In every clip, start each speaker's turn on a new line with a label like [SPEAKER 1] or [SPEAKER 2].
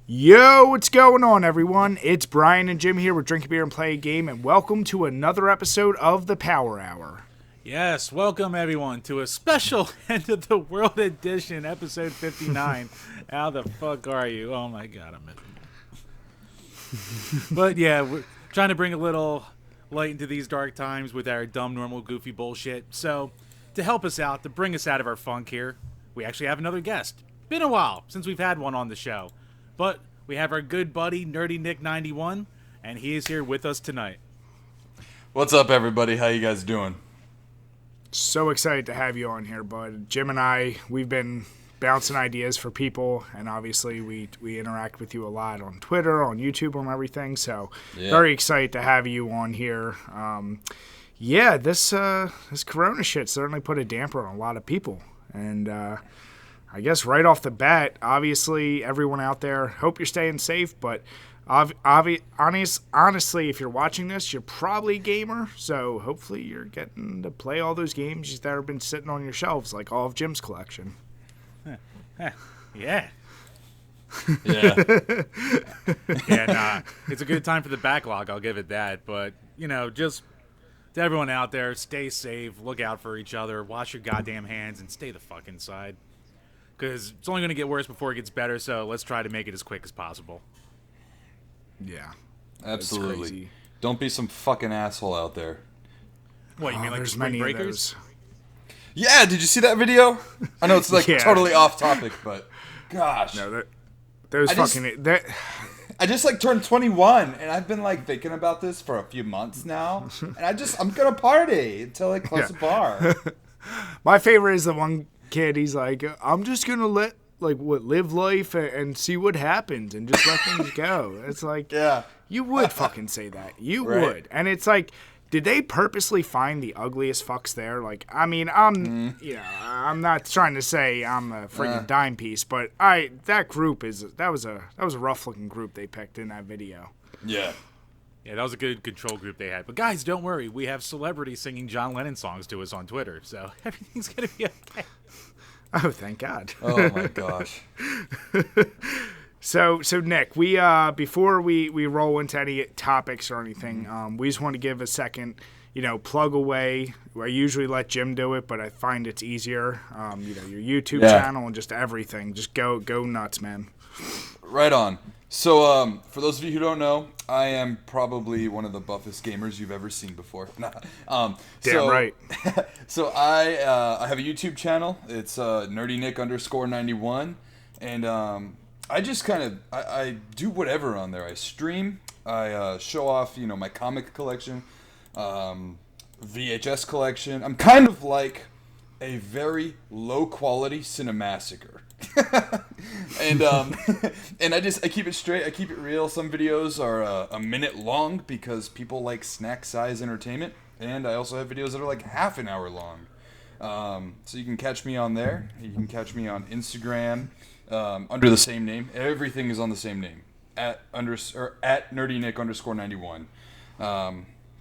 [SPEAKER 1] Yo, what's going on, everyone? It's Brian and Jim here with Drink a Beer and Play a Game, and welcome to another episode of the Power Hour.
[SPEAKER 2] Yes, welcome everyone to a special End of the World edition, episode 59. How the fuck are you? Oh my god, I'm miserable. But yeah, we're trying to bring a little light into these dark times with our dumb, normal, goofy bullshit. So, to help us out, to bring us out of our funk here, we actually have another guest. Been a while since we've had one on the show. But we have our good buddy, Nerdy Nick 91, and he is here with us tonight.
[SPEAKER 3] What's up, everybody? How you guys doing?
[SPEAKER 1] So excited to have you on here, bud. Jim and I, we've been bouncing ideas for people, and obviously we interact with you a lot on Twitter, on YouTube, on everything. So very excited to have you on here. This Corona shit certainly put a damper on a lot of people, and I guess right off the bat, obviously, everyone out there, hope you're staying safe, but honestly, if you're watching this, you're probably a gamer, so hopefully you're getting to play all those games that have been sitting on your shelves, like all of Jim's collection.
[SPEAKER 2] Yeah.
[SPEAKER 3] Yeah.
[SPEAKER 2] It's a good time for the backlog, I'll give it that, but, just to everyone out there, stay safe, look out for each other, wash your goddamn hands, and stay the fuck inside. Because it's only going to get worse before it gets better, so let's try to make it as quick as possible.
[SPEAKER 1] Yeah.
[SPEAKER 3] Absolutely. Don't be some fucking asshole out there.
[SPEAKER 2] What, you mean like the Spring Breakers?
[SPEAKER 3] Yeah, did you see that video? I know it's totally off topic, but gosh.
[SPEAKER 1] No,
[SPEAKER 3] I just turned 21, and I've been thinking about this for a few months now, and I'm going to party until I close the bar.
[SPEAKER 1] My favorite is the one kid, he's like, I'm just gonna live life and see what happens and just let things go. It's like, yeah, you would fucking say that. You would. And it's like, did they purposely find the ugliest fucks there? I'm not trying to say I'm a freaking dime piece, but that was a rough looking group they picked in that video.
[SPEAKER 3] Yeah.
[SPEAKER 2] Yeah, that was a good control group they had. But guys, don't worry. We have celebrities singing John Lennon songs to us on Twitter, so everything's going to be okay.
[SPEAKER 1] Oh, thank God.
[SPEAKER 3] Oh, my gosh.
[SPEAKER 1] So Nick, we before we roll into any topics or anything, we just want to give a second, plug away. I usually let Jim do it, but I find it's easier. Your YouTube channel and just everything. Just go nuts, man.
[SPEAKER 3] Right on. So, for those of you who don't know, I am probably one of the buffest gamers you've ever seen before.
[SPEAKER 1] Damn right.
[SPEAKER 3] So I have a YouTube channel. It's nerdynick_91, and I just I do whatever on there. I stream. I show off my comic collection, VHS collection. I'm kind of like a very low quality Cinemassacre. and I keep it straight. I keep it real. Some videos are a minute long because people like snack size entertainment, and I also have videos that are half an hour long. So you can catch me on there. You can catch me on Instagram under the same name. Everything is on the same name at nerdynick_91.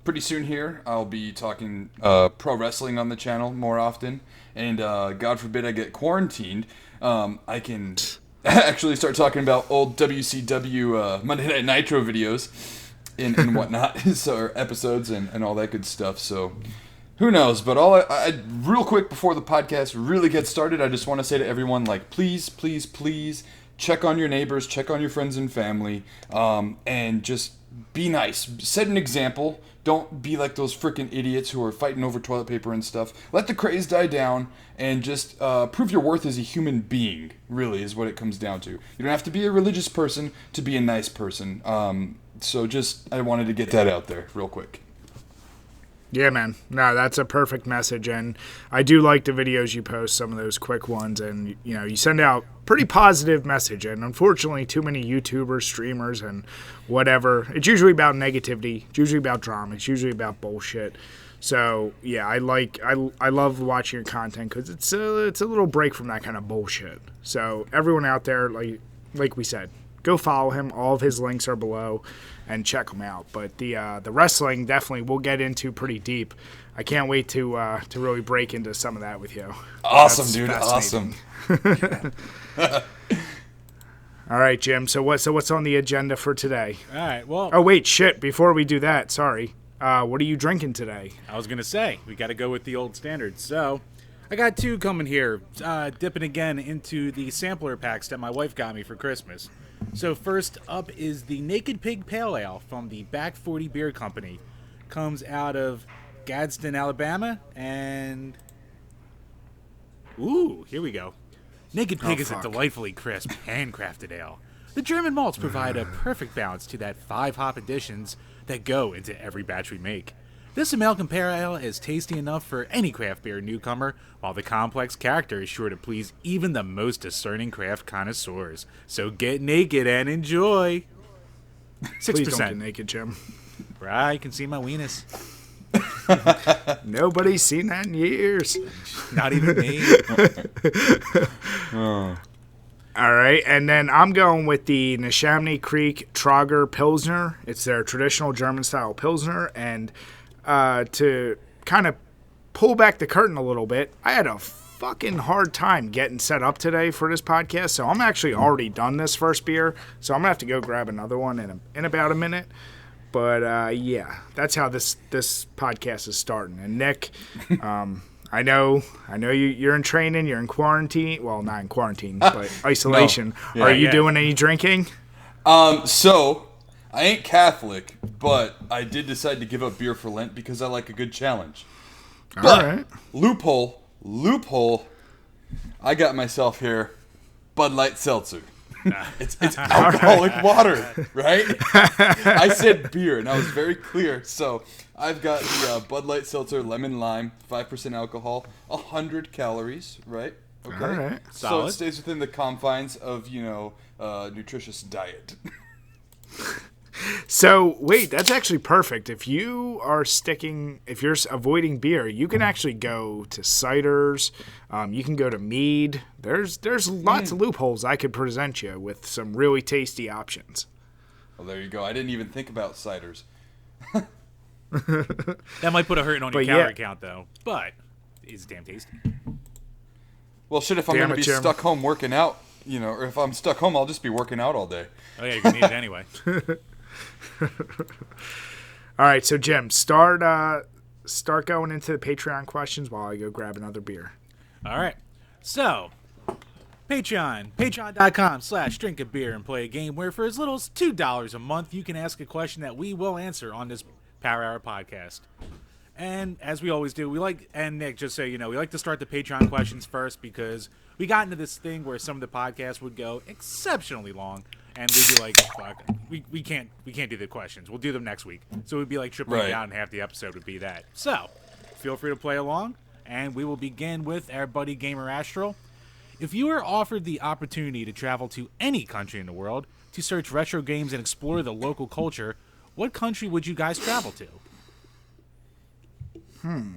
[SPEAKER 3] Pretty soon here, I'll be talking pro wrestling on the channel more often, and God forbid I get quarantined. I can actually start talking about old WCW Monday Night Nitro videos and whatnot, so episodes and all that good stuff. So who knows? But I real quick before the podcast really gets started, I just want to say to everyone, please, please, please check on your neighbors, check on your friends and family, and just be nice. Set an example. Don't be like those freaking idiots who are fighting over toilet paper and stuff. Let the craze die down and just prove your worth as a human being, really, is what it comes down to. You don't have to be a religious person to be a nice person. So I wanted to get that out there real quick.
[SPEAKER 1] Yeah, man. No, that's a perfect message, and I do like the videos you post, some of those quick ones, and you send out pretty positive message, and unfortunately too many YouTubers, streamers, and whatever, it's usually about negativity, it's usually about drama, it's usually about bullshit. So yeah, I love watching your content because it's a little break from that kind of bullshit. So everyone out there, like we said, go follow him. All of his links are below, and check him out. But the wrestling definitely we'll get into pretty deep. I can't wait to really break into some of that with you.
[SPEAKER 3] Awesome, dude. Awesome.
[SPEAKER 1] All right, Jim. So what's on the agenda for today?
[SPEAKER 2] All right, well...
[SPEAKER 1] Oh, wait, shit. Before we do that, sorry. What are you drinking today?
[SPEAKER 2] I was going to say, we got to go with the old standards. So, I got 2 coming here, dipping again into the sampler packs that my wife got me for Christmas. So, first up is the Naked Pig Pale Ale from the Back 40 Beer Company. Comes out of Gadsden, Alabama, and... Ooh, here we go. Naked Pig is a delightfully crisp, handcrafted ale. The German malts provide a perfect balance to that 5-hop additions that go into every batch we make. This Amalgam Pale Ale is tasty enough for any craft beer newcomer, while the complex character is sure to please even the most discerning craft connoisseurs. So get naked and enjoy. 6%.
[SPEAKER 1] Please don't get naked, Jim.
[SPEAKER 2] Right, you can see my weenus.
[SPEAKER 1] Nobody's seen that in years.
[SPEAKER 2] Not even me.
[SPEAKER 1] All right, and then I'm going with the Neshaminy Creek Trager Pilsner. It's their traditional German-style Pilsner, and to kind of pull back the curtain a little bit, I had a fucking hard time getting set up today for this podcast, so I'm actually already done this first beer, so I'm going to have to go grab another one in about a minute. But, yeah, that's how this podcast is starting. And, Nick, I know you're in training, you're in quarantine. Well, not in quarantine, but isolation. No. Are you doing any drinking?
[SPEAKER 3] So, I ain't Catholic, but I did decide to give up beer for Lent because I like a good challenge. But,
[SPEAKER 1] all right.
[SPEAKER 3] Loophole, I got myself here Bud Light Seltzer. It's alcoholic water, right? I said beer, and I was very clear. So I've got the Bud Light Seltzer Lemon Lime, 5% alcohol, 100 calories, right? Okay.
[SPEAKER 1] All right.
[SPEAKER 3] So
[SPEAKER 2] Solid.
[SPEAKER 3] it stays within the confines of, nutritious diet.
[SPEAKER 1] So, wait, that's actually perfect. If you're avoiding beer, you can actually go to ciders. You can go to mead. There's lots of loopholes I could present you with some really tasty options.
[SPEAKER 3] Well, there you go. I didn't even think about ciders.
[SPEAKER 2] That might put a hurting on your calorie count, though. But it's damn tasty.
[SPEAKER 3] Well, shit, if I'm going to be stuck home working out, or if I'm stuck home, I'll just be working out all day.
[SPEAKER 2] Oh, yeah, you're going to need it anyway.
[SPEAKER 1] All right, so Jim, start going into the Patreon questions while I go grab another beer.
[SPEAKER 2] All right. So, patreon.com/DrinkABeerandPlayAGame, where for as little as $2 a month, you can ask a question that we will answer on this Power Hour podcast. And as we always do, we like to start the Patreon questions first because we got into this thing where some of the podcasts would go exceptionally long, and we'd be like, fuck, we can't do the questions. We'll do them next week. So we'd be like tripling down, and half the episode would be that. So, feel free to play along, and we will begin with our buddy Gamer Astral. If you were offered the opportunity to travel to any country in the world to search retro games and explore the local culture, what country would you guys travel to?
[SPEAKER 1] I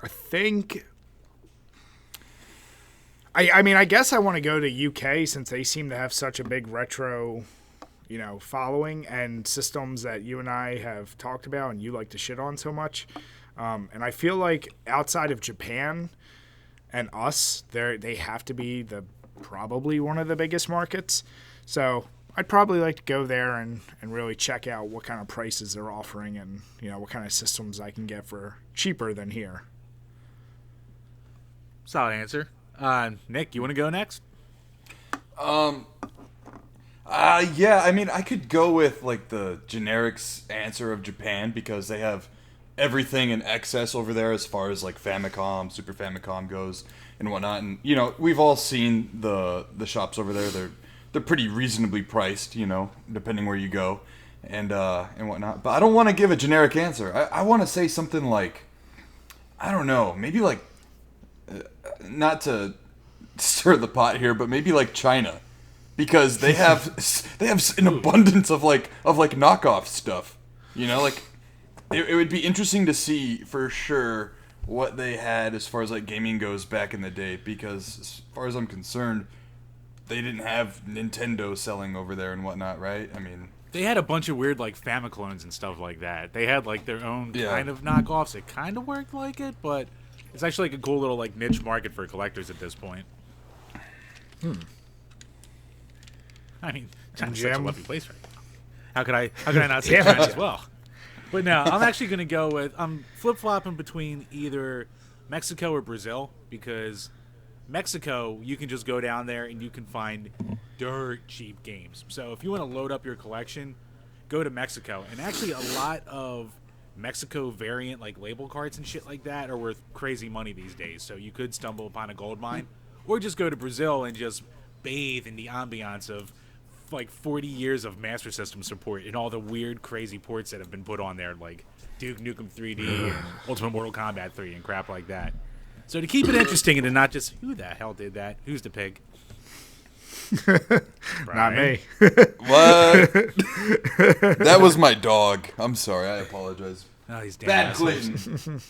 [SPEAKER 1] think... I guess I want to go to UK since they seem to have such a big retro, following and systems that you and I have talked about and you like to shit on so much. And I feel like outside of Japan and us, they have to be probably one of the biggest markets. So I'd probably like to go there and really check out what kind of prices they're offering and, what kind of systems I can get for cheaper than here.
[SPEAKER 2] Solid answer. Nick, you want to go next?
[SPEAKER 3] Yeah, I could go with the generic answer of Japan because they have everything in excess over there as far as Famicom, Super Famicom goes and whatnot. And we've all seen the shops over there. They're pretty reasonably priced, depending where you go and whatnot. But I don't want to give a generic answer. I want to say something like, I don't know, maybe not to stir the pot here, but maybe China, because they have an abundance of knockoff stuff. It would be interesting to see for sure what they had as far as gaming goes back in the day, because as far as I'm concerned, they didn't have Nintendo selling over there and whatnot, right? I mean,
[SPEAKER 2] they had a bunch of weird Famiclones and stuff like that. They had their own kind of knockoffs. It kind of worked like it, but it's actually a cool little niche market for collectors at this point. I mean, China's
[SPEAKER 1] Jim?
[SPEAKER 2] such a lovely place right now. How could I not say China as well? But no, I'm actually going to go with, I'm flip-flopping between either Mexico or Brazil, because Mexico, you can just go down there and you can find dirt cheap games. So if you want to load up your collection, go to Mexico. And actually a lot of Mexico variant like label carts and shit like that are worth crazy money these days. So you could stumble upon a gold mine, or just go to Brazil and just bathe in the ambiance of like 40 years of Master System support and all the weird, crazy ports that have been put on there, like Duke Nukem 3D and Ultimate Mortal Kombat 3 and crap like that. So to keep it interesting and to not just, who the hell did that? Who's the pig?
[SPEAKER 1] Not me.
[SPEAKER 3] What? That was my dog. I'm sorry. I apologize.
[SPEAKER 2] Oh, these damn
[SPEAKER 3] Bad
[SPEAKER 2] assholes.
[SPEAKER 3] Clayton.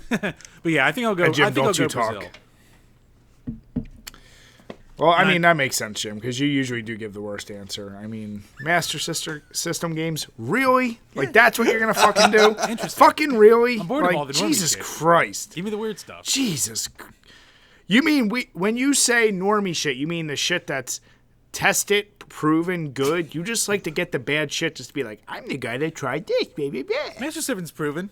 [SPEAKER 2] But yeah, I think I'll go.
[SPEAKER 1] Hey, Jim,
[SPEAKER 2] I think I'll
[SPEAKER 1] don't
[SPEAKER 2] go
[SPEAKER 1] you talk.
[SPEAKER 2] Brazil.
[SPEAKER 1] Well, I mean, that makes sense, Jim, because you usually do give the worst answer. I mean, Master System games? Really? Like, that's what you're going to fucking do?
[SPEAKER 2] Interesting.
[SPEAKER 1] Fucking really?
[SPEAKER 2] I'm bored of
[SPEAKER 1] Like,
[SPEAKER 2] all the normie
[SPEAKER 1] Jesus
[SPEAKER 2] shit.
[SPEAKER 1] Christ.
[SPEAKER 2] Give me the weird stuff.
[SPEAKER 1] Jesus. You mean, when you say normie shit, you mean the shit that's tested, proven good? You just like to get the bad shit just to be like, I'm the guy that tried this, baby.
[SPEAKER 2] Master System's proven.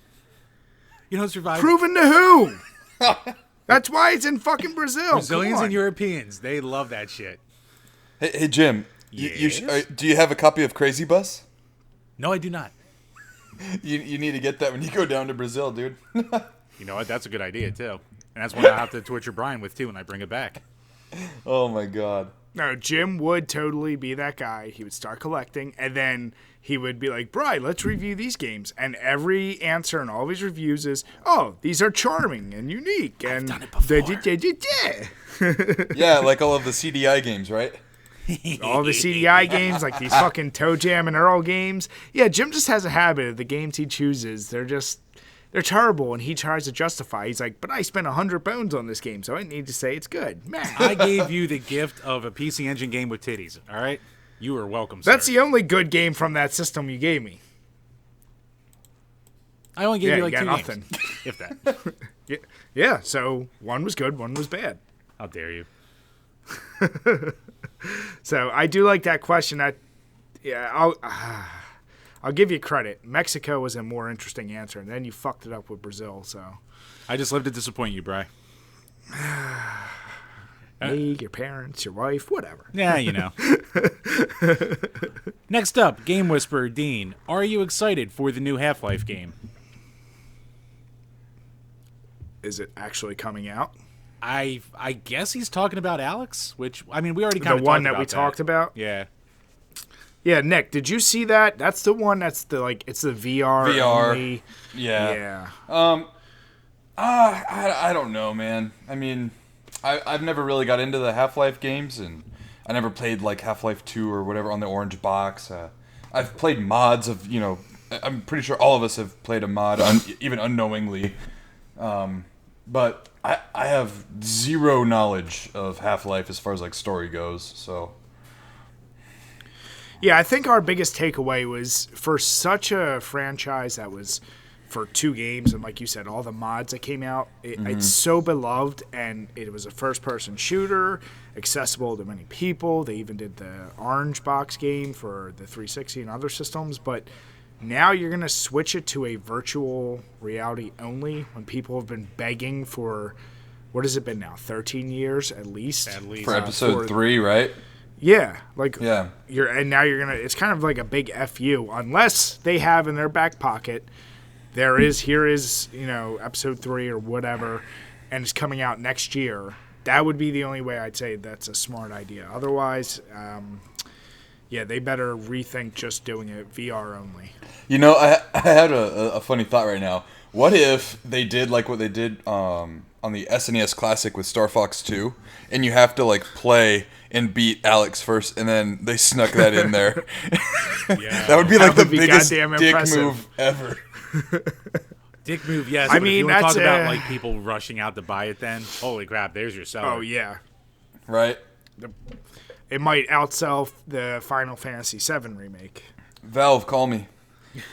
[SPEAKER 2] You don't survive.
[SPEAKER 1] Proven to who? That's why it's in fucking Brazil.
[SPEAKER 2] Brazilians
[SPEAKER 1] Come on.
[SPEAKER 2] and Europeans, they love that shit.
[SPEAKER 3] Hey, Jim.
[SPEAKER 2] Yes?
[SPEAKER 3] Do you have a copy of Crazy Bus?
[SPEAKER 2] No, I do not.
[SPEAKER 3] You need to get that when you go down to Brazil, dude.
[SPEAKER 2] You know what? That's a good idea, too. And that's one I'll have to torture Brian with, too, when I bring it back.
[SPEAKER 3] Oh, my God.
[SPEAKER 1] No, Jim would totally be that guy. He would start collecting, and then he would be like, Brian, let's review these games. And every answer in all of his reviews is, oh, these are charming and unique. And
[SPEAKER 2] done it before.
[SPEAKER 3] Yeah, like all of the CDI games, right?
[SPEAKER 1] all the CDI games, like these fucking Toe Jam and Earl games. Yeah, Jim just has a habit of the games he chooses. They're terrible, and he tries to justify. He's like, but I spent 100 bones on this game, so I need to say it's good. Man.
[SPEAKER 2] I gave you the gift of a PC Engine game with titties, all right? You are welcome, sir.
[SPEAKER 1] That's the only good game from that system you gave me.
[SPEAKER 2] I only gave you like
[SPEAKER 1] got
[SPEAKER 2] 2
[SPEAKER 1] nothing.
[SPEAKER 2] games, if that.
[SPEAKER 1] Yeah, so one was good, one was bad.
[SPEAKER 2] How dare you?
[SPEAKER 1] So I do like that question. I'll give you credit. Mexico was a more interesting answer, and then you fucked it up with Brazil. So
[SPEAKER 2] I just lived to disappoint you, Bri.
[SPEAKER 1] me, your parents, your wife, whatever.
[SPEAKER 2] Yeah, you know. Next up, Game Whisperer Dean. Are you excited for the new Half-Life game?
[SPEAKER 1] Is it actually coming out?
[SPEAKER 2] I guess he's talking about Alex, which, I mean, we already
[SPEAKER 1] The
[SPEAKER 2] kind of
[SPEAKER 1] one
[SPEAKER 2] talked
[SPEAKER 1] that
[SPEAKER 2] about
[SPEAKER 1] we talked about?
[SPEAKER 2] Yeah.
[SPEAKER 1] Yeah, Nick, did you see that? That's the one that's it's the VR.
[SPEAKER 3] VR.
[SPEAKER 1] Only.
[SPEAKER 3] Yeah.
[SPEAKER 1] Yeah.
[SPEAKER 3] I don't know, man. I mean, I've never really got into the Half-Life games, and I never played like Half-Life 2 or whatever on the orange box. I've played mods of, I'm pretty sure all of us have played a mod, even unknowingly. But I have zero knowledge of Half-Life as far as like story goes, so.
[SPEAKER 1] Yeah, I think our biggest takeaway was for such a franchise that was for 2 games, and like you said, all the mods that came out, it's so beloved, and it was a first-person shooter, accessible to many people. They even did the Orange Box game for the 360 and other systems, but now you're going to switch it to a virtual reality only when people have been begging for, what has it been now, 13 years at least?
[SPEAKER 2] At least.
[SPEAKER 3] For episode 3, right?
[SPEAKER 1] Yeah, like
[SPEAKER 3] Yeah.
[SPEAKER 1] now you're gonna. It's kind of like a big FU, unless they have in their back pocket. Here is episode 3 or whatever, and it's coming out next year. That would be the only way I'd say that's a smart idea. Otherwise, they better rethink just doing it VR only.
[SPEAKER 3] I had a funny thought right now. What if they did like what they did on the SNES Classic with Star Fox 2, and you have to like play and beat Alex first, and then they snuck that in there.
[SPEAKER 2] Yeah.
[SPEAKER 3] That would be like
[SPEAKER 1] That would
[SPEAKER 3] the
[SPEAKER 1] be
[SPEAKER 3] biggest
[SPEAKER 1] goddamn
[SPEAKER 3] dick
[SPEAKER 1] impressive.
[SPEAKER 3] move ever.
[SPEAKER 2] Dick move, yes.
[SPEAKER 1] I
[SPEAKER 2] But if
[SPEAKER 1] mean,
[SPEAKER 2] you want to
[SPEAKER 1] that's
[SPEAKER 2] talk about like people rushing out to buy it then, holy crap, there's your seller.
[SPEAKER 1] Oh yeah,
[SPEAKER 3] Right?
[SPEAKER 1] it might outsell the Final Fantasy VII remake.
[SPEAKER 3] Valve, call me.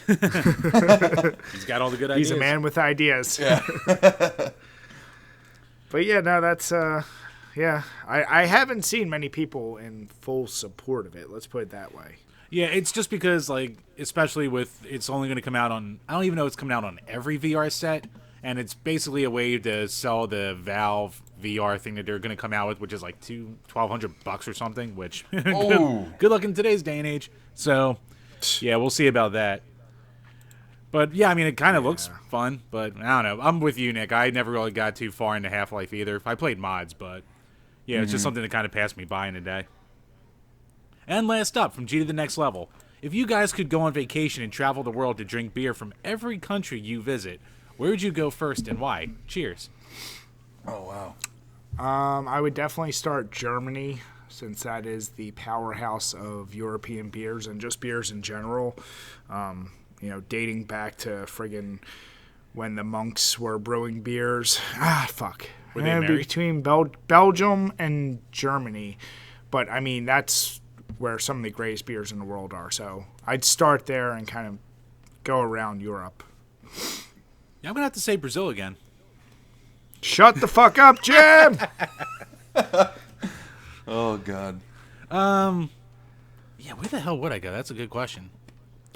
[SPEAKER 2] He's got all the good ideas.
[SPEAKER 1] He's a man with ideas.
[SPEAKER 3] Yeah.
[SPEAKER 1] But yeah, no, that's yeah. I haven't seen many people in full support of it. Let's put it that way.
[SPEAKER 2] Yeah, it's just because, like, especially with it's only going to come out on, I don't even know it's coming out on every VR set, and it's basically a way to sell the Valve VR thing that they're going to come out with, which is like $1,200 or something, which good luck in today's day and age. So, yeah, we'll see about that. But, yeah, I mean, it kind of looks fun, but I don't know. I'm with you, Nick. I never really got too far into Half-Life either. I played mods, but, yeah, it's just something that kind of passed me by in a day. And last up, from G to the next level. If you guys could go on vacation and travel the world to drink beer from every country you visit, where would you go first and why? Cheers.
[SPEAKER 3] Oh, wow.
[SPEAKER 1] I would definitely start Germany, since that is the powerhouse of European beers and just beers in general. You know, dating back to friggin' when the monks were brewing beers.
[SPEAKER 2] Were they married?
[SPEAKER 1] Between Belgium and Germany. But, I mean, that's where some of the greatest beers in the world are. So I'd start there and kind of go around Europe.
[SPEAKER 2] Yeah, I'm going to have to say Brazil again.
[SPEAKER 1] Shut the fuck up, Jim!
[SPEAKER 3] Oh, God.
[SPEAKER 2] Yeah, where the hell would I go? That's a good question.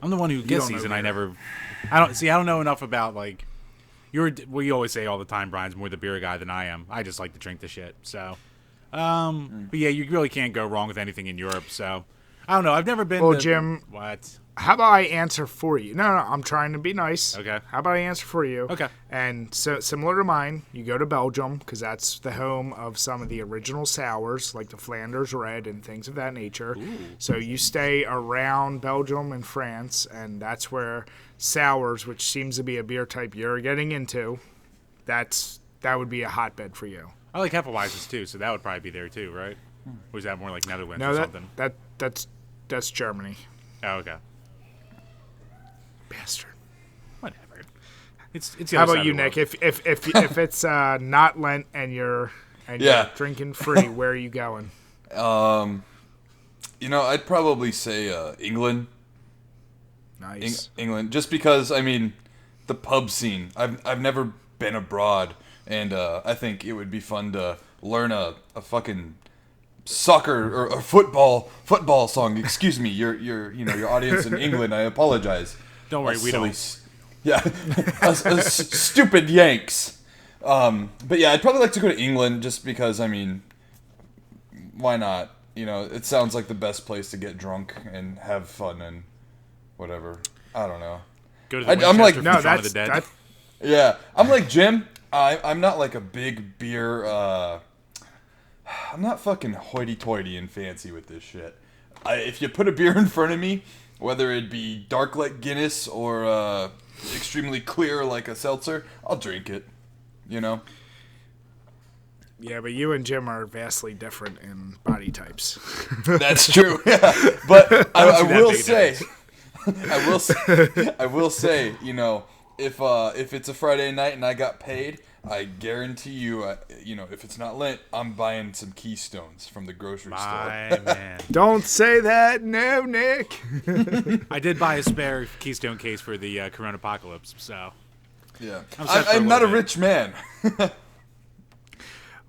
[SPEAKER 2] I'm the one who gets these, and I don't know enough about, like, you always say all the time, Brian's more the beer guy than I am. I just like to drink the shit, so. But yeah, you really can't go wrong with anything in Europe, so. I don't know, I've never been to...
[SPEAKER 1] Jim...
[SPEAKER 2] What?
[SPEAKER 1] How about I answer for you? No, I'm trying to be nice.
[SPEAKER 2] Okay.
[SPEAKER 1] How about I answer for you?
[SPEAKER 2] Okay.
[SPEAKER 1] And so similar to mine, you go to Belgium because that's the home of some of the original sours, like the Flanders Red and things of that nature.
[SPEAKER 2] Ooh.
[SPEAKER 1] So you stay around Belgium and France, and that's where sours, which seems to be a beer type you're getting into, that would be a hotbed for you.
[SPEAKER 2] I like Hefeweizens too, so that would probably be there too, right? Or is that more like Netherlands
[SPEAKER 1] No,
[SPEAKER 2] or something?
[SPEAKER 1] that's Germany.
[SPEAKER 2] Oh, okay.
[SPEAKER 1] Bastard.
[SPEAKER 2] Whatever. It's the
[SPEAKER 1] How
[SPEAKER 2] other
[SPEAKER 1] about
[SPEAKER 2] side
[SPEAKER 1] you,
[SPEAKER 2] of the
[SPEAKER 1] Nick?
[SPEAKER 2] world.
[SPEAKER 1] If it's not Lent and you're drinking free, where are you going?
[SPEAKER 3] You know, I'd probably say England.
[SPEAKER 1] Nice.
[SPEAKER 3] England, just because, I mean, the pub scene. I've never been abroad, and I think it would be fun to learn a fucking soccer or a football song. Excuse me, your audience in England. I apologize.
[SPEAKER 2] Don't worry, we don't.
[SPEAKER 3] Yeah, stupid Yanks. But yeah, I'd probably like to go to England just because, I mean, why not? You know, it sounds like the best place to get drunk and have fun and whatever. I don't know.
[SPEAKER 2] Go to the
[SPEAKER 3] I'm like,
[SPEAKER 2] no, that's of the Dead.
[SPEAKER 3] Yeah, I'm like Jim. I'm not like a big beer. I'm not fucking hoity-toity and fancy with this shit. If you put a beer in front of me, whether it be dark like Guinness or extremely clear like a seltzer, I'll drink it. You know?
[SPEAKER 1] Yeah, but you and Jim are vastly different in body types.
[SPEAKER 3] That's true. Yeah, but I will say, I will say, you know, if it's a Friday night and I got paid, I guarantee you, if it's not Lent, I'm buying some Keystones from the grocery store.
[SPEAKER 2] Man.
[SPEAKER 1] Don't say that, no, Nick.
[SPEAKER 2] I did buy a spare Keystone case for the Corona Apocalypse, so.
[SPEAKER 3] Yeah,
[SPEAKER 2] I'm
[SPEAKER 3] not a rich man.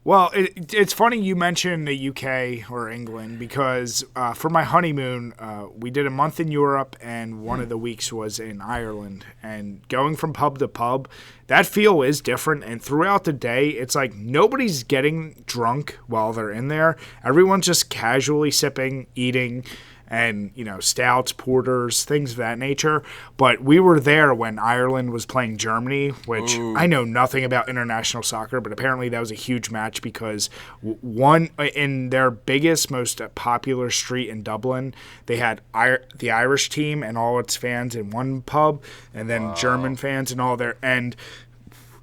[SPEAKER 1] Well, it's funny you mentioned the UK or England because for my honeymoon, we did a month in Europe and one of the weeks was in Ireland. And going from pub to pub, that feel is different. And throughout the day, it's like nobody's getting drunk while they're in there. Everyone's just casually sipping, eating, and, stouts, porters, things of that nature. But we were there when Ireland was playing Germany, which I know nothing about international soccer, but apparently that was a huge match because one in their biggest, most popular street in Dublin, they had the Irish team and all its fans in one pub, and then German fans and all their and.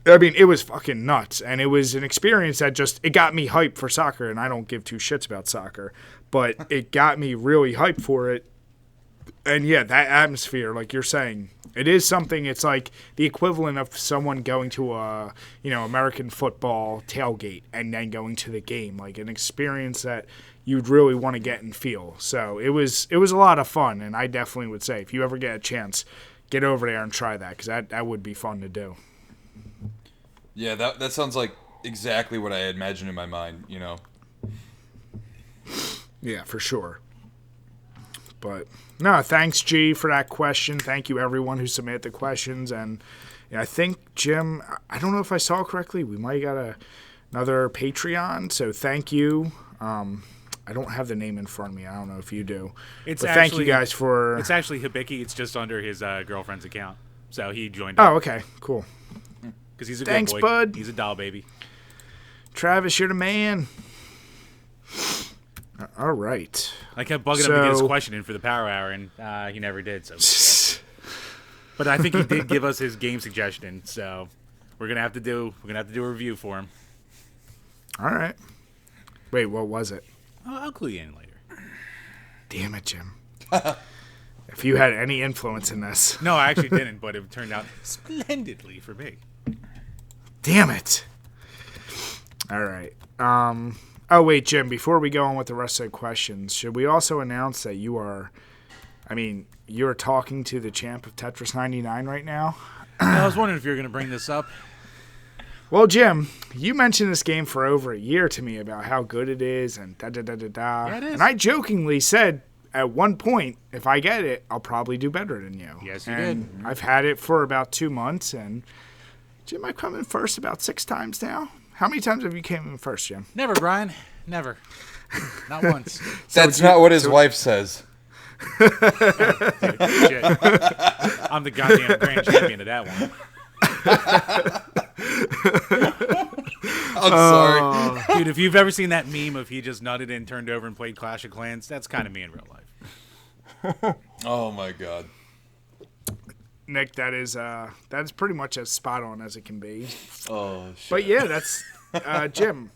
[SPEAKER 1] I mean, it was fucking nuts, and it was an experience that it got me hyped for soccer, and I don't give two shits about soccer, but it got me really hyped for it. And yeah, that atmosphere, like you're saying, it is something. It's like the equivalent of someone going to a, American football tailgate and then going to the game, like an experience that you'd really want to get and feel. So it was a lot of fun, and I definitely would say if you ever get a chance, get over there and try that because that would be fun to do.
[SPEAKER 3] Yeah, that sounds like exactly what I had imagined in my mind,
[SPEAKER 1] Yeah, for sure. But no, thanks, G, for that question. Thank you, everyone who submitted the questions. And I think, Jim, I don't know if I saw correctly, we might got another Patreon. So thank you. I don't have the name in front of me. I don't know if you do. Thank you guys for...
[SPEAKER 2] It's actually Hibiki. It's just under his girlfriend's account. So he joined
[SPEAKER 1] up. Oh, okay. Cool.
[SPEAKER 2] Because he's a
[SPEAKER 1] Thanks,
[SPEAKER 2] good boy.
[SPEAKER 1] bud.
[SPEAKER 2] He's a doll baby.
[SPEAKER 1] Travis, you're the man. All right.
[SPEAKER 2] I kept bugging him to get his question in for the Power Hour, and he never did. So, but I think he did give us his game suggestion. So we're gonna have to do a review for him.
[SPEAKER 1] All right. Wait, what was it?
[SPEAKER 2] I'll clue you in later.
[SPEAKER 1] Damn it, Jim. If you had any influence in this.
[SPEAKER 2] No, I actually didn't, but it turned out splendidly for me.
[SPEAKER 1] Damn it. All right. Oh, wait, Jim, before we go on with the rest of the questions, should we also announce that you're talking to the champ of Tetris 99 right now?
[SPEAKER 2] I was wondering if you were going to bring this up.
[SPEAKER 1] Well, Jim, you mentioned this game for over a year to me about how good it is and da-da-da-da-da.
[SPEAKER 2] Yeah, it is.
[SPEAKER 1] And I jokingly said at one point, if I get it, I'll probably do better than you.
[SPEAKER 2] Yes, you
[SPEAKER 1] and
[SPEAKER 2] did.
[SPEAKER 1] I've had it for about 2 months, and Jim, I've come in first about 6 times now. How many times have you came in first, Jim?
[SPEAKER 2] Never, Brian. Never. Not once.
[SPEAKER 3] That's not what his wife says.
[SPEAKER 2] Dude, shit. I'm the goddamn grand champion of that one.
[SPEAKER 3] I'm sorry.
[SPEAKER 2] Dude, if you've ever seen that meme of he just nutted and turned over and played Clash of Clans, that's kind of me in real life.
[SPEAKER 3] Oh, my God.
[SPEAKER 1] Nick, that's pretty much as spot on as it can be.
[SPEAKER 3] Oh, shit.
[SPEAKER 1] But yeah, that's Jim.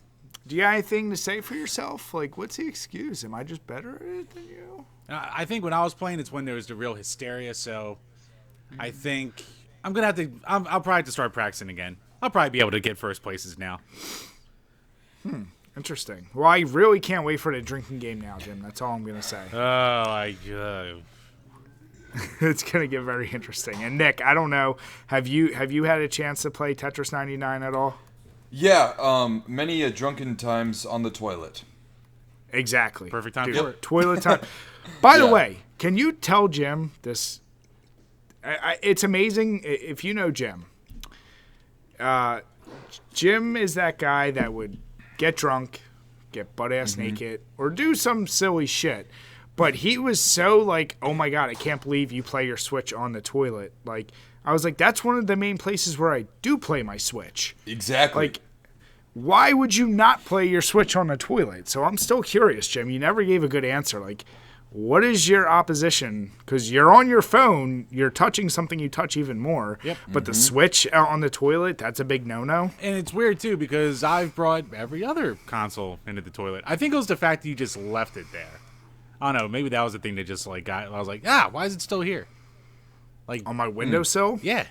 [SPEAKER 1] Do you have anything to say for yourself? Like, what's the excuse? Am I just better at it than you?
[SPEAKER 2] I think when I was playing, it's when there was the real hysteria. So I think I'm gonna have to. I'll probably have to start practicing again. I'll probably be able to get first places now.
[SPEAKER 1] Interesting. Well, I really can't wait for the drinking game now, Jim. That's all I'm gonna say. It's gonna get very interesting. And Nick, I don't know. Have you had a chance to play Tetris 99 at all?
[SPEAKER 3] Yeah, many a drunken times on the toilet.
[SPEAKER 1] Exactly.
[SPEAKER 2] Perfect time
[SPEAKER 1] Dude,
[SPEAKER 2] for it.
[SPEAKER 1] Toilet time. By the way, can you tell Jim this? It's amazing if you know Jim. Jim is that guy that would get drunk, get butt-ass naked, or do some silly shit. But he was so like, oh my God, I can't believe you play your Switch on the toilet. Like, I was like, that's one of the main places where I do play my Switch.
[SPEAKER 3] Exactly.
[SPEAKER 1] Like, why would you not play your Switch on the toilet? So I'm still curious, Jim. You never gave a good answer. Like, what is your opposition? Because you're on your phone, you're touching something you touch even more.
[SPEAKER 2] Yep.
[SPEAKER 1] But the Switch out on the toilet, that's a big no-no.
[SPEAKER 2] And it's weird, too, because I've brought every other console into the toilet. I think it was the fact that you just left it there. I don't know. Maybe that was the thing that just, like, got... I was like, why is it still here? Like
[SPEAKER 1] On my windowsill?
[SPEAKER 2] Yeah.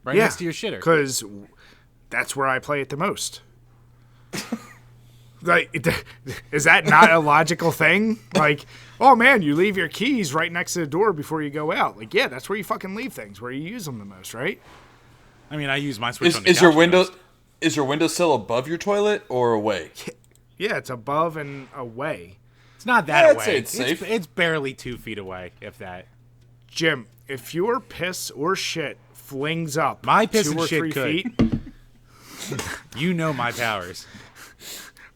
[SPEAKER 2] Right next to your shitter.
[SPEAKER 1] Because that's where I play it the most. Like, is that not a logical thing? Like, oh, man, you leave your keys right next to the door before you go out. Like, yeah, that's where you fucking leave things, where you use them the most, right?
[SPEAKER 2] I mean, I use my Switch on the
[SPEAKER 3] Is
[SPEAKER 2] couch
[SPEAKER 3] your
[SPEAKER 2] the
[SPEAKER 3] window...
[SPEAKER 2] most.
[SPEAKER 3] Is your windowsill above your toilet or away?
[SPEAKER 1] Yeah, it's above and away.
[SPEAKER 2] It's not that
[SPEAKER 3] Yeah,
[SPEAKER 2] away.
[SPEAKER 3] I'd say it's safe.
[SPEAKER 2] It's barely 2 feet away, if that.
[SPEAKER 1] Jim, if your piss or shit flings up
[SPEAKER 2] My piss
[SPEAKER 1] 2
[SPEAKER 2] and
[SPEAKER 1] or
[SPEAKER 2] shit
[SPEAKER 1] 3
[SPEAKER 2] could.
[SPEAKER 1] feet...
[SPEAKER 2] You know my powers.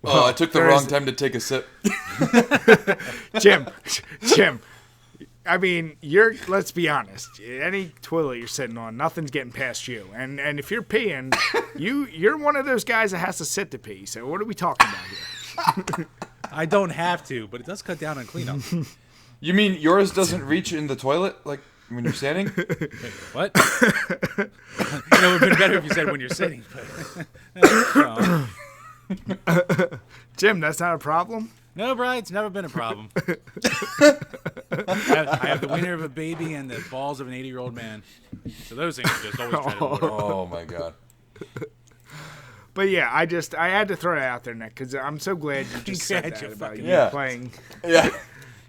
[SPEAKER 3] Oh, I took the wrong time to take a sip.
[SPEAKER 1] Jim, I mean, let's be honest. Any toilet you're sitting on, nothing's getting past you. And if you're peeing, you're one of those guys that has to sit to pee. So what are we talking about here?
[SPEAKER 2] I don't have to, but it does cut down on cleanup.
[SPEAKER 3] You mean yours doesn't reach in the toilet, like when you're standing?
[SPEAKER 2] Wait, what? It would have been better if you said when you're sitting. But,
[SPEAKER 1] Jim, that's not a problem?
[SPEAKER 2] no, Brian, it's never been a problem. I have the wiener of a baby and the balls of an 80-year-old man. So those things are just always trying to work.
[SPEAKER 3] Oh, my God.
[SPEAKER 1] But yeah, I had to throw it out there, Nick, because I'm so glad you just said
[SPEAKER 2] Glad
[SPEAKER 1] that
[SPEAKER 2] you
[SPEAKER 1] about
[SPEAKER 2] fucking-
[SPEAKER 1] you
[SPEAKER 3] Yeah.
[SPEAKER 1] playing.
[SPEAKER 3] Yeah.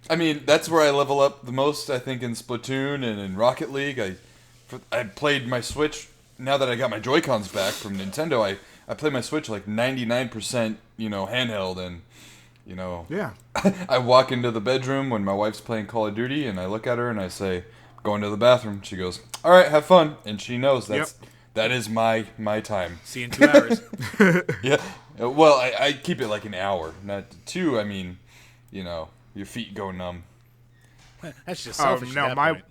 [SPEAKER 3] I mean, that's where I level up the most, I think, in Splatoon and in Rocket League. I played my Switch, now that I got my Joy-Cons back from Nintendo, I play my Switch like 99%, handheld, and, You know,
[SPEAKER 1] Yeah.
[SPEAKER 3] I walk into the bedroom when my wife's playing Call of Duty, and I look at her and I say, "Going to the bathroom." She goes, "All right, have fun," and she knows that is my time.
[SPEAKER 2] See you in 2 hours.
[SPEAKER 3] Yeah. Well, I keep it like an hour, not 2. I mean, you know, your feet go numb.
[SPEAKER 2] That's just selfish.
[SPEAKER 1] No,
[SPEAKER 2] at that point.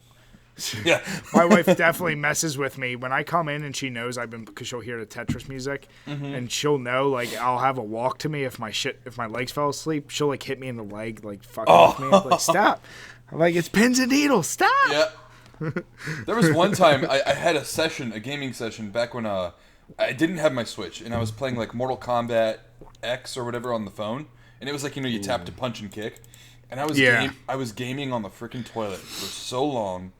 [SPEAKER 3] Yeah.
[SPEAKER 1] My wife definitely messes with me when I come in and she knows because she'll hear the Tetris music and she'll know like I'll have a walk to me if my legs fell asleep. She'll like hit me in the leg like fucking with me. I'm like, stop. I'm like, it's pins and needles. Stop.
[SPEAKER 3] Yeah. There was one time I had a gaming session back when I didn't have my Switch and I was playing like Mortal Kombat X or whatever on the phone, and it was like, you know, you tap to punch and kick, and I was gaming on the freaking toilet for so long.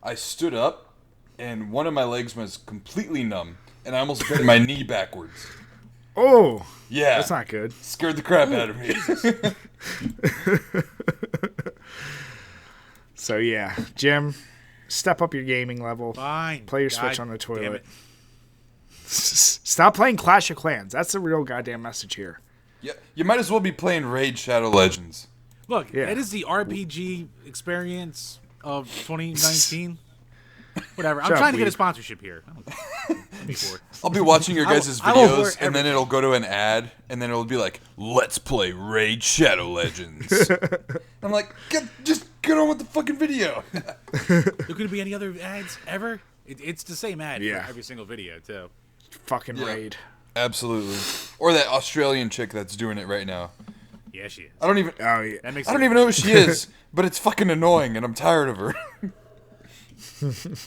[SPEAKER 3] I stood up, and one of my legs was completely numb, and I almost bent my knee backwards.
[SPEAKER 1] Oh,
[SPEAKER 3] Yeah.
[SPEAKER 1] that's not good.
[SPEAKER 3] Scared the crap out of me.
[SPEAKER 1] So yeah, Jim, step up your gaming level.
[SPEAKER 2] Fine.
[SPEAKER 1] Play your Switch
[SPEAKER 2] God
[SPEAKER 1] on the
[SPEAKER 2] damn
[SPEAKER 1] toilet.
[SPEAKER 2] it.
[SPEAKER 1] Stop playing Clash of Clans. That's the real goddamn message here.
[SPEAKER 3] Yeah, you might as well be playing Raid Shadow Legends.
[SPEAKER 2] Look,
[SPEAKER 1] Yeah.
[SPEAKER 2] it is the RPG experience of 2019. Whatever. I'm
[SPEAKER 1] Shut up,
[SPEAKER 2] trying to get a
[SPEAKER 1] weeb.
[SPEAKER 2] sponsorship here. Before.
[SPEAKER 3] I'll be watching your guys'
[SPEAKER 2] I will
[SPEAKER 3] videos,
[SPEAKER 2] wear
[SPEAKER 3] and then it'll go to an ad, and then it'll be like, "Let's play Raid Shadow Legends." I'm like, just get on with the fucking video.
[SPEAKER 2] There couldn't be any other ads ever. It's the same ad
[SPEAKER 1] Yeah.
[SPEAKER 2] for every single video too.
[SPEAKER 1] Fucking
[SPEAKER 3] Yeah.
[SPEAKER 1] raid.
[SPEAKER 3] Absolutely. Or that Australian chick that's doing it right now.
[SPEAKER 2] Yeah, she is.
[SPEAKER 3] I don't even
[SPEAKER 1] Oh yeah.
[SPEAKER 2] That makes
[SPEAKER 3] I don't even know who she is, but it's fucking annoying, and I'm tired of her.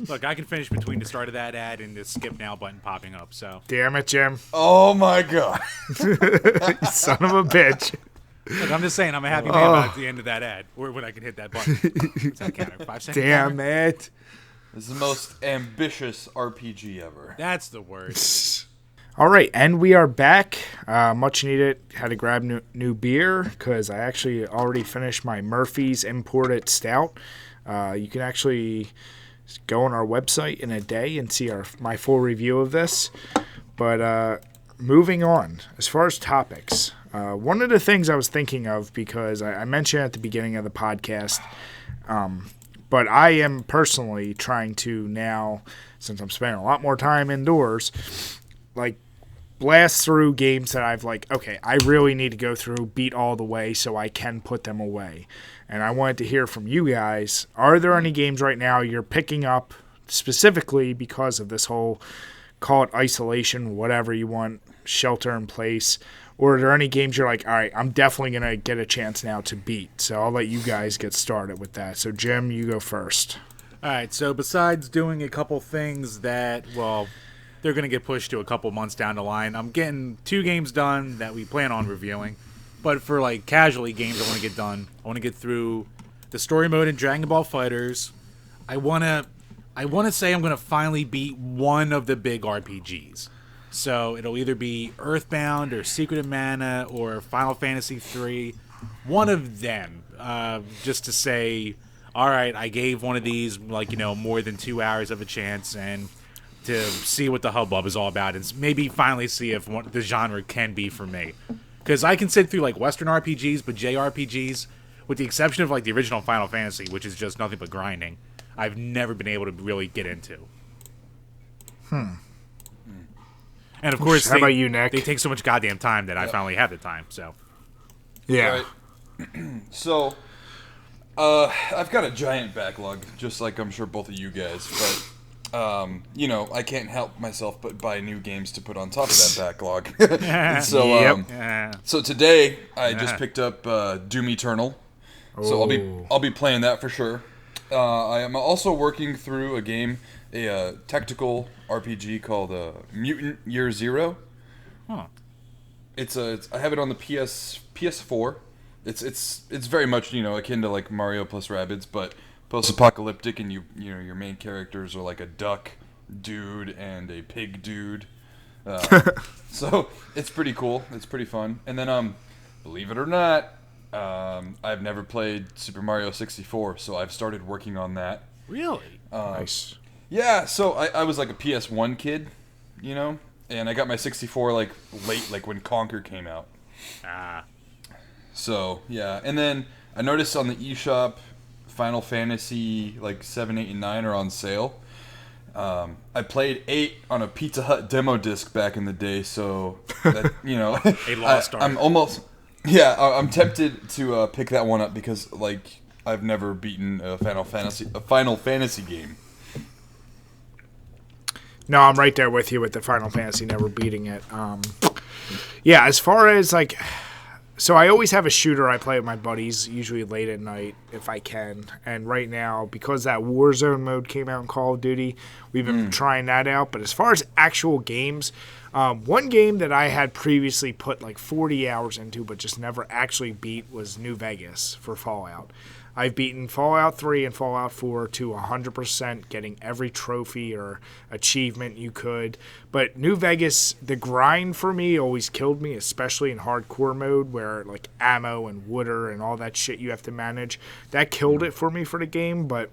[SPEAKER 2] Look, I can finish between the start of that ad and the skip now button popping up. So
[SPEAKER 1] Damn it, Jim.
[SPEAKER 3] Oh my god.
[SPEAKER 1] Son of a bitch.
[SPEAKER 2] look, I'm just saying I'm a happy man about the end of that ad, or when I can hit that button. What's that counter? 5 seconds.
[SPEAKER 1] Damn it.
[SPEAKER 3] This is the most ambitious RPG ever.
[SPEAKER 2] That's the word.
[SPEAKER 1] All right, and we are back. Much needed. Had to grab new beer because I actually already finished my Murphy's Imported Stout. You can actually go on our website in a day and see my full review of this. But moving on, as far as topics, one of the things I was thinking of, because I mentioned at the beginning of the podcast, but I am personally trying to now, since I'm spending a lot more time indoors, like blast through games that I've like, okay, I really need to go through, beat all the way so I can put them away. And I wanted to hear from you guys. Are there any games right now you're picking up specifically because of this whole, call it isolation, whatever you want, shelter in place? Or are there any games you're like, all right, I'm definitely going to get a chance now to beat? So I'll let you guys get started with that. So Jim, you go first.
[SPEAKER 2] All right. So besides doing a couple things that, well, they're going to get pushed to a couple months down the line, I'm getting 2 games done that we plan on reviewing. But for like casually games I want to get done, I want to get through the story mode in Dragon Ball FighterZ. I want to say I'm going to finally beat one of the big RPGs. So it'll either be Earthbound or Secret of Mana or Final Fantasy III. One of them. Just to say, all right, I gave one of these like, you know, more than 2 hours of a chance, and to see what the hubbub is all about, and maybe finally see if the genre can be for me. Because I can sit through like Western RPGs, but JRPGs, with the exception of like the original Final Fantasy, which is just nothing but grinding, I've never been able to really get into. And of course,
[SPEAKER 1] How about you, Nick?
[SPEAKER 2] They take so much goddamn time that I finally have the time. So
[SPEAKER 1] Yeah.
[SPEAKER 3] Right. So, I've got a giant backlog, just like I'm sure both of you guys, but, you know, I can't help myself but buy new games to put on top of that backlog. And so,
[SPEAKER 2] yeah.
[SPEAKER 3] so today I just picked up Doom Eternal, so I'll be playing that for sure. I am also working through a game, a tactical RPG called Mutant Year Zero.
[SPEAKER 2] Huh.
[SPEAKER 3] I have it on the PS4. It's very much, you know, akin to like Mario plus Rabbids, but post-apocalyptic, and you know your main characters are like a duck dude and a pig dude. So it's pretty cool. It's pretty fun. And then believe it or not, I've never played Super Mario 64, so I've started working on that.
[SPEAKER 2] Really?
[SPEAKER 1] Nice.
[SPEAKER 3] Yeah, so I was like a PS1 kid, you know, and I got my 64 like late, like when Conker came out. So yeah, and then I noticed on the eShop, Final Fantasy like 7, 8, and 9 are on sale. I played 8 on a Pizza Hut demo disc back in the day, so that,
[SPEAKER 2] A lost art.
[SPEAKER 3] I'm almost I'm tempted to pick that one up because like I've never beaten a Final Fantasy game.
[SPEAKER 1] No, I'm right there with you with the Final Fantasy, never beating it. Yeah, as far as like, so I always have a shooter I play with my buddies, usually late at night if I can. And right now, because that Warzone mode came out in Call of Duty, we've been trying that out. But as far as actual games, one game that I had previously put like 40 hours into but just never actually beat was New Vegas for Fallout. I've beaten Fallout 3 and Fallout 4 to 100%, getting every trophy or achievement you could. But New Vegas, the grind for me always killed me, especially in hardcore mode where like ammo and water and all that shit you have to manage. That killed it for me for the game, but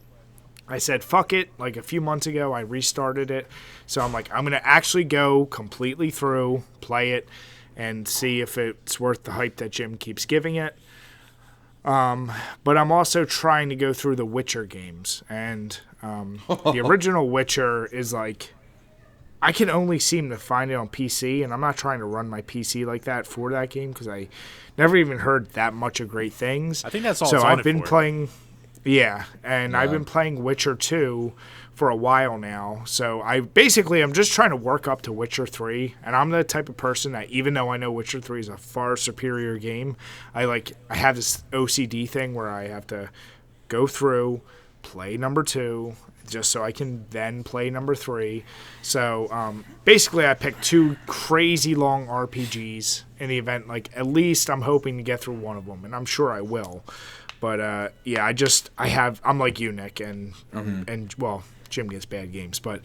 [SPEAKER 1] I said, fuck it. Like a few months ago, I restarted it. So I'm like, I'm going to actually go completely through, play it, and see if it's worth the hype that Jim keeps giving it. But I'm also trying to go through the Witcher games. And the original Witcher is like, I can only seem to find it on PC, and I'm not trying to run my PC like that for that game because I never even heard that much of great things.
[SPEAKER 2] I think that's all
[SPEAKER 1] so
[SPEAKER 2] it's on
[SPEAKER 1] I've been playing. Yeah, and
[SPEAKER 3] Yeah.
[SPEAKER 1] I've been playing Witcher 2 for a while now. So I'm just trying to work up to Witcher 3, and I'm the type of person that even though I know Witcher 3 is a far superior game, I have this OCD thing where I have to go through, play number 2, just so I can then play number 3. So basically I picked 2 crazy long RPGs in the event, like at least I'm hoping to get through one of them, and I'm sure I will. But yeah, I'm like you, Nick, and well, Jim gets bad games, but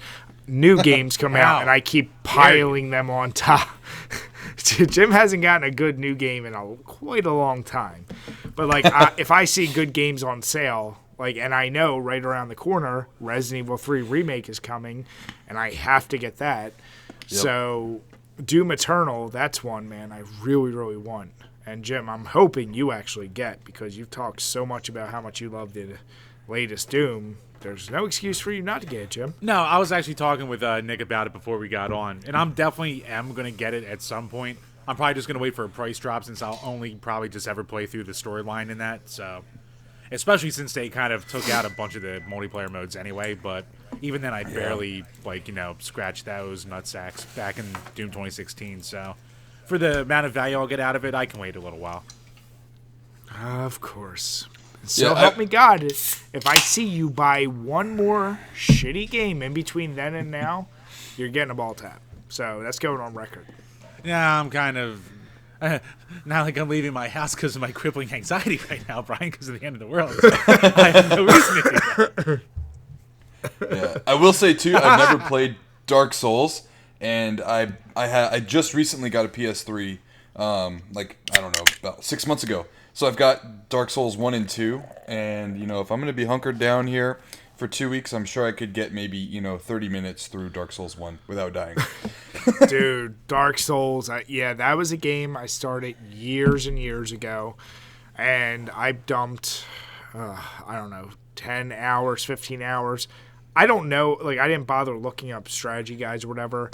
[SPEAKER 1] new games come out, and I keep piling them on top. Jim hasn't gotten a good new game in quite a long time. But like, if I see good games on sale, like, and I know right around the corner, Resident Evil 3 Remake is coming, and I have to get that. Yep. So, Doom Eternal, that's one, man, I really, really want. And Jim, I'm hoping you actually get, because you've talked so much about how much you love the latest Doom. There's no excuse for you not to get it, Jim.
[SPEAKER 2] No, I was actually talking with Nick about it before we got on, and I'm definitely going to get it at some point. I'm probably just going to wait for a price drop since I'll only probably just ever play through the storyline in that. So, especially since they kind of took out a bunch of the multiplayer modes anyway. But even then, I barely scratched those nutsacks back in Doom 2016. So, for the amount of value I'll get out of it, I can wait a little while.
[SPEAKER 1] Of course. So help me God, if I see you buy one more shitty game in between then and now, you're getting a ball tap. So that's going on record.
[SPEAKER 2] Yeah, I'm kind of not like I'm leaving my house because of my crippling anxiety right now, Brian, because of the end of the world. So I have no reason to do that.
[SPEAKER 3] Yeah, I will say too, I've never played Dark Souls, and I just recently got a PS3, I don't know, about 6 months ago. So I've got Dark Souls 1 and 2, and, if I'm going to be hunkered down here for 2 weeks, I'm sure I could get maybe, 30 minutes through Dark Souls 1 without dying.
[SPEAKER 1] Dude, Dark Souls, that was a game I started years and years ago, and I dumped, 10 hours, 15 hours. I don't know, I didn't bother looking up strategy guides or whatever.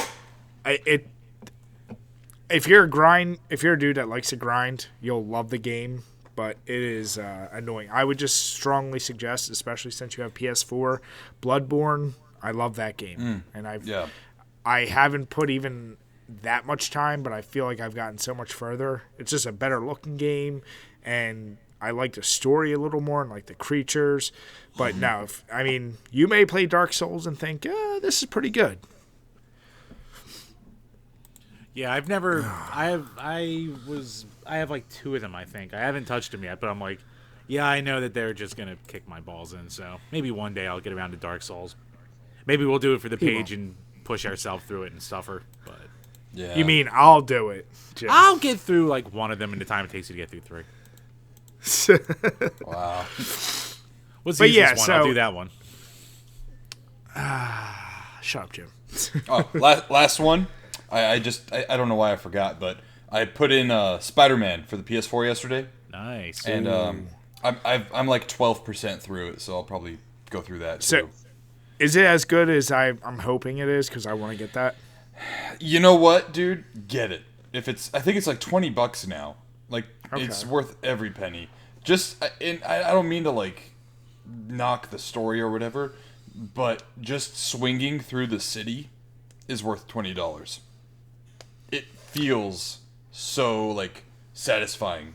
[SPEAKER 1] If you're a dude that likes to grind, you'll love the game, but it is annoying. I would just strongly suggest, especially since you have PS4, Bloodborne. I love that game, and I haven't put even that much time, but I feel like I've gotten so much further. It's just a better looking game, and I like the story a little more and like the creatures. But no, you may play Dark Souls and think, this is pretty good.
[SPEAKER 2] Yeah, I've never. I have like 2 of them. I think I haven't touched them yet, but I'm like, yeah, I know that they're just gonna kick my balls in. So maybe one day I'll get around to Dark Souls. Maybe we'll do it for the page and push ourselves through it and suffer. But
[SPEAKER 3] Yeah.
[SPEAKER 1] You mean I'll do it, Jim?
[SPEAKER 2] I'll get through like one of them in the time it takes you to get through 3.
[SPEAKER 3] Wow.
[SPEAKER 2] What's the easiest one? I'll do that one.
[SPEAKER 1] Shut up, Jim.
[SPEAKER 3] Oh, last one. I don't know why I forgot, but I put in Spider-Man for the PS4 yesterday.
[SPEAKER 2] Nice.
[SPEAKER 3] And I'm like 12% through it, so I'll probably go through that too.
[SPEAKER 1] So, is it as good as I'm hoping it is? Because I want to get that.
[SPEAKER 3] You know what, dude? Get it. I think it's like $20 now. Like, it's worth every penny. And I don't mean to like knock the story or whatever, but just swinging through the city is worth $20. It feels so like satisfying,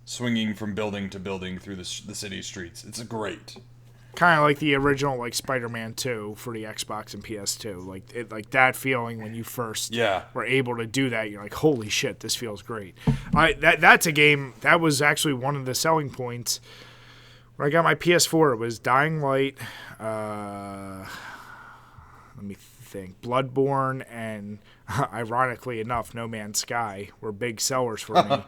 [SPEAKER 3] swinging from building to building through the city streets. It's great.
[SPEAKER 1] Kind of like the original like Spider-Man 2 for the Xbox and PS2. Like that feeling when you first were able to do that. You're like, holy shit, this feels great. That's a game that was actually one of the selling points. When I got my PS4, it was Dying Light, let me think, Bloodborne, and ironically enough, No Man's Sky were big sellers for me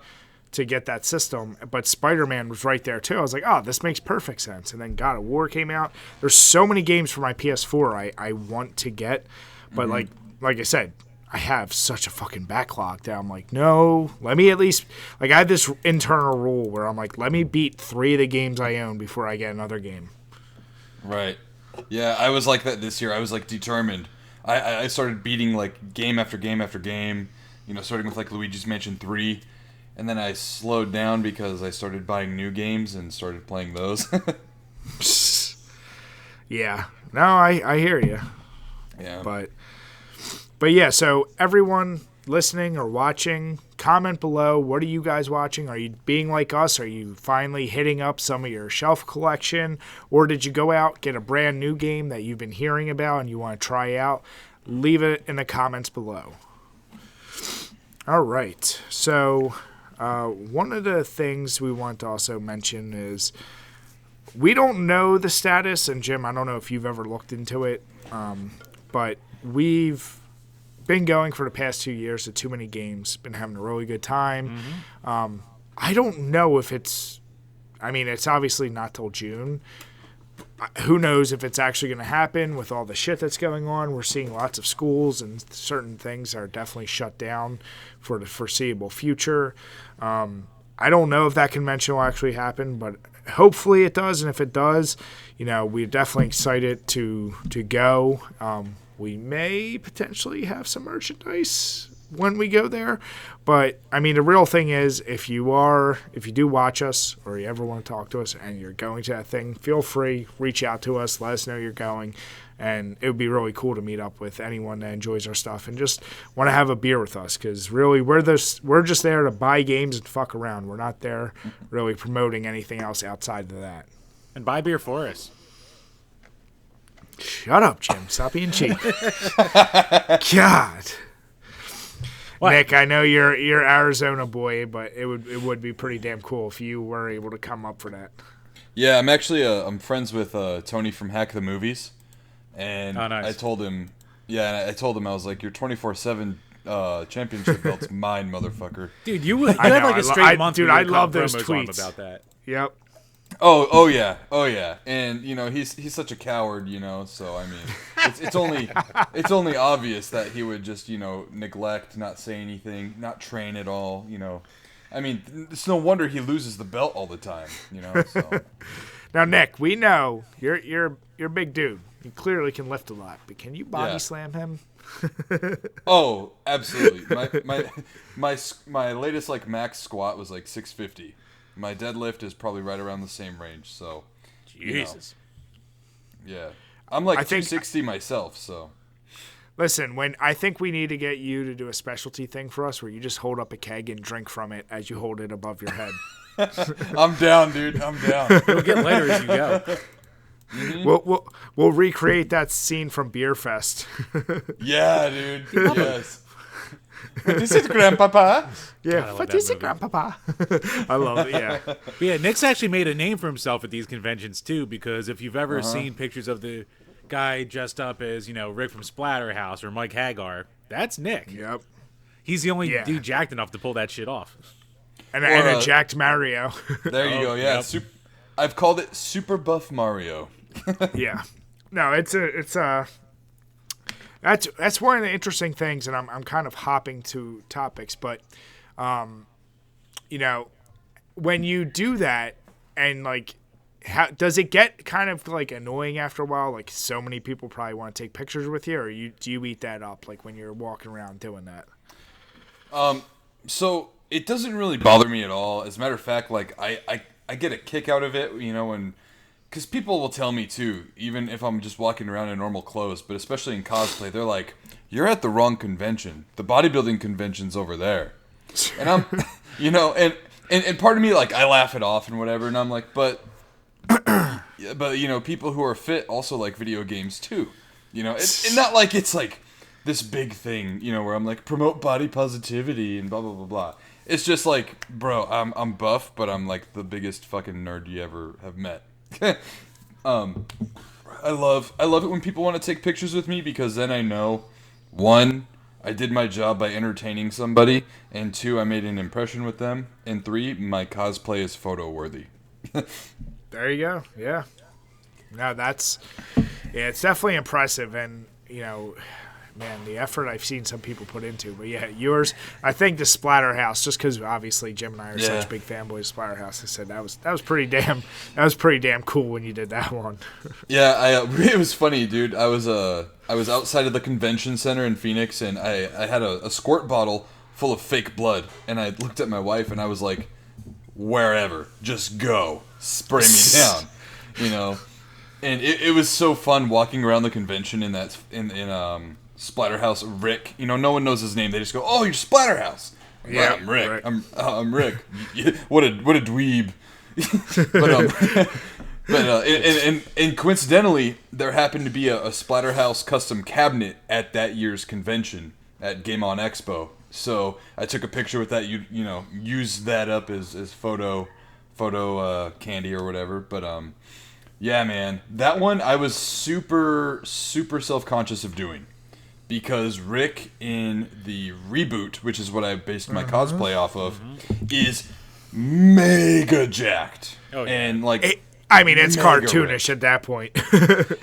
[SPEAKER 1] to get that system. But Spider-Man was right there too. I was like, oh, this makes perfect sense. And then God of War came out. There's so many games for my PS4 I want to get, but like I said, I have such a fucking backlog that I'm like, no, let me at least, like, I have this internal rule where I'm like, let me beat 3 of the games I own before I get another game.
[SPEAKER 3] Right. Yeah, I was like that this year. I was like determined. I started beating like game after game after game, starting with like Luigi's Mansion 3, and then I slowed down because I started buying new games and started playing those.
[SPEAKER 1] Yeah. No, I hear you.
[SPEAKER 3] Yeah.
[SPEAKER 1] But yeah, so everyone listening or watching, comment below. What are you guys watching? Are you being like us? Are you finally hitting up some of your shelf collection? Or did you go out, get a brand new game that you've been hearing about and you want to try out? Leave it in the comments below. All right. So one of the things we want to also mention is we don't know the status. And Jim, I don't know if you've ever looked into it, but we've been going for the past 2 years to Too Many Games, been having a really good time. I don't know if it's obviously not till June. Who knows if it's actually going to happen with all the shit that's going on. We're seeing lots of schools and certain things are definitely shut down for the foreseeable future. I don't know if that convention will actually happen, but hopefully it does. And if it does, we're definitely excited to go. We may potentially have some merchandise when we go there. But, the real thing is, if you do watch us or you ever want to talk to us and you're going to that thing, feel free, reach out to us, let us know you're going. And it would be really cool to meet up with anyone that enjoys our stuff and just want to have a beer with us. Because really, we're just there to buy games and fuck around. We're not there really promoting anything else outside of that.
[SPEAKER 2] And buy beer for us.
[SPEAKER 1] Shut up, Jim. Stop being cheap. God. What? Nick, I know you're Arizona boy, but it would be pretty damn cool if you were able to come up for that.
[SPEAKER 3] Yeah, I'm actually I'm friends with Tony from Hack the Movies, and
[SPEAKER 2] nice.
[SPEAKER 3] I told him, I was like, your 24/7 championship belt's mine, motherfucker.
[SPEAKER 2] Dude, you had like a straight month.
[SPEAKER 1] Dude, I love those tweets
[SPEAKER 2] about that.
[SPEAKER 1] Yep.
[SPEAKER 3] Oh yeah, and he's such a coward, So it's only obvious that he would just neglect, not say anything, not train at all, It's no wonder he loses the belt all the time, So.
[SPEAKER 1] Now, Nick, we know you're a big dude. You clearly can lift a lot, but can you body slam him?
[SPEAKER 3] Oh, absolutely. My latest like max squat was like 650. My deadlift is probably right around the same range, so.
[SPEAKER 2] Jesus.
[SPEAKER 3] Yeah. I'm like 260 myself, so.
[SPEAKER 1] Listen, I think we need to get you to do a specialty thing for us where you just hold up a keg and drink from it as you hold it above your head.
[SPEAKER 3] I'm down, dude. I'm down.
[SPEAKER 2] You'll get lighter as you go.
[SPEAKER 1] Mm-hmm. We'll recreate that scene from Beer Fest.
[SPEAKER 3] Yeah, dude. Yes. What is it, Grandpapa?
[SPEAKER 1] Yeah, what is it, Grandpapa? I love it, yeah.
[SPEAKER 2] But yeah, Nick's actually made a name for himself at these conventions, too, because if you've ever seen pictures of the guy dressed up as, Rick from Splatterhouse or Mike Hagar, that's Nick.
[SPEAKER 1] Yep.
[SPEAKER 2] He's the only dude jacked enough to pull that shit off.
[SPEAKER 1] And a jacked Mario.
[SPEAKER 3] There you go, yeah. Yep. I've called it Super Buff Mario.
[SPEAKER 1] Yeah. No, that's one of the interesting things, and I'm kind of hopping to topics, but, when you do that, and like, how does it get kind of like annoying after a while? Like, so many people probably want to take pictures with you, or do you eat that up? Like when you're walking around doing that.
[SPEAKER 3] So it doesn't really bother me at all. As a matter of fact, like I get a kick out of it, you know, and because people will tell me too, even if I'm just walking around in normal clothes, but especially in cosplay, they're like, "You're at the wrong convention. The bodybuilding convention's over there." And I'm, you know, and part of me, like, I laugh it off and whatever, and I'm like, but you know, people who are fit also like video games too. You know, it's not like it's like this big thing, you know, where I'm like, promote body positivity and blah blah blah blah. It's just like, bro, I'm buff, but I'm like the biggest fucking nerd you ever have met. I love it when people want to take pictures with me, because then I know, one, I did my job by entertaining somebody, and two, I made an impression with them, and three, my cosplay is photo worthy.
[SPEAKER 1] There you go. Yeah. No, it's definitely impressive, and you know, man, the effort I've seen some people put into. But yeah, yours, I think the Splatterhouse, just because obviously Jim and I are such big fanboys of Splatterhouse, I said that was pretty damn cool when you did that one.
[SPEAKER 3] Yeah, it was funny, dude. I was outside of the convention center in Phoenix, and I had a squirt bottle full of fake blood, and I looked at my wife and I was like, wherever, just go, spray me down, you know. And it was so fun walking around the convention in Splatterhouse. Rick, you know, no one knows his name. They just go, "Oh, you're Splatterhouse." Yeah, I'm Rick. Right. I'm Rick. What a dweeb. And coincidentally, there happened to be a Splatterhouse custom cabinet at that year's convention at Game On Expo. So I took a picture with that. You know, use that up as photo candy or whatever. But yeah, man, that one I was super self-conscious of doing, because Rick in the reboot, which is what I based my cosplay off of, is mega jacked. Oh, yeah. And like,
[SPEAKER 1] it's cartoonish at that point.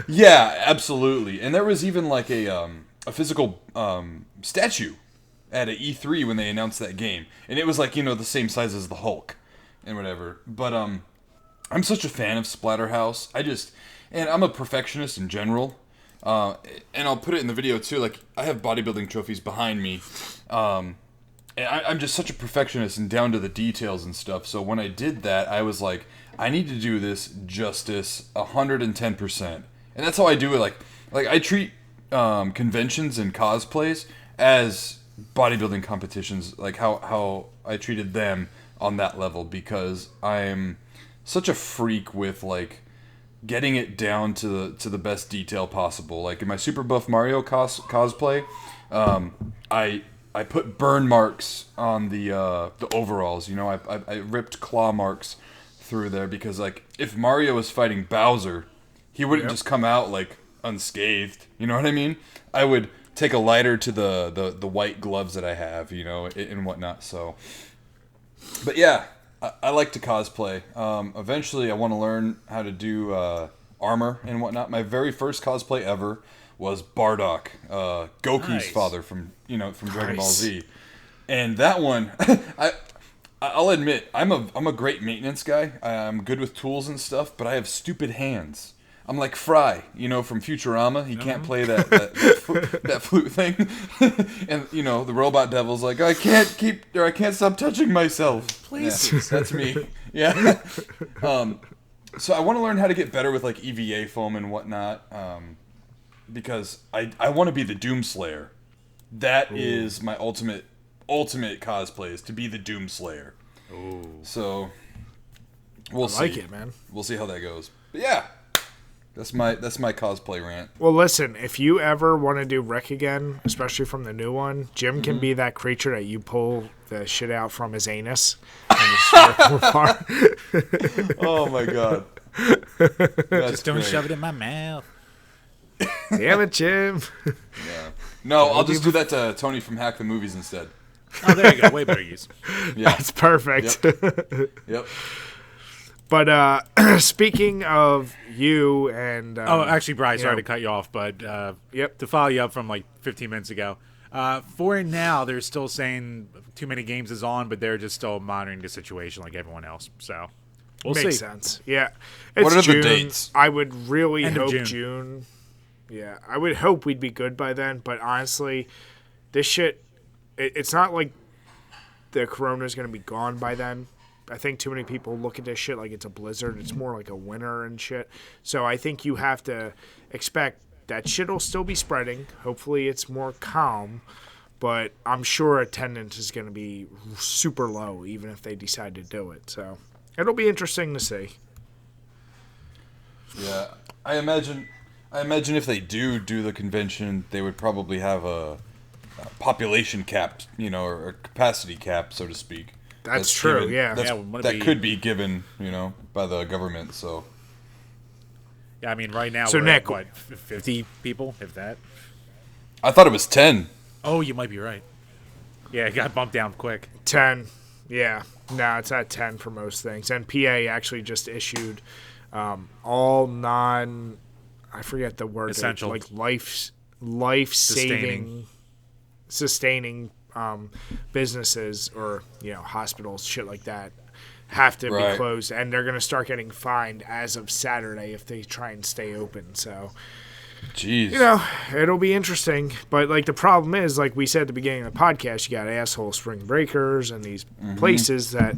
[SPEAKER 3] Yeah, absolutely. And there was even like a physical statue at an E3 when they announced that game, and it was like, you know, the same size as the Hulk and whatever. But I'm such a fan of Splatterhouse. And I'm a perfectionist in general. And I'll put it in the video too. Like, I have bodybuilding trophies behind me. And I'm just such a perfectionist and down to the details and stuff. So when I did that, I was like, I need to do this justice 110%. And that's how I do it. Like I treat conventions and cosplays as bodybuilding competitions. Like how I treated them on that level, because I'm such a freak with like getting it down to the best detail possible. Like in my Super Buff Mario cosplay, I put burn marks on the overalls. You know, I ripped claw marks through there, because like if Mario was fighting Bowser, he wouldn't just come out like unscathed. You know what I mean? I would take a lighter to the white gloves that I have, you know, and whatnot. So, but yeah. I like to cosplay. Eventually, I want to learn how to do armor and whatnot. My very first cosplay ever was Bardock, Goku's father from Dragon Ball Z, and that one, I'll admit, I'm a great maintenance guy. I'm good with tools and stuff, but I have stupid hands. I'm like Fry, you know, from Futurama. He can't play that flute thing, and you know the robot devil's like, I can't stop touching myself. Please, yeah, that's me. Yeah. So I want to learn how to get better with like EVA foam and whatnot, because I want to be the Doomslayer. That is my ultimate cosplay, is to be the Doomslayer. Ooh. So we'll see. I like it, man. We'll see how that goes. But yeah. That's my cosplay rant.
[SPEAKER 1] Well, listen, if you ever want to do Rick again, especially from the new one, Jim can be that creature that you pull the shit out from his anus and just rip him apart.
[SPEAKER 3] Oh my god!
[SPEAKER 2] Just don't shove it in my mouth.
[SPEAKER 1] Damn it, Jim.
[SPEAKER 3] Yeah. No, I'll just do that to Tony from Hack the Movies instead.
[SPEAKER 2] Oh, there you go. Way better use.
[SPEAKER 1] Yeah. That's perfect.
[SPEAKER 3] Yep.
[SPEAKER 1] But speaking of you and...
[SPEAKER 2] actually, Bryce, sorry to cut you off, but to follow you up from like 15 minutes ago, For now, they're still saying too many games is on, but they're just still monitoring the situation like everyone else. So we'll see.
[SPEAKER 1] Makes sense. Yeah. It's
[SPEAKER 3] What are
[SPEAKER 1] June.
[SPEAKER 3] the dates?
[SPEAKER 1] I would really
[SPEAKER 2] End of
[SPEAKER 1] hope
[SPEAKER 2] June.
[SPEAKER 1] June. Yeah, I would hope we'd be good by then. But honestly, this shit, it's not like the corona's going to be gone by then. I think too many people look at this shit like it's a blizzard. It's more like a winter and shit. So I think you have to expect that shit will still be spreading. Hopefully it's more calm. But I'm sure attendance is going to be super low, even if they decide to do it. So it'll be interesting to see.
[SPEAKER 3] Yeah, I imagine if they do the convention, they would probably have a population cap, or a capacity cap, so to speak.
[SPEAKER 1] That's true,
[SPEAKER 3] given,
[SPEAKER 1] yeah.
[SPEAKER 3] That could be given, by the government. So.
[SPEAKER 2] Yeah, I mean, right now
[SPEAKER 1] So
[SPEAKER 2] we're
[SPEAKER 1] Nick,
[SPEAKER 2] at, what, 50 people, if that?
[SPEAKER 3] I thought it was 10.
[SPEAKER 2] Oh, you might be right. Yeah, it got bumped down quick.
[SPEAKER 1] 10. Yeah. No, it's at 10 for most things. And PA actually just issued all I forget the word.
[SPEAKER 2] Essential.
[SPEAKER 1] Like life-saving, sustaining businesses or, hospitals, shit like that, have to be closed. And they're going to start getting fined as of Saturday if they try and stay open. So,
[SPEAKER 3] Jeez.
[SPEAKER 1] it'll be interesting. But, the problem is, like we said at the beginning of the podcast, you got asshole spring breakers and these places that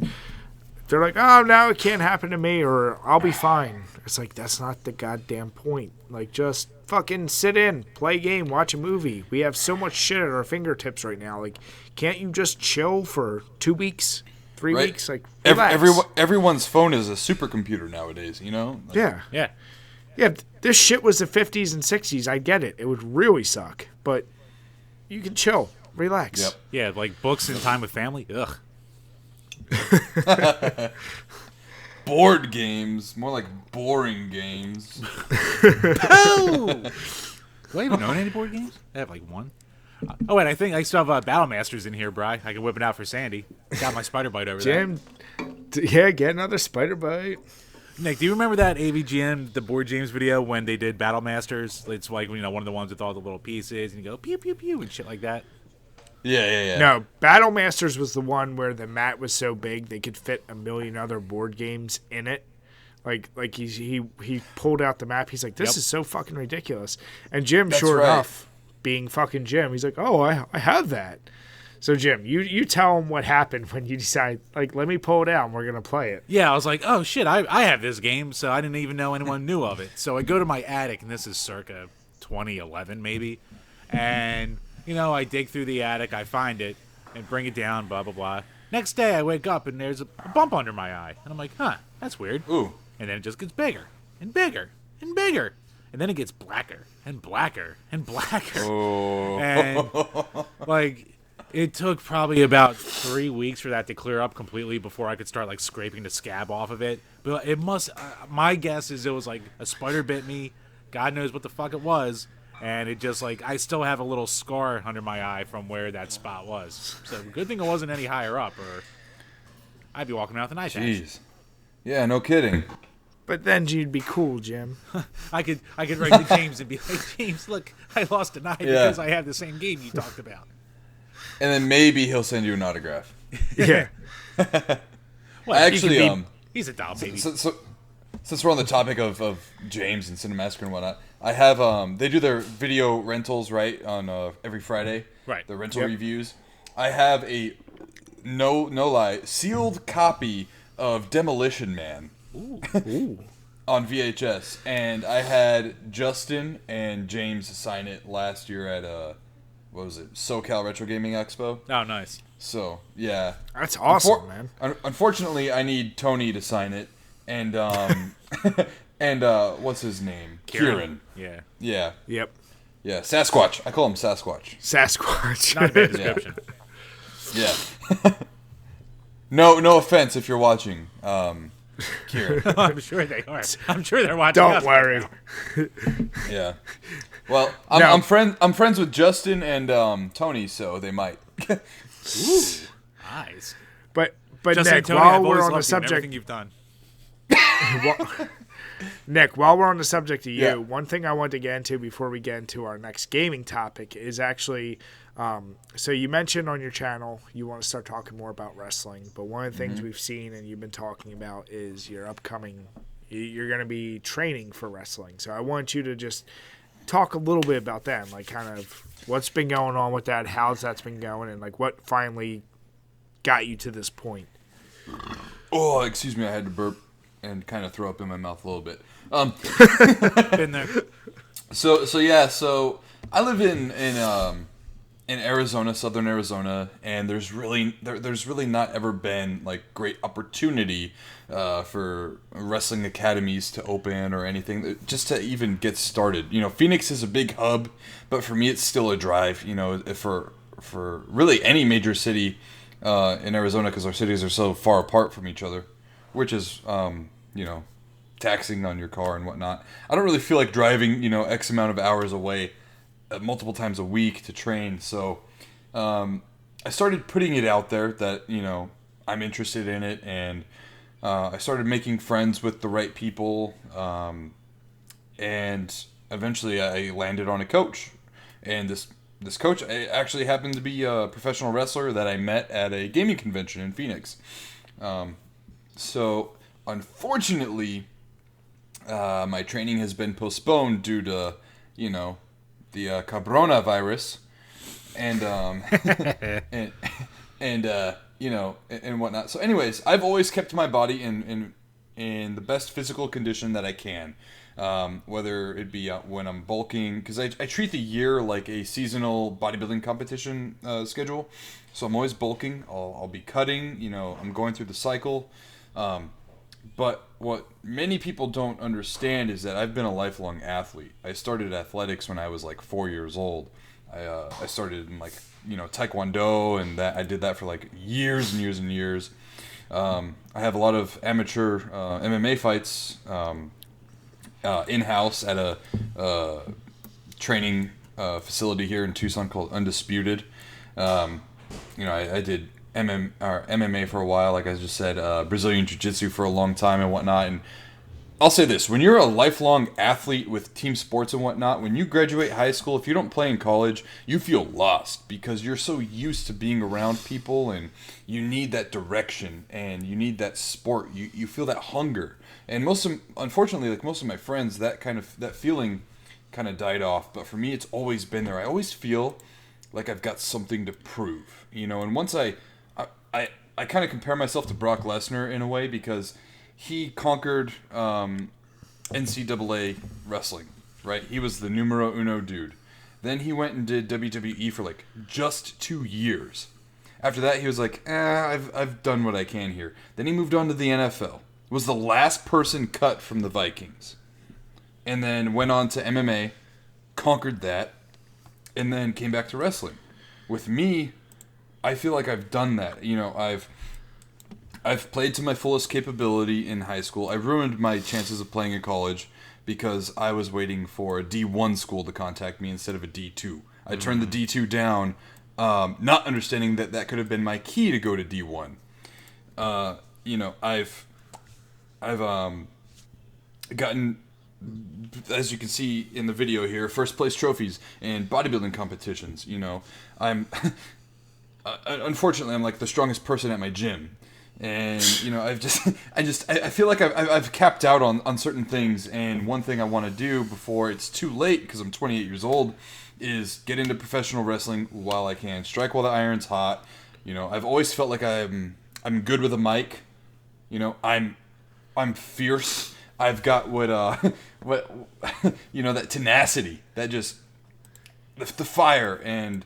[SPEAKER 1] they're like, oh, no, it can't happen to me or I'll be fine. It's like, that's not the goddamn point. Like, just fucking sit in, play a game, watch a movie. We have so much shit at our fingertips right now. Like, can't you just chill for 2 weeks, 3 weeks? Like, relax.
[SPEAKER 3] Everyone's phone is a supercomputer nowadays, Like,
[SPEAKER 1] Yeah.
[SPEAKER 2] Yeah.
[SPEAKER 1] Yeah, if this shit was the 50s and 60s, I get it. It would really suck. But you can chill, relax.
[SPEAKER 3] Yep.
[SPEAKER 2] Yeah, like books and time with family. Ugh.
[SPEAKER 3] Board games, more like boring games.
[SPEAKER 2] Oh! Do I even own any board games? I have like one. Oh, wait, I think I still have Battle Masters in here, Bri. I can whip it out for Sandy. Got my spider bite over there.
[SPEAKER 1] Jim, yeah, get another spider bite.
[SPEAKER 2] Nick, do you remember that AVGN, the Board Games video, when they did Battle Masters? It's like, one of the ones with all the little pieces, and you go pew, pew, pew, and shit like that.
[SPEAKER 3] Yeah.
[SPEAKER 1] No, Battle Masters was the one where the mat was so big they could fit a million other board games in it. Like he pulled out the map. He's like, this is so fucking ridiculous. And Jim,
[SPEAKER 3] That's
[SPEAKER 1] sure
[SPEAKER 3] right.
[SPEAKER 1] enough, being fucking Jim, he's like, oh, I have that. So Jim, you tell him what happened when you decide, like, let me pull it out and we're gonna play it.
[SPEAKER 2] Yeah, I was like, oh shit, I have this game, so I didn't even know anyone knew of it. So I go to my attic, and this is circa 2011 maybe, and I dig through the attic, I find it, and bring it down, blah blah blah. Next day I wake up and there's a bump under my eye, and I'm like, huh, that's weird.
[SPEAKER 3] Ooh.
[SPEAKER 2] And then it just gets bigger and bigger and bigger, and then it gets blacker and blacker and blacker.
[SPEAKER 3] Oh.
[SPEAKER 2] And like, it took probably about 3 weeks for that to clear up completely before I could start like scraping the scab off of it. But it must. My guess is it was like a spider bit me. God knows what the fuck it was, and it just like I still have a little scar under my eye from where that spot was. So good thing it wasn't any higher up, or I'd be walking around with an eye patch.
[SPEAKER 3] Jeez. Yeah, no kidding.
[SPEAKER 1] But then you'd be cool, Jim.
[SPEAKER 2] I could write to James and be like, James, look, I lost an eye because I have the same game you talked about.
[SPEAKER 3] And then maybe he'll send you an autograph.
[SPEAKER 1] Yeah.
[SPEAKER 2] Well,
[SPEAKER 3] Actually,
[SPEAKER 2] he's a doll baby.
[SPEAKER 3] So, since we're on the topic of James and Cinemassacre and whatnot, I have they do their video rentals on every Friday.
[SPEAKER 2] Right.
[SPEAKER 3] The rental reviews. I have a no lie sealed copy of Demolition Man.
[SPEAKER 2] Ooh.
[SPEAKER 3] On VHS, and I had Justin and James sign it last year at what was it, SoCal Retro Gaming Expo.
[SPEAKER 2] Oh, nice.
[SPEAKER 3] So yeah,
[SPEAKER 1] That's awesome, man.
[SPEAKER 3] Unfortunately, I need Tony to sign it, and and what's his name? Kieran.
[SPEAKER 2] Yeah.
[SPEAKER 3] Yeah,
[SPEAKER 1] Yep.
[SPEAKER 3] yeah. Sasquatch. I call him Sasquatch.
[SPEAKER 1] Sasquatch.
[SPEAKER 2] Not a bad description.
[SPEAKER 3] Yeah. No offense if you're watching, Kieran.
[SPEAKER 2] I'm sure they are. I'm sure they're watching.
[SPEAKER 1] Don't
[SPEAKER 2] us
[SPEAKER 1] worry.
[SPEAKER 2] right
[SPEAKER 3] Yeah. Well,
[SPEAKER 1] No.
[SPEAKER 3] I'm friends with Justin and Tony, so they might.
[SPEAKER 2] now. Ooh, nice.
[SPEAKER 1] But
[SPEAKER 2] Justin
[SPEAKER 1] Nick,
[SPEAKER 2] and Tony,
[SPEAKER 1] while
[SPEAKER 2] I've
[SPEAKER 1] we're
[SPEAKER 2] always
[SPEAKER 1] on the
[SPEAKER 2] loved you and
[SPEAKER 1] subject,
[SPEAKER 2] everything you've done.
[SPEAKER 1] Nick, while we're on the subject of you,
[SPEAKER 3] Yeah.
[SPEAKER 1] one thing I want to get into before we get into our next gaming topic is actually, so you mentioned on your channel you want to start talking more about wrestling, but one of the things we've seen and you've been talking about is your upcoming, you're going to be training for wrestling. So I want you to just talk a little bit about that and like kind of what's been going on with that, how's that's been going, and like what finally got you to this point.
[SPEAKER 3] Oh, excuse me, I had to burp and kind of throw up in my mouth a little bit.
[SPEAKER 2] Been there.
[SPEAKER 3] So I live in Arizona, southern Arizona, and there's really not ever been like great opportunity for wrestling academies to open or anything, just to even get started. You know, Phoenix is a big hub, but for me it's still a drive. You know, for really any major city in Arizona, because our cities are so far apart from each other, which is you know, taxing on your car and whatnot. I don't really feel like driving, you know, X amount of hours away multiple times a week to train. So I started putting it out there that, you know, I'm interested in it, and I started making friends with the right people, and eventually I landed on a coach. And this coach actually happened to be a professional wrestler that I met at a gaming convention in Phoenix. So unfortunately, my training has been postponed due to, you know, the coronavirus and you know, and whatnot. So anyways, I've always kept my body in the best physical condition that I can. Whether it be when I'm bulking, because I treat the year like a seasonal bodybuilding competition schedule. So I'm always bulking. I'll be cutting. You know, I'm going through the cycle. But what many people don't understand is that I've been a lifelong athlete. I started athletics when I was like 4 years old. I started in like, you know, Taekwondo, and that I did that for like years and years and years. I have a lot of amateur MMA fights in-house at a training facility here in Tucson called Undisputed. You know, I did MMA for a while, like I just said, Brazilian Jiu-Jitsu for a long time and whatnot. And I'll say this, when you're a lifelong athlete with team sports and whatnot, when you graduate high school, if you don't play in college, you feel lost because you're so used to being around people, and you need that direction and you need that sport. You feel that hunger. And unfortunately, like most of my friends, that feeling kind of died off. But for me, it's always been there. I always feel like I've got something to prove, you know. And once I kind of compare myself to Brock Lesnar in a way, because he conquered NCAA wrestling, right? He was the numero uno dude. Then he went and did WWE for like just 2 years. After that, he was like, I've done what I can here. Then he moved on to the NFL. Was the last person cut from the Vikings. And then went on to MMA, conquered that, and then came back to wrestling. With me, I feel like I've done that. You know, I've played to my fullest capability in high school. I ruined my chances of playing in college because I was waiting for a D1 school to contact me instead of a D2. I turned the D2 down, not understanding that could have been my key to go to D1. You know, I've gotten, as you can see in the video here, first place trophies in bodybuilding competitions. You know, I'm unfortunately I'm like the strongest person at my gym, and you know, I feel like I've capped out on certain things. And one thing I want to do before it's too late, because I'm 28 years old, is get into professional wrestling while I can, strike while the iron's hot. You know, I've always felt like I'm good with a mic. You know, I'm fierce. I've got what you know, that tenacity, that just the fire. And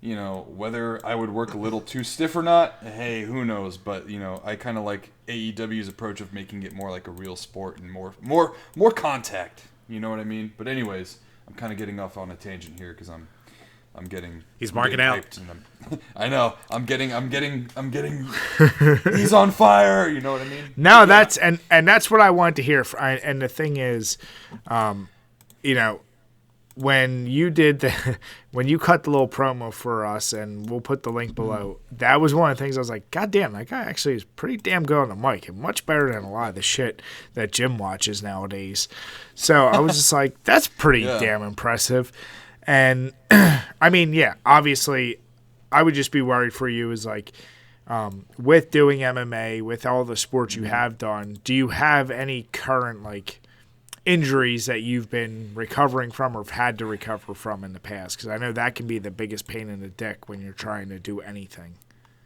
[SPEAKER 3] you know, whether I would work a little too stiff or not, hey, who knows? But you know, I kind of like AEW's approach of making it more like a real sport and more contact. You know what I mean? But anyways, I'm kind of getting off on a tangent here because I'm getting.
[SPEAKER 2] He's marking out.
[SPEAKER 3] I know. I'm getting. He's on fire. You know what I mean?
[SPEAKER 1] No, yeah. That's what I wanted to hear. And the thing is, you know, when you did when you cut the little promo for us, and we'll put the link below, that was one of the things I was like, God damn, that guy actually is pretty damn good on the mic and much better than a lot of the shit that Jim watches nowadays. So I was just like, that's pretty damn impressive. And I mean, yeah, obviously I would just be worried for you is like, with doing MMA, with all the sports you have done, do you have any current like injuries that you've been recovering from or have had to recover from in the past? Because I know that can be the biggest pain in the dick when you're trying to do anything.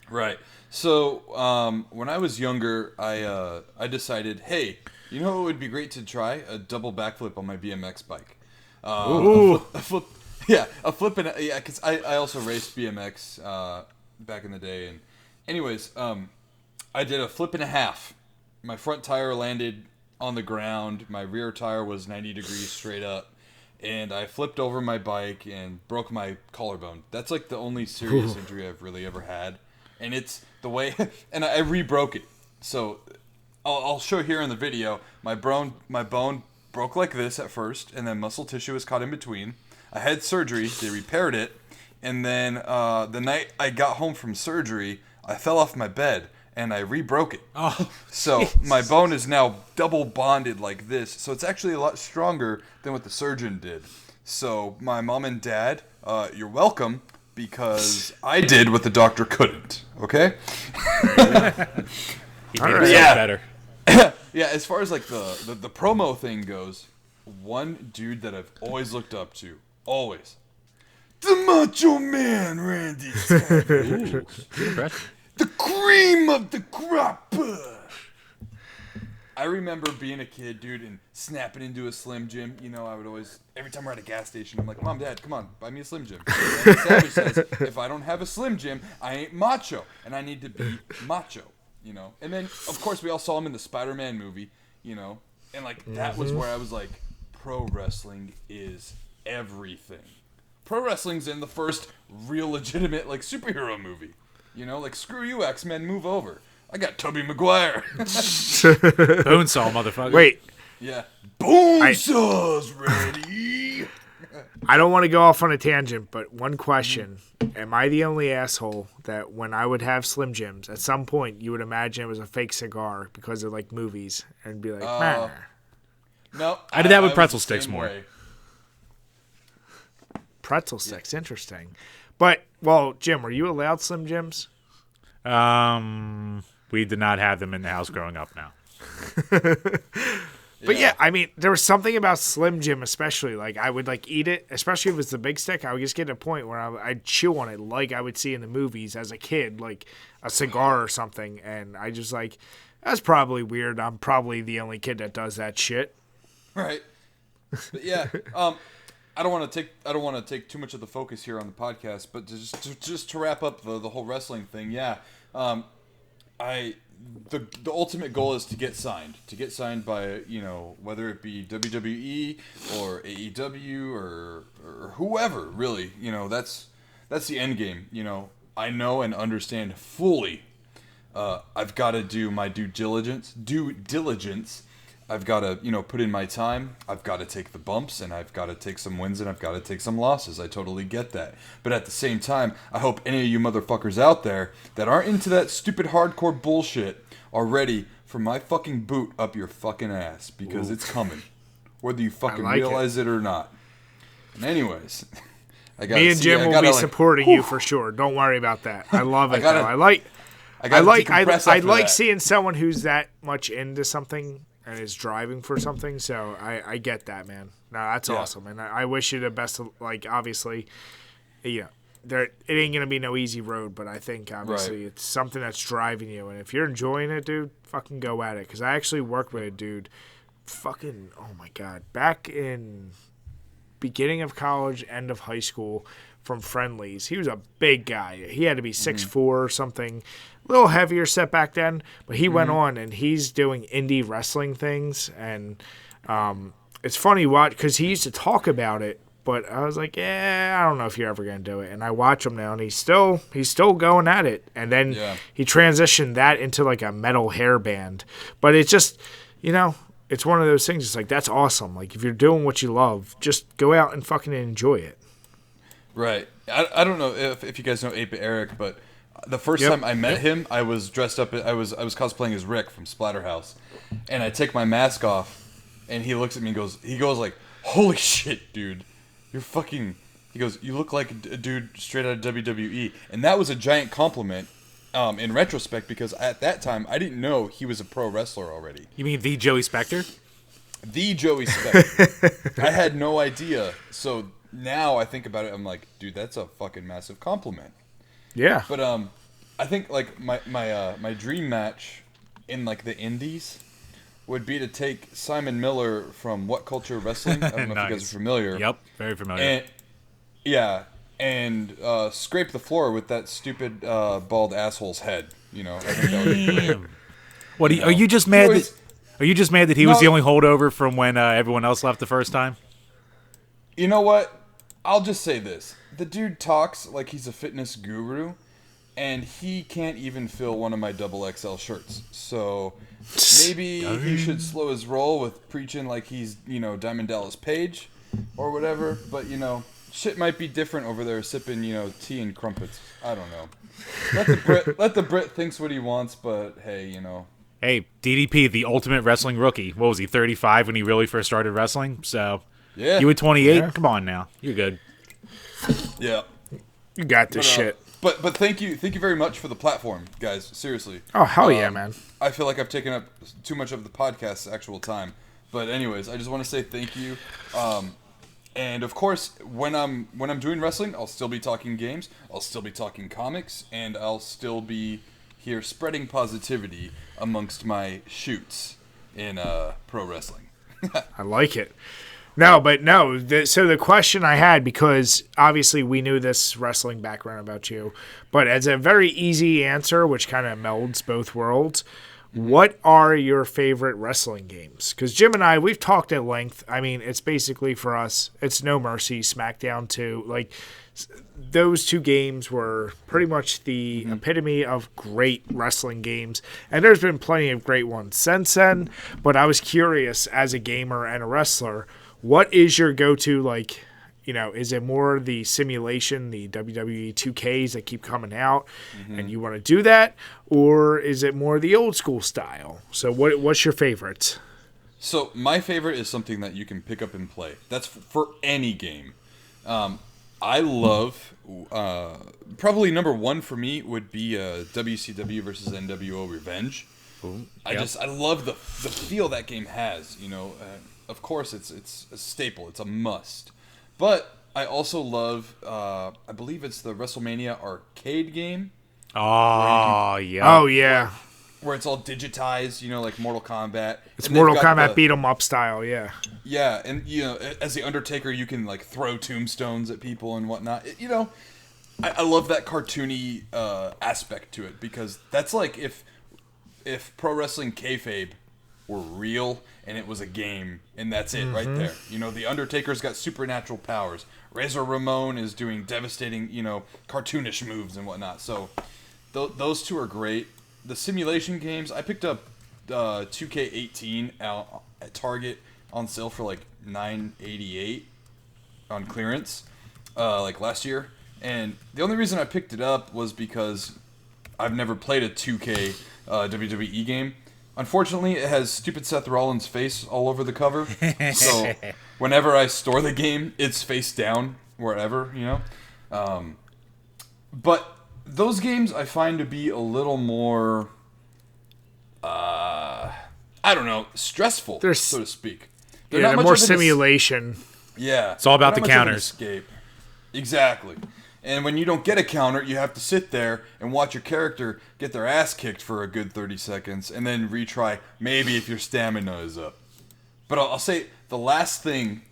[SPEAKER 3] Right. So when I was younger, I decided, hey, you know what would be great to try? A double backflip on my BMX bike.
[SPEAKER 1] Ooh.
[SPEAKER 3] A flip and because I also raced BMX back in the day. And anyways, I did a flip and a half. My front tire landed on the ground. My rear tire was 90 degrees straight up, and I flipped over my bike and broke my collarbone. That's like the only serious injury I've really ever had, and it's the way. And I re-broke it. So I'll show here in the video. My bone broke like this at first, and then muscle tissue was caught in between. I had surgery. They repaired it, and then the night I got home from surgery, I fell off my bed. And I re-broke it.
[SPEAKER 2] Oh,
[SPEAKER 3] so my bone is now double bonded like this. So it's actually a lot stronger than what the surgeon did. So my mom and dad, you're welcome, because I did what the doctor couldn't. Okay?
[SPEAKER 2] he made himself better.
[SPEAKER 3] Yeah, as far as like the promo thing goes, one dude that I've always looked up to, always, the Macho Man, Randy Savage.
[SPEAKER 2] Ooh, good impression.
[SPEAKER 3] The cream of the crop. I remember being a kid, dude, and snapping into a Slim Jim. You know, I would always, every time we're at a gas station, I'm like, Mom, Dad, come on, buy me a Slim Jim. And Savage says, if I don't have a Slim Jim, I ain't macho, and I need to be macho, you know. And then, of course, we all saw him in the Spider-Man movie, you know, and like that was where I was like, pro wrestling is everything. Pro wrestling's in the first real legitimate like superhero movie. You know, like, screw you, X-Men, move over. I got Tobey Maguire.
[SPEAKER 2] Bonesaw, motherfucker.
[SPEAKER 1] Wait.
[SPEAKER 3] Yeah. Bonesaw's ready.
[SPEAKER 1] I don't want to go off on a tangent, but one question. Am I the only asshole that when I would have Slim Jims, at some point you would imagine it was a fake cigar because of, like, movies, and be like, nah.
[SPEAKER 3] No.
[SPEAKER 2] I did that with pretzel sticks more.
[SPEAKER 3] Way.
[SPEAKER 1] Pretzel sticks, interesting. But, well, Jim, were you allowed Slim Jims?
[SPEAKER 2] We did not have them in the house growing up now.
[SPEAKER 1] But yeah, I mean, there was something about Slim Jim especially. Like, I would, like, eat it, especially if it's the big stick. I would just get to a point where I'd chew on it like I would see in the movies as a kid, like a cigar or something. And I just, like, that's probably weird. I'm probably the only kid that does that shit.
[SPEAKER 3] Right. But yeah, I don't want to take too much of the focus here on the podcast, but just to wrap up the whole wrestling thing, yeah. The ultimate goal is to get signed by, you know, whether it be WWE or AEW or whoever, really, you know, that's the end game. You know, I know and understand fully. I've got to do my due diligence. I've got to, you know, put in my time. I've got to take the bumps, and I've got to take some wins, and I've got to take some losses. I totally get that. But at the same time, I hope any of you motherfuckers out there that aren't into that stupid hardcore bullshit are ready for my fucking boot up your fucking ass, because it's coming, whether you fucking realize it or not. And anywaes,
[SPEAKER 1] me and Jim will be supporting you for sure. Don't worry about that. I love it. I like seeing someone who's that much into something and is driving for something, so I get that, man. No, that's awesome, and I wish you the best of, like, obviously, you know, it ain't gonna be no easy road, but I think, obviously, it's something that's driving you, and if you're enjoying it, dude, fucking go at it, because I actually worked with a dude, fucking, oh my God, back in beginning of college, end of high school, from Friendlies. He was a big guy. He had to be 6'4" or something. A little heavier set back then, but he went on and he's doing indie wrestling things, and it's funny watch because he used to talk about it, but I was like, I don't know if you're ever gonna do it. And I watch him now, and he's still going at it. And then he transitioned that into like a metal hair band, but it's just, you know, it's one of those things. It's like, that's awesome. Like, if you're doing what you love, just go out and fucking enjoy it.
[SPEAKER 3] Right. I don't know if you guys know 8-Bit Eric, but the first time I met him, I was dressed up. I was cosplaying as Rick from Splatterhouse, and I take my mask off, and he looks at me and goes like, "Holy shit, dude, you're fucking." He goes, "You look like a dude straight out of WWE," and that was a giant compliment. In retrospect, because at that time I didn't know he was a pro wrestler already.
[SPEAKER 2] You mean the Joey Specter?
[SPEAKER 3] The Joey Specter. I had no idea. So now I think about it, I'm like, dude, that's a fucking massive compliment.
[SPEAKER 1] Yeah.
[SPEAKER 3] But I think like my dream match in like the indies would be to take Simon Miller from What Culture Wrestling. I don't know if you guys are familiar.
[SPEAKER 2] Yep, very familiar.
[SPEAKER 3] And scrape the floor with that stupid bald asshole's head. You know, I think that would be great.
[SPEAKER 2] What are you just mad? Are you just mad that he was the only holdover from when everyone else left the first time?
[SPEAKER 3] You know what? I'll just say this: the dude talks like he's a fitness guru, and he can't even fill one of my XXL shirts. So maybe he should slow his roll with preaching like he's, you know, Diamond Dallas Page or whatever. But you know, shit might be different over there, sipping, you know, tea and crumpets. I don't know. Let the Brit thinks what he wants, but hey, you know.
[SPEAKER 2] Hey, DDP, the ultimate wrestling rookie. What was he, 35 when he really first started wrestling? So,
[SPEAKER 3] yeah,
[SPEAKER 2] you were 28?
[SPEAKER 1] Yeah.
[SPEAKER 2] Come on now. You're good.
[SPEAKER 3] Yeah.
[SPEAKER 1] You got this shit.
[SPEAKER 3] But thank you very much for the platform, guys. Seriously.
[SPEAKER 1] Oh, hell yeah, man.
[SPEAKER 3] I feel like I've taken up too much of the podcast's actual time. But anyways, I just want to say thank you. And of course, when I'm doing wrestling, I'll still be talking games, I'll still be talking comics, and I'll still be here spreading positivity amongst my shoots in pro wrestling.
[SPEAKER 1] I like it. So the question I had, because obviously we knew this wrestling background about you, but as a very easy answer, which kind of melds both worlds, what are your favorite wrestling games? Because Jim and I, we've talked at length. I mean, it's basically for us, it's No Mercy, SmackDown 2. Like, those two games were pretty much the epitome of great wrestling games. And there's been plenty of great ones since then. But I was curious, as a gamer and a wrestler, what is your go-to, like, you know, is it more the simulation, the WWE 2Ks that keep coming out, and you want to do that? Or is it more the old school style? So what's your favorites?
[SPEAKER 3] So my favorite is something that you can pick up and play. That's for any game. I love, probably number one for me would be WCW versus NWO Revenge. I love the feel that game has. You know, of course it's a staple. It's a must. But I also love, I believe it's the WrestleMania arcade game.
[SPEAKER 2] Oh, yeah.
[SPEAKER 1] Oh, yeah.
[SPEAKER 3] Where it's all digitized, you know, like Mortal Kombat.
[SPEAKER 1] It's Mortal Kombat beat 'em up style, yeah.
[SPEAKER 3] Yeah, and, you know, as the Undertaker, you can, like, throw tombstones at people and whatnot. You know, I love that cartoony aspect to it, because that's like if pro wrestling kayfabe were real and it was a game, and that's it right there. You know, the Undertaker's got supernatural powers. Razor Ramon is doing devastating, you know, cartoonish moves and whatnot. So those two are great. The simulation games, I picked up 2K18 out at Target on sale for like $9.88 on clearance, like last year. And the only reason I picked it up was because I've never played a 2K WWE game. Unfortunately, it has stupid Seth Rollins' face all over the cover. So whenever I store the game, it's face down wherever, you know. But those games I find to be a little more, I don't know, stressful, so to speak.
[SPEAKER 1] They're more simulation.
[SPEAKER 3] Yeah.
[SPEAKER 2] It's all about the
[SPEAKER 3] not much of an
[SPEAKER 2] counters.
[SPEAKER 3] Escape. Exactly. And when you don't get a counter, you have to sit there and watch your character get their ass kicked for a good 30 seconds and then retry, maybe if your stamina is up. But I'll say the last thing,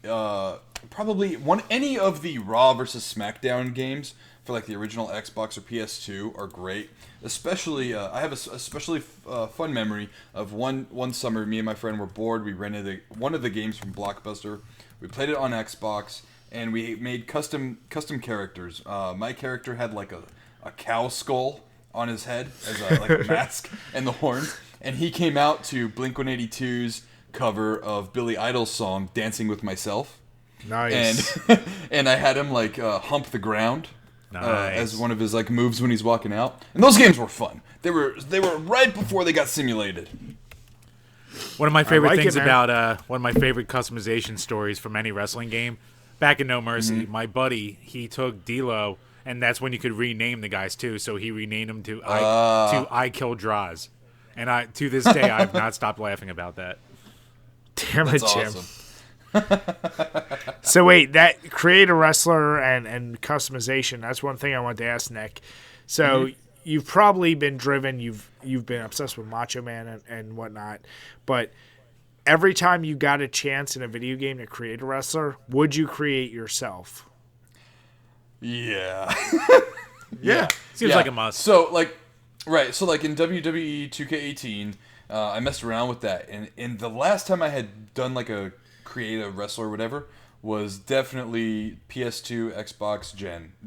[SPEAKER 3] probably any of the Raw versus SmackDown games for like the original Xbox or PS2 are great. Especially, I have a especially fun memory of one summer, me and my friend were bored. We rented one of the games from Blockbuster. We played it on Xbox. And we made custom characters. My character had like a cow skull on his head as like a mask and the horns. And he came out to Blink-182's cover of Billy Idol's song "Dancing with Myself."
[SPEAKER 1] Nice.
[SPEAKER 3] And I had him like hump the ground
[SPEAKER 2] Nice.
[SPEAKER 3] as one of his like moves when he's walking out. And those games were fun. They were right before they got simulated.
[SPEAKER 2] One of my favorite
[SPEAKER 1] like
[SPEAKER 2] things
[SPEAKER 1] it, man.
[SPEAKER 2] about one of my favorite customization stories from any wrestling game, back in No Mercy, my buddy, he took D-Lo, and that's when you could rename the guys too. So he renamed them to I Kill Draws, and to this day I've not stopped laughing about that.
[SPEAKER 1] Damn it,
[SPEAKER 3] That's
[SPEAKER 1] Jim.
[SPEAKER 3] awesome.
[SPEAKER 1] So wait, that create a wrestler and customization, that's one thing I wanted to ask Nick. So you've probably been driven, you've been obsessed with Macho Man and whatnot, but every time you got a chance in a video game to create a wrestler, would you create yourself?
[SPEAKER 3] Yeah.
[SPEAKER 1] Yeah.
[SPEAKER 2] Seems like a must.
[SPEAKER 3] So like in WWE 2K18, I messed around with that, and the last time I had done like a create a wrestler or whatever was definitely PS2 Xbox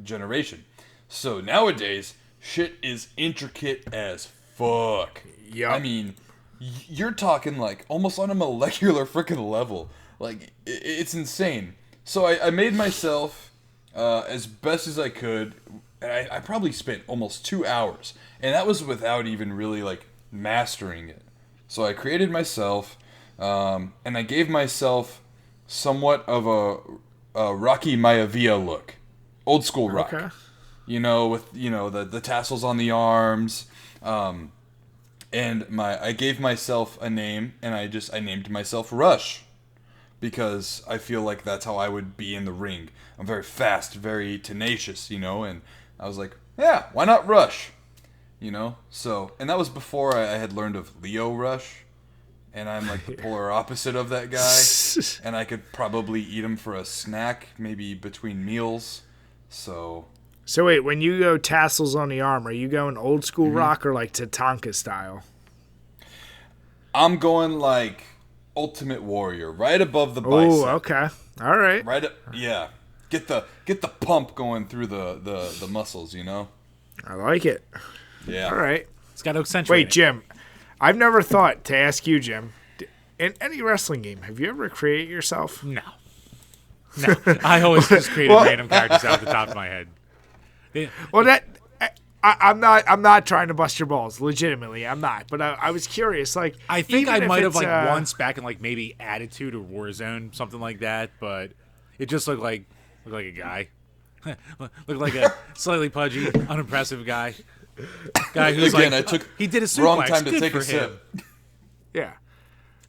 [SPEAKER 3] generation. So nowadays shit is intricate as fuck.
[SPEAKER 1] Yep.
[SPEAKER 3] I mean, you're talking like almost on a molecular freaking level. Like it's insane. So I made myself as best as I could. And I probably spent almost 2 hours, and that was without even really like mastering it. So I created myself, and I gave myself somewhat of a Rocky Maivia look, old school rock.
[SPEAKER 1] Okay.
[SPEAKER 3] With the tassels on the arms, and I gave myself a name, and I named myself Rush, because I feel like that's how I would be in the ring. I'm very fast, very tenacious, and I was like, yeah, why not Rush? So, and that was before I had learned of Leo Rush, and I'm like the polar opposite of that guy, and I could probably eat him for a snack, maybe between meals, so...
[SPEAKER 1] So wait, when you go tassels on the arm, are you going old school rock or like Tatanka style?
[SPEAKER 3] I'm going like Ultimate Warrior, right above the bicep.
[SPEAKER 1] Oh, okay. All right.
[SPEAKER 3] Right up, yeah. Get the pump going through the muscles,
[SPEAKER 1] I like it.
[SPEAKER 3] Yeah.
[SPEAKER 1] All right.
[SPEAKER 2] It's got to accentuate.
[SPEAKER 1] Wait, Jim, I've never thought to ask you, Jim, in any wrestling game, have you ever created yourself?
[SPEAKER 2] No. I always just created random characters out the top of my head.
[SPEAKER 1] Well, I'm not trying to bust your balls. Legitimately, I'm not. But I was curious. Like,
[SPEAKER 2] I think
[SPEAKER 1] even
[SPEAKER 2] I
[SPEAKER 1] if
[SPEAKER 2] might have
[SPEAKER 1] it's,
[SPEAKER 2] once back in like maybe Attitude or Warzone, something like that. But it just looked like a guy, looked like a slightly pudgy, unimpressive guy who's
[SPEAKER 3] Again,
[SPEAKER 2] like
[SPEAKER 3] I took
[SPEAKER 2] he did a suplex.
[SPEAKER 3] wrong time to
[SPEAKER 2] Good
[SPEAKER 3] take
[SPEAKER 2] for
[SPEAKER 3] a sip.
[SPEAKER 2] him.
[SPEAKER 1] Yeah.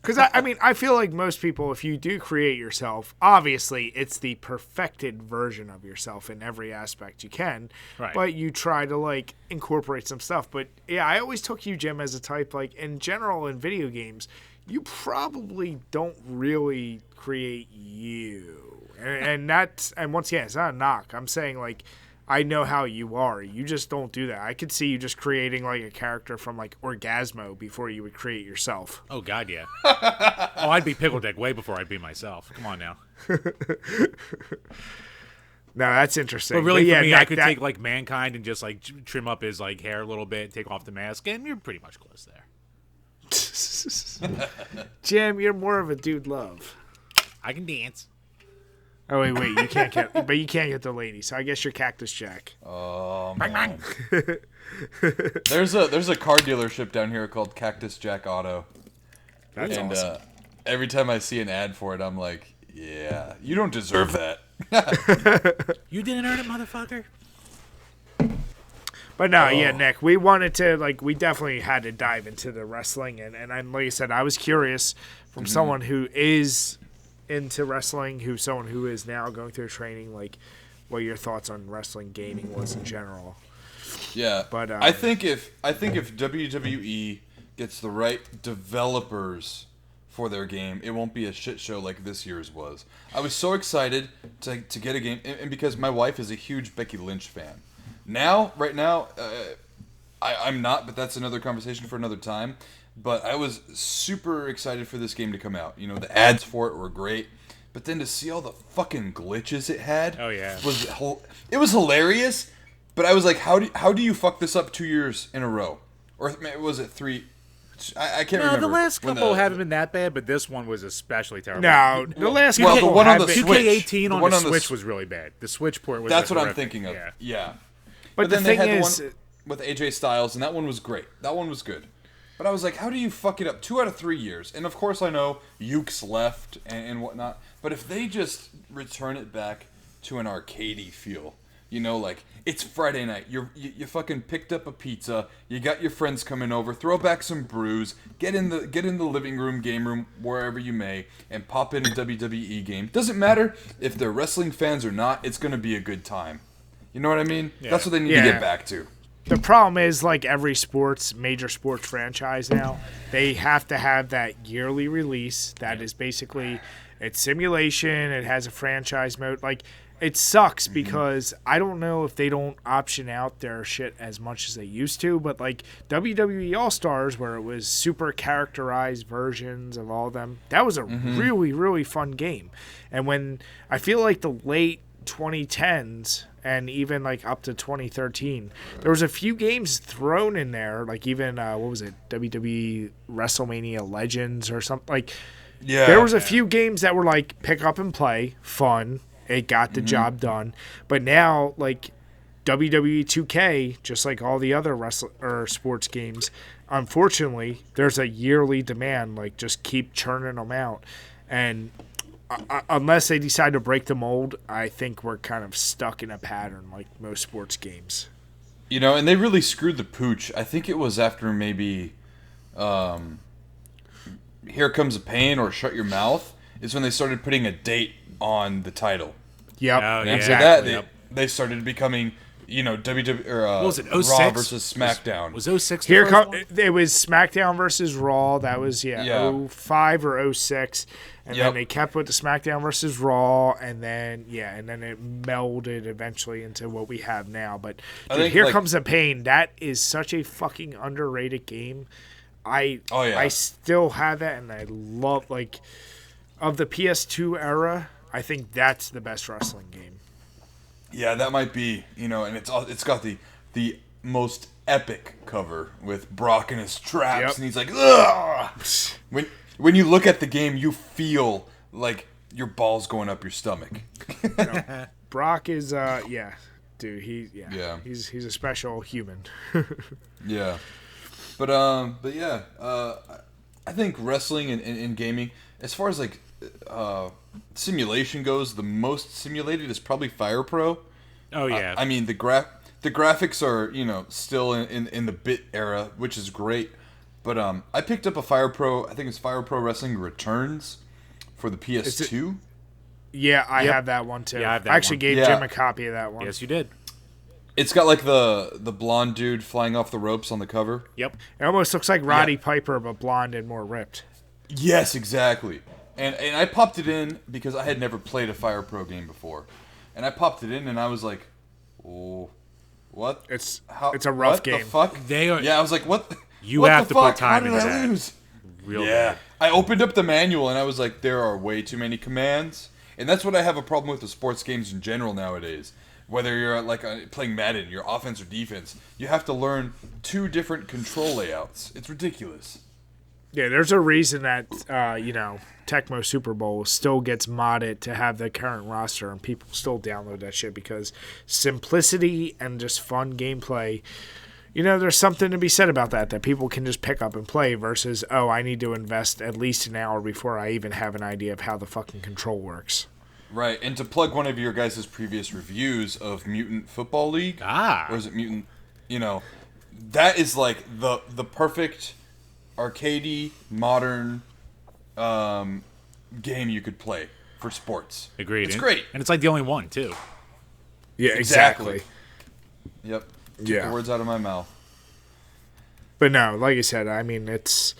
[SPEAKER 1] Because, I mean, I feel like most people, if you do create yourself, obviously it's the perfected version of yourself in every aspect you can.
[SPEAKER 2] Right.
[SPEAKER 1] But you try to, like, incorporate some stuff. But, yeah, I always took you, Jim, as a type, like, in general in video games, you probably don't really create you. And once again, it's not a knock. I'm saying, like, I know how you are. You just don't do that. I could see you just creating like a character from like Orgasmo before you would create yourself.
[SPEAKER 2] Oh God, yeah. Oh, I'd be Pickle Dick way before I'd be myself. Come on now.
[SPEAKER 1] No, that's interesting.
[SPEAKER 2] But really,
[SPEAKER 1] yeah,
[SPEAKER 2] for me, I could take like Mankind and just like trim up his like hair a little bit, take off the mask, and you're pretty much close there.
[SPEAKER 1] Jim, you're more of a dude love.
[SPEAKER 2] I can dance.
[SPEAKER 1] Oh wait, you can't get, but you can't get the lady. So I guess you're Cactus Jack.
[SPEAKER 3] Oh man. There's a car dealership down here called Cactus Jack Auto.
[SPEAKER 1] That's awesome.
[SPEAKER 3] Every time I see an ad for it, I'm like, yeah, you don't deserve that.
[SPEAKER 2] You didn't earn it, motherfucker.
[SPEAKER 1] But no, yeah, Nick, we wanted to, like, we definitely had to dive into the wrestling. And like I said, I was curious from someone who is into wrestling, someone who is now going through training, like, what your thoughts on wrestling gaming was in general.
[SPEAKER 3] Yeah,
[SPEAKER 1] but
[SPEAKER 3] I think if WWE gets the right developers for their game, it won't be a shit show like this year's was. I was so excited to get a game, and because my wife is a huge Becky Lynch fan. Right now, I'm not, but that's another conversation for another time. But I was super excited for this game to come out. The ads for it were great, but then to see all the fucking glitches it had, it was hilarious. But I was like, how do you fuck this up 2 years in a row, or was it 3? I can't
[SPEAKER 2] No,
[SPEAKER 3] remember.
[SPEAKER 2] the last
[SPEAKER 3] when
[SPEAKER 2] couple haven't been that bad, but this one was especially terrible.
[SPEAKER 1] No, the last
[SPEAKER 3] well,
[SPEAKER 1] couple
[SPEAKER 3] the one on
[SPEAKER 1] have
[SPEAKER 3] the
[SPEAKER 1] been-
[SPEAKER 3] Switch.
[SPEAKER 2] 2K18
[SPEAKER 3] The
[SPEAKER 2] on
[SPEAKER 3] one
[SPEAKER 2] the
[SPEAKER 3] on the
[SPEAKER 2] Switch
[SPEAKER 3] s-
[SPEAKER 2] was really bad. The Switch port was.
[SPEAKER 3] That's what I'm
[SPEAKER 2] horrific.
[SPEAKER 3] thinking of. Yeah.
[SPEAKER 1] But
[SPEAKER 3] then
[SPEAKER 1] the
[SPEAKER 3] they
[SPEAKER 1] thing
[SPEAKER 3] had
[SPEAKER 1] is,
[SPEAKER 3] the one with AJ Styles, and that one was great. That one was good. But I was like, how do you fuck it up? 2 out of 3 years. And of course I know Yuke's left and whatnot. But if they just return it back to an arcadey feel, you know, like it's Friday night. You fucking picked up a pizza. You got your friends coming over. Throw back some brews. Get in the living room, game room, wherever you may, and pop in a WWE game. Doesn't matter if they're wrestling fans or not. It's gonna be a good time. You know what I mean?
[SPEAKER 2] Yeah.
[SPEAKER 3] That's what they need to
[SPEAKER 1] Yeah.
[SPEAKER 3] get back to.
[SPEAKER 1] the problem is, like every major sports franchise now, they have to have that yearly release that is basically, it's simulation, it has a franchise mode. Like, it sucks because I don't know if they don't option out their shit as much as they used to, but like WWE All-Stars, where it was super characterized versions of all of them, that was a really, really fun game. And when I feel like the late 2010s and even like up to 2013, there was a few games thrown in there, like even what was it, WWE WrestleMania Legends or something. Like,
[SPEAKER 3] Yeah.
[SPEAKER 1] there was a few games that were like pick up and play, fun. It got the job done. But now, like WWE 2K, just like all the other sports games, unfortunately, there's a yearly demand. Like, just keep churning them out, and unless they decide to break the mold, I think we're kind of stuck in a pattern like most sports games.
[SPEAKER 3] You know, and they really screwed the pooch. I think it was after maybe Here Comes the Pain or Shut Your Mouth is when they started putting a date on the title.
[SPEAKER 1] Yep,
[SPEAKER 2] Oh,
[SPEAKER 3] And
[SPEAKER 2] yeah.
[SPEAKER 3] after
[SPEAKER 1] exactly.
[SPEAKER 3] that, they started becoming, you know, WWE or
[SPEAKER 2] What was it?
[SPEAKER 3] Raw
[SPEAKER 2] 06?
[SPEAKER 3] versus SmackDown.
[SPEAKER 2] Was 06 the
[SPEAKER 1] Here
[SPEAKER 2] first
[SPEAKER 1] come
[SPEAKER 2] one?
[SPEAKER 1] it was SmackDown versus Raw. That was
[SPEAKER 3] Yeah.
[SPEAKER 1] 05 or 06, and
[SPEAKER 3] Yep.
[SPEAKER 1] then they kept with the SmackDown versus Raw, and then it melded eventually into what we have now. But
[SPEAKER 3] I
[SPEAKER 1] dude,
[SPEAKER 3] think,
[SPEAKER 1] Here
[SPEAKER 3] like-
[SPEAKER 1] Comes the Pain. That is such a fucking underrated game. I still have that, and I love, like, of the PS2 era. I think that's the best wrestling game.
[SPEAKER 3] Yeah, that might be, you know, and it's got the most epic cover with Brock in his traps,
[SPEAKER 1] Yep.
[SPEAKER 3] and he's like, ugh! When you look at the game, you feel like your balls going up your stomach.
[SPEAKER 1] Brock is dude.
[SPEAKER 3] Yeah.
[SPEAKER 1] He's a special human.
[SPEAKER 3] Yeah, but yeah, I think wrestling and gaming, as far as like simulation goes, the most simulated is probably Fire Pro.
[SPEAKER 2] Oh yeah.
[SPEAKER 3] I mean the graphics are, you know, still in the bit era, which is great. But I picked up a Fire Pro. I think it's Fire Pro Wrestling Returns for the PS2.
[SPEAKER 1] Yeah, I
[SPEAKER 2] Yep.
[SPEAKER 1] have that one too.
[SPEAKER 2] Yeah, I have that
[SPEAKER 1] I actually
[SPEAKER 2] one.
[SPEAKER 1] gave
[SPEAKER 3] Yeah.
[SPEAKER 1] Jim a copy of that one.
[SPEAKER 2] Yes, you did.
[SPEAKER 3] It's got like the blonde dude flying off the ropes on the cover.
[SPEAKER 2] Yep.
[SPEAKER 1] It almost looks like Roddy
[SPEAKER 3] Yeah.
[SPEAKER 1] Piper, but blonde and more ripped.
[SPEAKER 3] Yes, exactly. And I popped it in because I had never played a Fire Pro game before, and I popped it in and I was like, "Oh, what?
[SPEAKER 1] It's
[SPEAKER 3] How,
[SPEAKER 1] it's a rough
[SPEAKER 3] what
[SPEAKER 1] game.
[SPEAKER 3] The fuck?
[SPEAKER 2] They are.
[SPEAKER 3] Yeah, I was like, "What?
[SPEAKER 2] You
[SPEAKER 3] what
[SPEAKER 2] have
[SPEAKER 3] the
[SPEAKER 2] to put
[SPEAKER 3] fuck?
[SPEAKER 2] time
[SPEAKER 3] How did
[SPEAKER 2] into
[SPEAKER 3] I
[SPEAKER 2] that.
[SPEAKER 3] lose?"
[SPEAKER 2] Real
[SPEAKER 3] Yeah,
[SPEAKER 2] bad.
[SPEAKER 3] I opened up the manual and I was like, "There are way too many commands," and that's what I have a problem with the sports games in general nowadays. Whether you're like playing Madden, your offense or defense, you have to learn 2 different control layouts. It's ridiculous.
[SPEAKER 1] Yeah, there's a reason that Tecmo Super Bowl still gets modded to have the current roster, and people still download that shit because simplicity and just fun gameplay. You know, there's something to be said about that people can just pick up and play versus, oh, I need to invest at least an hour before I even have an idea of how the fucking control works.
[SPEAKER 3] Right, and to plug one of your guys' previous reviews of Mutant Football League, or is it Mutant? You know, that is like the perfect arcadey modern game you could play for sports.
[SPEAKER 2] Agreed.
[SPEAKER 3] It's great.
[SPEAKER 2] And it's like the only one too.
[SPEAKER 1] Yeah,
[SPEAKER 3] Exactly. Yep. Took
[SPEAKER 1] Yeah.
[SPEAKER 3] the words out of my mouth.
[SPEAKER 1] But no, like I said, I mean, it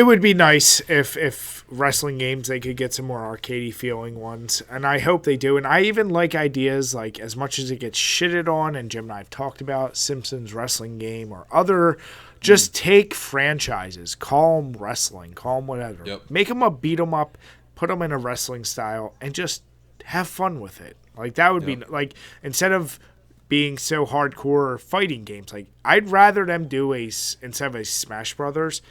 [SPEAKER 1] would be nice if wrestling games, they could get some more arcadey feeling ones, and I hope they do. And I even like ideas like, as much as it gets shitted on, and Jim and I have talked about Simpsons wrestling game or other, just take franchises, call them wrestling, call them whatever,
[SPEAKER 3] Yep.
[SPEAKER 1] make them up, beat them up, put them in a wrestling style, and just have fun with it. Like, that would be like, instead of being so hardcore fighting games. Like, I'd rather them do instead of a Smash Brothers,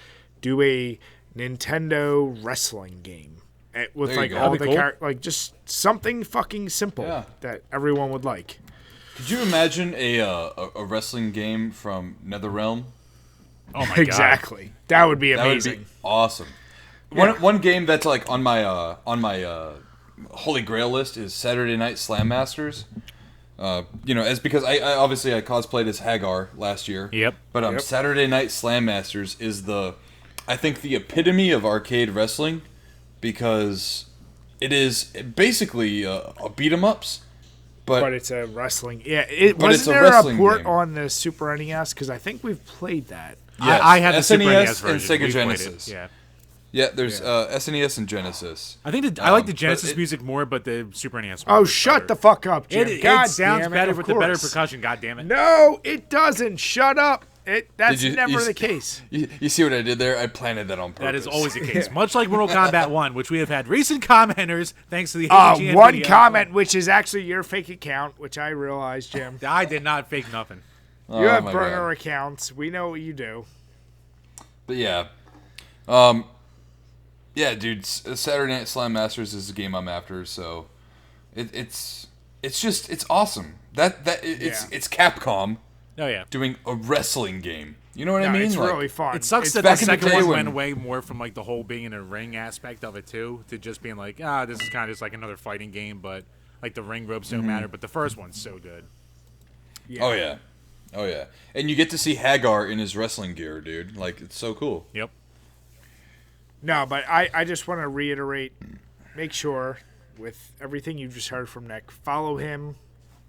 [SPEAKER 1] do a Nintendo wrestling game with
[SPEAKER 3] There you
[SPEAKER 1] like
[SPEAKER 3] go.
[SPEAKER 1] all
[SPEAKER 2] That'd
[SPEAKER 1] the
[SPEAKER 2] be cool.
[SPEAKER 1] like just something fucking simple that everyone would like.
[SPEAKER 3] Could you imagine a wrestling game from NetherRealm?
[SPEAKER 2] Oh my god.
[SPEAKER 1] Exactly. That would be
[SPEAKER 3] That would
[SPEAKER 1] amazing.
[SPEAKER 3] be awesome.
[SPEAKER 1] Yeah.
[SPEAKER 3] One game that's like on my Holy Grail list is Saturday Night Slam Masters. As because I obviously I cosplayed as Hagar last year.
[SPEAKER 2] Yep.
[SPEAKER 3] But Saturday Night Slam Masters is I think the epitome of arcade wrestling, because it is basically a beat 'em ups,
[SPEAKER 1] but it's a wrestling. Yeah,
[SPEAKER 3] But it's
[SPEAKER 1] wasn't
[SPEAKER 3] a
[SPEAKER 1] there a
[SPEAKER 3] wrestling
[SPEAKER 1] port
[SPEAKER 3] game.
[SPEAKER 1] on the Super NES? Because I think we've played that.
[SPEAKER 3] Yes,
[SPEAKER 2] I had the Super
[SPEAKER 3] SNES
[SPEAKER 2] NES version.
[SPEAKER 3] and Sega
[SPEAKER 2] We played it.
[SPEAKER 3] Genesis.
[SPEAKER 2] Yeah.
[SPEAKER 3] Yeah, there's SNES and Genesis.
[SPEAKER 2] I think I like the
[SPEAKER 3] but
[SPEAKER 2] Genesis
[SPEAKER 3] it-
[SPEAKER 2] music more, but the Super NES one
[SPEAKER 1] Oh,
[SPEAKER 2] was
[SPEAKER 1] shut
[SPEAKER 2] better.
[SPEAKER 1] the fuck up, Jim.
[SPEAKER 2] It
[SPEAKER 1] God
[SPEAKER 2] sounds
[SPEAKER 1] damn it,
[SPEAKER 2] better
[SPEAKER 1] of
[SPEAKER 2] with the better
[SPEAKER 1] course.
[SPEAKER 2] percussion, god damn it.
[SPEAKER 1] No, it doesn't. Shut up. That's never the case.
[SPEAKER 3] You see what I did there? I planted that on purpose.
[SPEAKER 2] That is always the case. Much like Mortal Kombat 1, which we have had recent commenters, thanks to the
[SPEAKER 1] One
[SPEAKER 2] video.
[SPEAKER 1] comment, which is actually your fake account, which I realize, Jim.
[SPEAKER 2] I did not fake nothing.
[SPEAKER 3] Oh,
[SPEAKER 1] You have
[SPEAKER 3] my
[SPEAKER 1] burner
[SPEAKER 3] God.
[SPEAKER 1] accounts. We know what you do.
[SPEAKER 3] But yeah. Yeah, dude, Saturday Night Slam Masters is the game I'm after, so it's awesome. It's Capcom
[SPEAKER 2] Oh, yeah.
[SPEAKER 3] doing a wrestling game. You know what I
[SPEAKER 1] No,
[SPEAKER 3] mean?
[SPEAKER 1] it's
[SPEAKER 3] Like,
[SPEAKER 1] really fun.
[SPEAKER 2] It sucks
[SPEAKER 1] It's
[SPEAKER 2] that the
[SPEAKER 3] back in the
[SPEAKER 2] second
[SPEAKER 3] day
[SPEAKER 2] one
[SPEAKER 3] when-
[SPEAKER 2] went away more from like the whole being in a ring aspect of it too, to just being like, this is kind of just like another fighting game, but like the ring ropes don't matter. But the first one's so good.
[SPEAKER 3] Oh yeah. And you get to see Hagar in his wrestling gear, dude. Like, it's so cool.
[SPEAKER 2] Yep.
[SPEAKER 1] No, but I just want to reiterate, make sure with everything you just heard from Nick, follow him,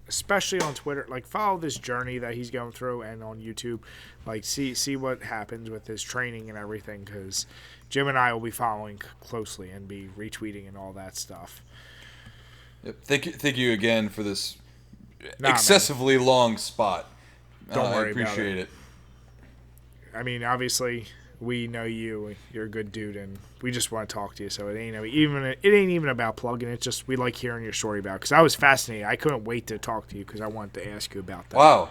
[SPEAKER 1] especially on Twitter. Like, follow this journey that he's going through, and on YouTube, like see what happens with his training and everything, because Jim and I will be following closely and be retweeting and all that stuff.
[SPEAKER 3] Yep. Thank you again for this
[SPEAKER 1] Nah,
[SPEAKER 3] excessively long spot.
[SPEAKER 1] Don't worry
[SPEAKER 3] I
[SPEAKER 1] about
[SPEAKER 3] appreciate
[SPEAKER 1] it.
[SPEAKER 3] it.
[SPEAKER 1] I mean, obviously, we know you. You're a good dude, and we just want to talk to you. So it ain't even about plugging. It's just we like hearing your story about. Because I was fascinated. I couldn't wait to talk to you because I wanted to ask you about that.
[SPEAKER 3] Wow,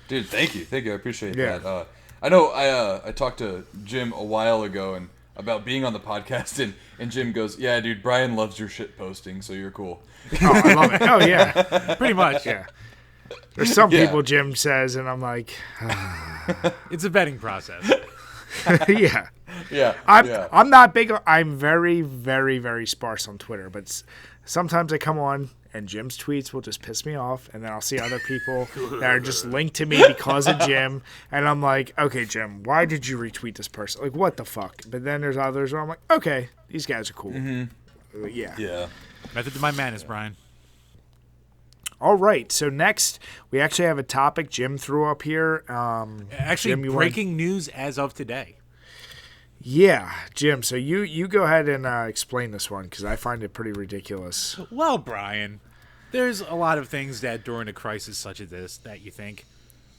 [SPEAKER 3] dude, thank you. I appreciate
[SPEAKER 1] Yeah.
[SPEAKER 3] that. I know I talked to Jim a while ago and about being on the podcast, and Jim goes, "Yeah, dude, Brian loves your shit posting, so you're cool."
[SPEAKER 1] Oh, I love it. Oh yeah,
[SPEAKER 2] Pretty much.
[SPEAKER 1] yeah. There's some
[SPEAKER 3] Yeah.
[SPEAKER 1] people Jim says, and I'm like,
[SPEAKER 2] It's a vetting process.
[SPEAKER 1] yeah.
[SPEAKER 3] Yeah,
[SPEAKER 1] I'm not big. I'm very, very, very sparse on Twitter, but sometimes I come on and Jim's tweets will just piss me off, and then I'll see other people that are just linked to me because of Jim, and I'm like, okay, Jim, why did you retweet this person? Like, what the fuck? But then there's others where I'm like, okay, these guys are cool. Yeah.
[SPEAKER 3] Yeah.
[SPEAKER 2] Method to my madness, Brian.
[SPEAKER 1] All right. So next, we actually have a topic Jim threw up here.
[SPEAKER 2] Actually,
[SPEAKER 1] Jim, you
[SPEAKER 2] breaking news as of today.
[SPEAKER 1] Yeah, Jim. So you go ahead and explain this one because I find it pretty ridiculous.
[SPEAKER 2] Well, Brian, there's a lot of things that during a crisis such as this that you think,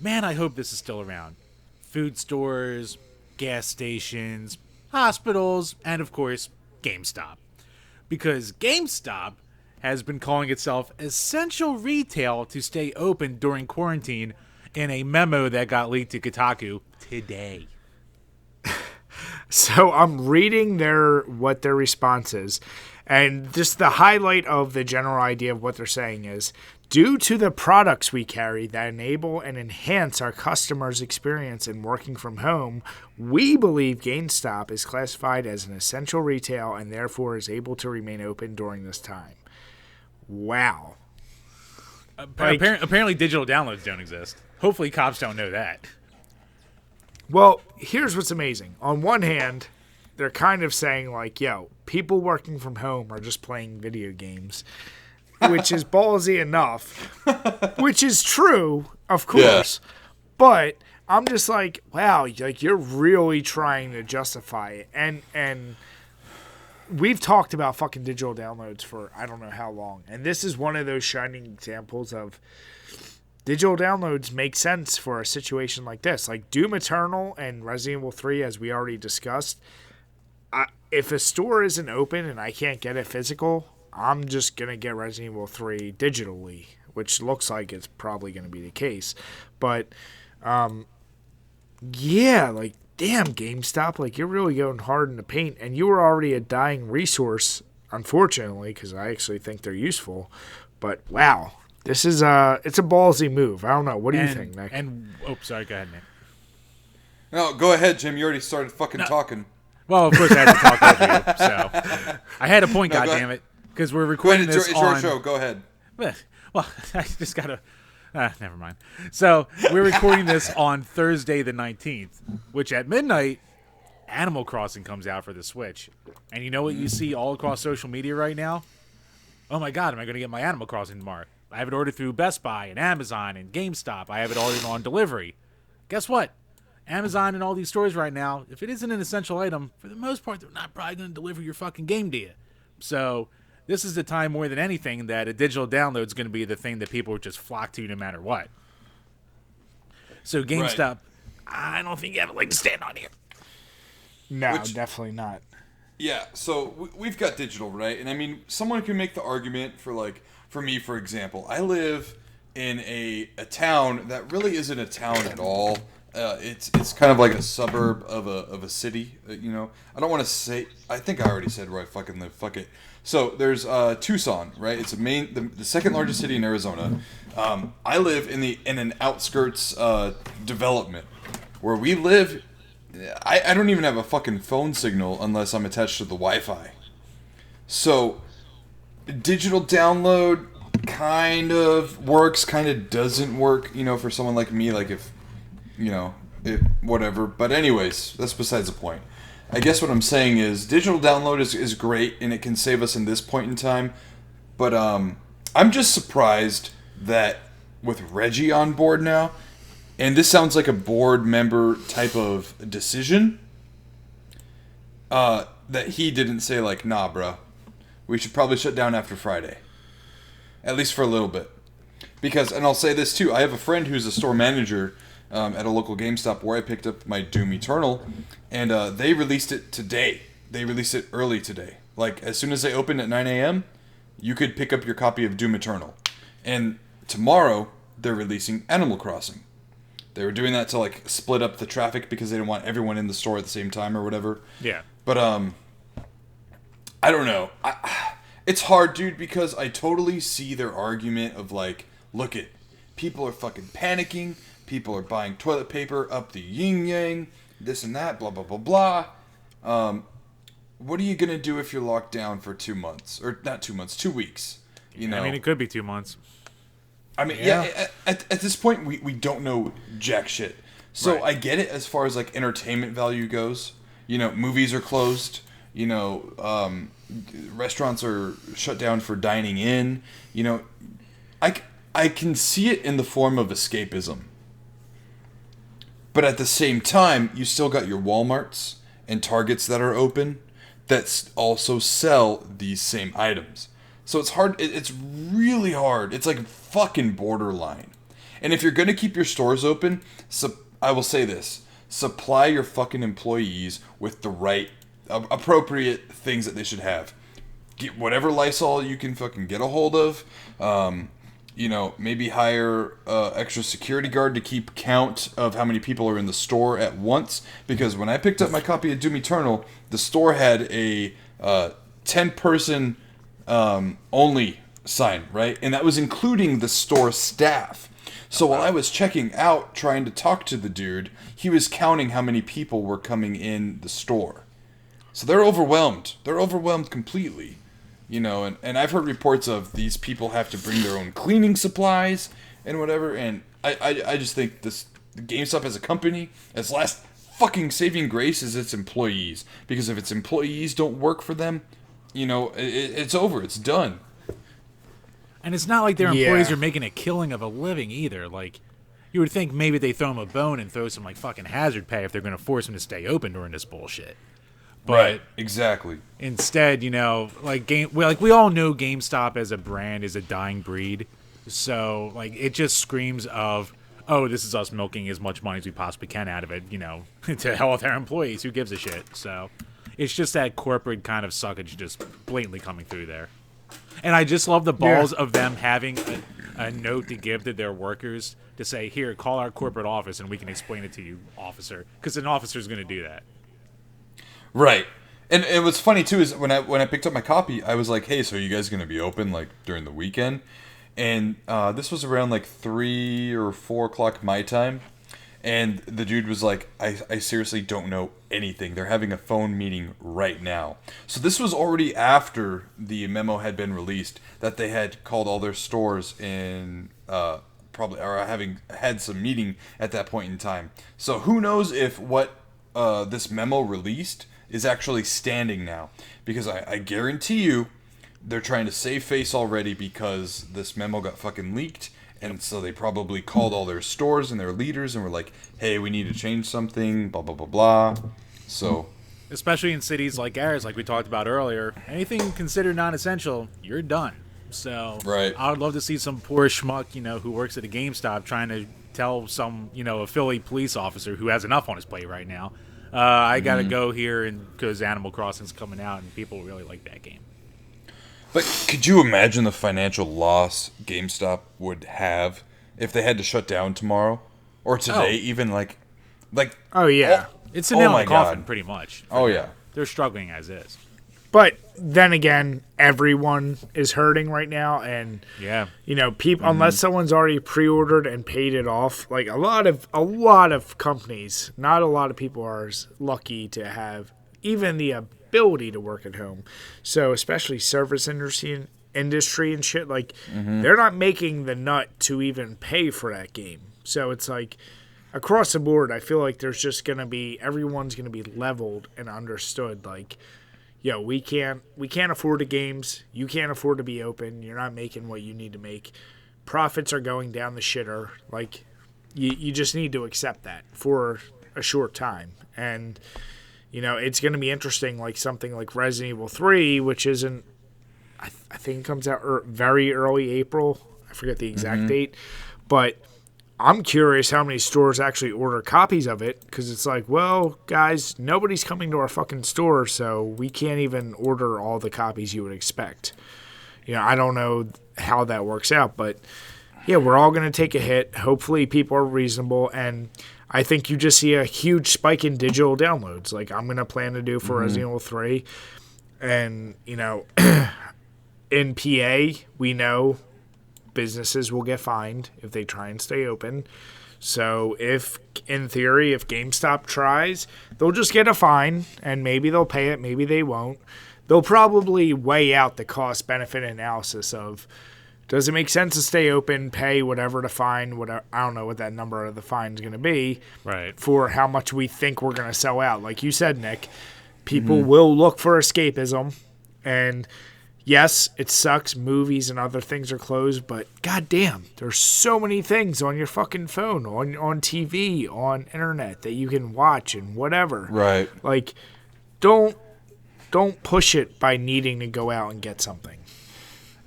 [SPEAKER 2] man, I hope this is still around. Food stores, gas stations, hospitals, and of course, GameStop. Because GameStop has been calling itself essential retail to stay open during quarantine in a memo that got leaked to Kotaku today.
[SPEAKER 1] So I'm reading what their response is, and just the highlight of the general idea of what they're saying is, due to the products we carry that enable and enhance our customers' experience in working from home, we believe GameStop is classified as an essential retail and therefore is able to remain open during this time. Wow.
[SPEAKER 2] Apparently digital downloads don't exist. Hopefully cops don't know that.
[SPEAKER 1] Well, here's what's amazing. On one hand, they're kind of saying like, yo, people working from home are just playing video games, which is ballsy enough, which is true, of course. Yeah. But I'm just like, wow, like you're really trying to justify it. And we've talked about fucking digital downloads for I don't know how long. And this is one of those shining examples of digital downloads make sense for a situation like this. Like Doom Eternal and Resident Evil 3, as we already discussed, if a store isn't open and I can't get it physical, I'm just going to get Resident Evil 3 digitally which looks like it's probably going to be the case. But, yeah, like, damn, GameStop, like, you're really going hard in the paint, and you were already a dying resource, unfortunately, because I actually think they're useful. But, wow, this is it's a ballsy move. I don't know. What do you think, Nick?
[SPEAKER 2] Sorry, go ahead, Nick.
[SPEAKER 3] No, go ahead, Jim. You already started fucking talking.
[SPEAKER 2] Well, of course I had to talk over you, so I had a point, goddammit, because we're recording this
[SPEAKER 3] it's your show. Go ahead.
[SPEAKER 2] Well, I just gotta. Never mind. So we're recording this on Thursday the 19th, which at midnight, Animal Crossing comes out for the Switch, and you know what you see all across social media right now? Oh my God, am I going to get my Animal Crossing tomorrow? I have it ordered through Best Buy and Amazon and GameStop. I have it ordered on delivery. Guess what? Amazon and all these stores right now, if it isn't an essential item, for the most part, they're not probably going to deliver your fucking game to you. So this is the time more than anything that a digital download is going to be the thing that people just flock to no matter what. So GameStop, right. I don't think you have a leg to stand on here.
[SPEAKER 1] No, definitely not.
[SPEAKER 3] Yeah, so we've got digital, right? And I mean, someone can make the argument for me, for example. I live in a town that really isn't a town at all. It's kind of like a suburb of a city, you know. I don't want to say. I think I already said where I fucking live. Fuck it. So there's Tucson, right? It's the second largest city in Arizona. I live in an outskirts development where we live. I don't even have a fucking phone signal unless I'm attached to the Wi-Fi. So digital download kind of works, kind of doesn't work, you know, for someone like me. Like if you know, whatever. But anyways, that's besides the point. I guess what I'm saying is digital download is great, and it can save us in this point in time. But I'm just surprised that with Reggie on board now, and this sounds like a board member type of decision, that he didn't say like, nah, bro, we should probably shut down after Friday. At least for a little bit. Because, and I'll say this too, I have a friend who's a store manager at a local GameStop where I picked up my Doom Eternal, and they released it today. They released it early today. Like, as soon as they opened at 9 a.m., you could pick up your copy of Doom Eternal. And tomorrow, they're releasing Animal Crossing. They were doing that to, like, split up the traffic because they didn't want everyone in the store at the same time or whatever.
[SPEAKER 2] Yeah.
[SPEAKER 3] But, I don't know. It's hard, dude, because I totally see their argument of, like, look it, people are fucking panicking. People are buying toilet paper up the yin-yang, this and that, blah, blah, blah, blah. What are you going to do if you're locked down for 2 months? Or not 2 months, 2 weeks. You know?
[SPEAKER 2] I mean, it could be 2 months.
[SPEAKER 3] I mean, yeah, at this point, we don't know jack shit. So right. I get it as far as, like, entertainment value goes. You know, movies are closed. You know, restaurants are shut down for dining in. You know, I can see it in the form of escapism. But at the same time, you still got your Walmarts and Targets that are open that also sell these same items. So it's hard. It's really hard. It's like fucking borderline. And if you're going to keep your stores open, I will say this. Supply your fucking employees with the right, appropriate things that they should have. Get whatever Lysol you can fucking get a hold of. You know, maybe hire extra security guard to keep count of how many people are in the store at once. Because when I picked up my copy of Doom Eternal, the store had a 10-person only sign, right? And that was including the store staff. So while I was checking out, trying to talk to the dude, he was counting how many people were coming in the store. So they're overwhelmed. They're overwhelmed completely. You know, and I've heard reports of these people have to bring their own cleaning supplies and whatever, and I just think the GameStop as a company, its last fucking saving grace is its employees. Because if its employees don't work for them, you know, it's over. It's done.
[SPEAKER 2] And it's not like their employees are making a killing of a living either. Like, you would think maybe they throw them a bone and throw some, like, fucking hazard pay if they're going to force them to stay open during this bullshit. But
[SPEAKER 3] right, exactly.
[SPEAKER 2] Instead, you know, like we all know GameStop as a brand is a dying breed. So, like, it just screams of, oh, this is us milking as much money as we possibly can out of it, you know, to hell with our employees. Who gives a shit? So, it's just that corporate kind of suckage just blatantly coming through there. And I just love the balls of them having a note to give to their workers to say, here, call our corporate office and we can explain it to you, officer. Because an officer's going to do that.
[SPEAKER 3] Right. And what's funny, too, is when I picked up my copy, I was like, hey, so are you guys going to be open, like, during the weekend? And this was around, like, 3 or 4 o'clock my time. And the dude was like, I seriously don't know anything. They're having a phone meeting right now. So this was already after the memo had been released that they had called all their stores and probably or having had some meeting at that point in time. So who knows if what this memo released is actually standing now. Because I guarantee you they're trying to save face already because this memo got fucking leaked. And so they probably called all their stores and their leaders and were like, hey, we need to change something, blah, blah, blah, blah. So,
[SPEAKER 2] especially in cities like ours, like we talked about earlier, anything considered non-essential, you're done. So
[SPEAKER 3] right.
[SPEAKER 2] I would love to see some poor schmuck, who works at a GameStop trying to tell some, a Philly police officer who has enough on his plate right now, I got to go here and because Animal Crossing's coming out and people really like that game.
[SPEAKER 3] But could you imagine the financial loss GameStop would have if they had to shut down tomorrow or today? Even like,
[SPEAKER 1] oh yeah,
[SPEAKER 2] it's a nail in the coffin, pretty much.
[SPEAKER 3] Oh yeah,
[SPEAKER 2] they're struggling as is.
[SPEAKER 1] But then again, everyone is hurting right now, and
[SPEAKER 2] yeah,
[SPEAKER 1] people unless someone's already pre-ordered and paid it off, like a lot of companies, not a lot of people are as lucky to have even the ability to work at home. So especially service industry and shit, like they're not making the nut to even pay for that game. So it's like across the board, I feel like there's just gonna be everyone's gonna be leveled and understood. Like, yo, we can't afford the games. You can't afford to be open. You're not making what you need to make. Profits are going down the shitter. Like, you just need to accept that for a short time. And it's going to be interesting, like something like Resident Evil 3, which isn't, I think it comes out very early April. I forget the exact date. But I'm curious how many stores actually order copies of it, because it's like, well, guys, nobody's coming to our fucking store, so we can't even order all the copies you would expect. I don't know how that works out, but yeah, we're all going to take a hit. Hopefully people are reasonable, and I think you just see a huge spike in digital downloads, like I'm going to plan to do for Resident Evil 3. And, in PA, we know businesses will get fined if they try and stay open. So in theory, if GameStop tries, they'll just get a fine, and maybe they'll pay it, maybe they won't. They'll probably weigh out the cost-benefit analysis of, does it make sense to stay open, pay whatever to fine, whatever, I don't know what that number of the fine is going to be,
[SPEAKER 2] right,
[SPEAKER 1] for how much we think we're going to sell out. Like you said, Nick, people will look for escapism, and yes, it sucks, movies and other things are closed, but goddamn, there's so many things on your fucking phone, on TV, on internet that you can watch and whatever.
[SPEAKER 3] Right.
[SPEAKER 1] Like, don't push it by needing to go out and get something.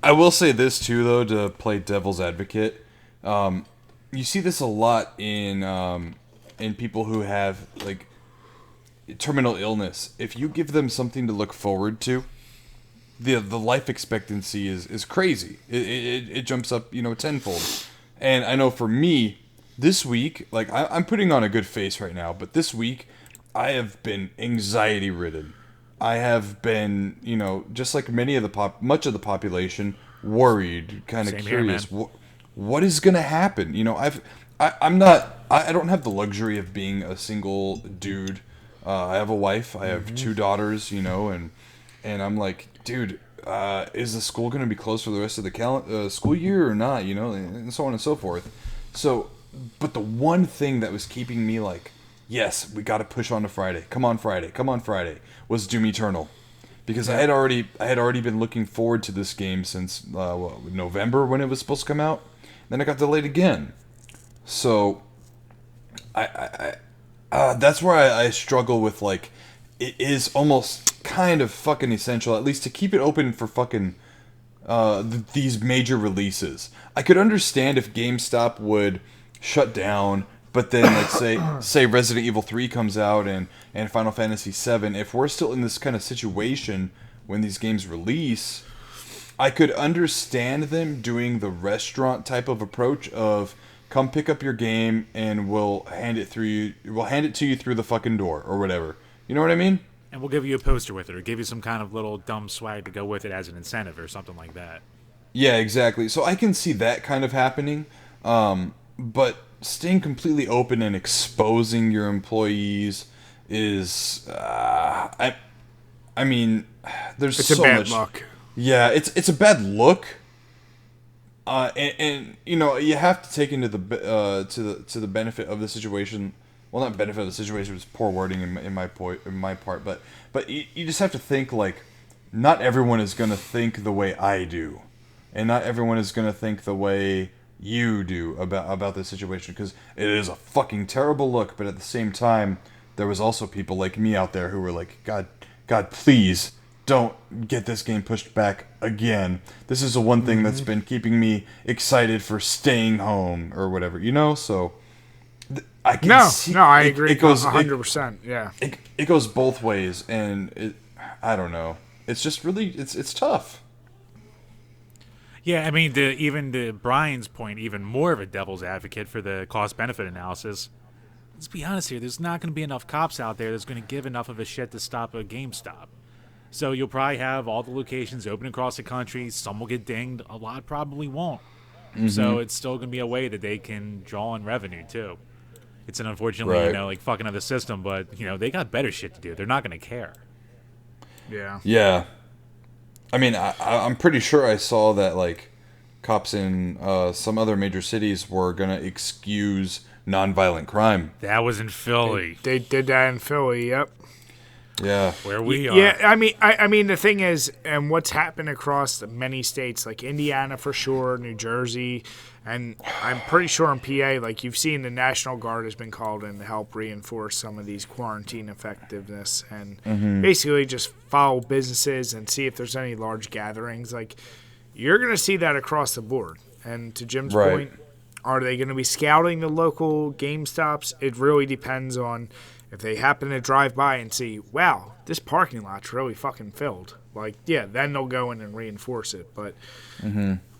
[SPEAKER 3] I will say this too, though, to play devil's advocate. You see this a lot in people who have like terminal illness. If you give them something to look forward to, the life expectancy is crazy. It jumps up tenfold. And I know for me, this week, like I'm putting on a good face right now, but this week I have been anxiety ridden. I have been, just like much of the population, worried, kind of curious. What is going to happen? I don't have the luxury of being a single dude. I have a wife. I have 2 daughters. And I'm like, dude, is the school going to be closed for the rest of the school year or not? And so on and so forth. So, but the one thing that was keeping me like, yes, we got to push on to Friday. Come on Friday. Was Doom Eternal, because I had already been looking forward to this game since November when it was supposed to come out. Then it got delayed again. So, I that's where I struggle with, like, it is almost kind of fucking essential, at least to keep it open for fucking these major releases. I could understand if GameStop would shut down. But then, like, say Resident Evil 3 comes out and Final Fantasy 7, if we're still in this kind of situation when these games release, I could understand them doing the restaurant type of approach of come pick up your game and we'll hand it to you through the fucking door or whatever. You know what I mean?
[SPEAKER 2] And we'll give you a poster with it, or give you some kind of little dumb swag to go with it as an incentive or something like that.
[SPEAKER 3] Yeah, exactly. So I can see that kind of happening, but staying completely open and exposing your employees is, I mean, there's
[SPEAKER 1] It's
[SPEAKER 3] so
[SPEAKER 1] a bad
[SPEAKER 3] much.
[SPEAKER 1] look.
[SPEAKER 3] Yeah, it's a bad look. And you know, you have to take into to the benefit of the situation. Well, not benefit of the situation, it's poor wording in my part, but you just have to think like, not everyone is gonna think the way I do, and not everyone is gonna think the way you do about this situation, because it is a fucking terrible look. But at the same time, there was also people like me out there who were like, God, please don't get this game pushed back again. This is the one thing that's been keeping me excited for staying home or whatever, you know? So I can see
[SPEAKER 1] I agree.
[SPEAKER 3] It goes
[SPEAKER 1] 100%. Yeah.
[SPEAKER 3] It goes both ways, and I don't know. It's just really it's tough.
[SPEAKER 2] Yeah, I mean, even to Brian's point, even more of a devil's advocate for the cost-benefit analysis. Let's be honest here. There's not going to be enough cops out there that's going to give enough of a shit to stop a GameStop. So you'll probably have all the locations open across the country. Some will get dinged. A lot probably won't. Mm-hmm. So it's still going to be a way that they can draw in revenue, too. It's an unfortunately,
[SPEAKER 3] Right.
[SPEAKER 2] like fucking up the system, but, they got better shit to do. They're not going to care.
[SPEAKER 1] Yeah.
[SPEAKER 3] Yeah. I mean, I'm pretty sure I saw that, like, cops in some other major cities were going to excuse nonviolent crime.
[SPEAKER 2] That was in Philly.
[SPEAKER 1] They did that in Philly, yep.
[SPEAKER 3] Yeah.
[SPEAKER 2] Where we are.
[SPEAKER 1] Yeah, I mean, the thing is, and what's happened across many states, like Indiana for sure, New Jersey, and I'm pretty sure in PA, like you've seen the National Guard has been called in to help reinforce some of these quarantine effectiveness and basically just follow businesses and see if there's any large gatherings. Like, you're going to see that across the board. And to Jim's point, are they going to be scouting the local GameStops? It really depends on if they happen to drive by and see, wow, this parking lot's really fucking filled. Like, yeah, then they'll go in and reinforce it. But,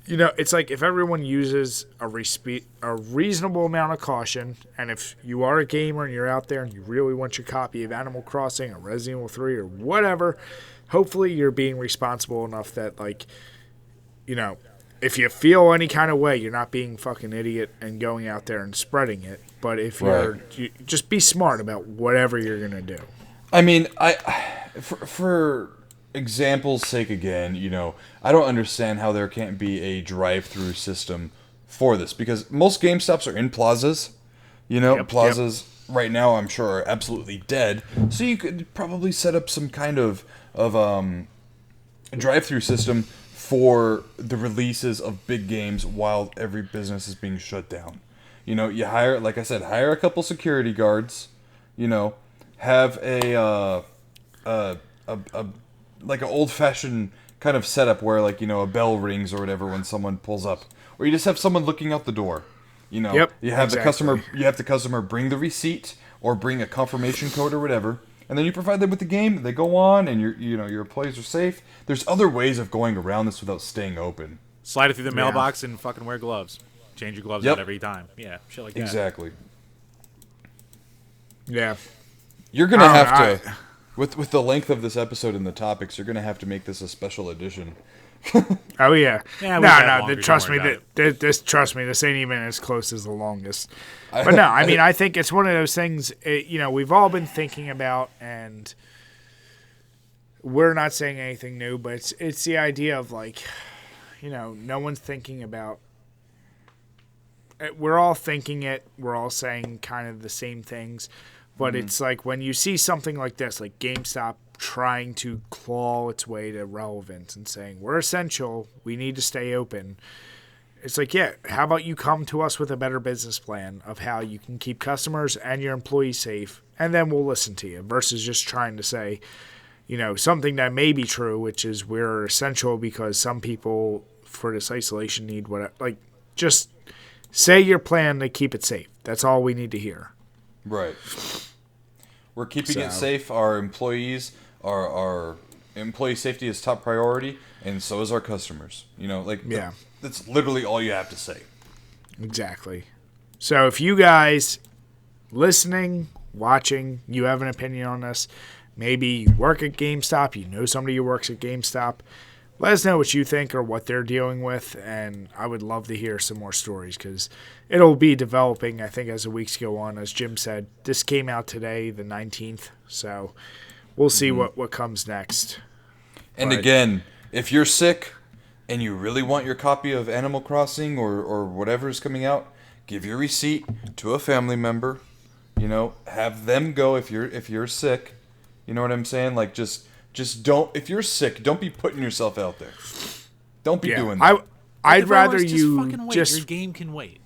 [SPEAKER 1] it's like if everyone uses a reasonable amount of caution, and if you are a gamer and you're out there and you really want your copy of Animal Crossing or Resident Evil 3 or whatever, hopefully you're being responsible enough that, like, if you feel any kind of way, you're not being fucking idiot and going out there and spreading it. But if you just be smart about whatever you're gonna do.
[SPEAKER 3] I mean, for example's sake again, I don't understand how there can't be a drive-through system for this, because most GameStops are in plazas. Plazas right now I'm sure are absolutely dead. So you could probably set up some kind of a drive-through system for the releases of big games while every business is being shut down. You hire, like I said, hire a couple security guards. Have a like an old-fashioned kind of setup where, like, a bell rings or whatever when someone pulls up, or you just have someone looking out the door. You have the customer bring the receipt or bring a confirmation code or whatever. And then you provide them with the game. They go on, and your employees are safe. There's other ways of going around this without staying open.
[SPEAKER 2] Slide it through the mailbox and fucking wear gloves. Change your gloves out every time. Yeah, shit like that.
[SPEAKER 3] Exactly.
[SPEAKER 1] Yeah.
[SPEAKER 3] You're gonna have to, with the length of this episode and the topics, you're gonna have to make this a special edition.
[SPEAKER 1] Oh yeah.
[SPEAKER 2] No.
[SPEAKER 1] Trust me. This ain't even as close as the longest. But no, I mean, I think it's one of those things. We've all been thinking about, and we're not saying anything new, but it's the idea of, like, no one's thinking about. We're all thinking it. We're all saying kind of the same things, but it's like when you see something like this, like GameStop trying to claw its way to relevance and saying, we're essential, we need to stay open. It's like, yeah, how about you come to us with a better business plan of how you can keep customers and your employees safe, and then we'll listen to you, versus just trying to say, something that may be true, which is we're essential because some people for this isolation need whatever. Like, just say your plan to keep it safe. That's all we need to hear.
[SPEAKER 3] Right. We're keeping it safe. Our employees are employee safety is top priority, and so is our customers.
[SPEAKER 1] Yeah.
[SPEAKER 3] That's literally all you have to say.
[SPEAKER 1] Exactly. So if you guys listening, watching, you have an opinion on this, maybe you work at GameStop, you know somebody who works at GameStop, let us know what you think or what they're dealing with, and I would love to hear some more stories because it'll be developing, I think, as the weeks go on. As Jim said, this came out today, the 19th, so we'll see what comes next.
[SPEAKER 3] And again, if you're sick and you really want your copy of Animal Crossing or whatever is coming out, give your receipt to a family member. Have them go if you're sick. You know what I'm saying? Like just don't. If you're sick, don't be putting yourself out there. Don't be doing that.
[SPEAKER 1] I'd rather
[SPEAKER 2] you fucking wait.
[SPEAKER 1] just
[SPEAKER 2] Your game can wait.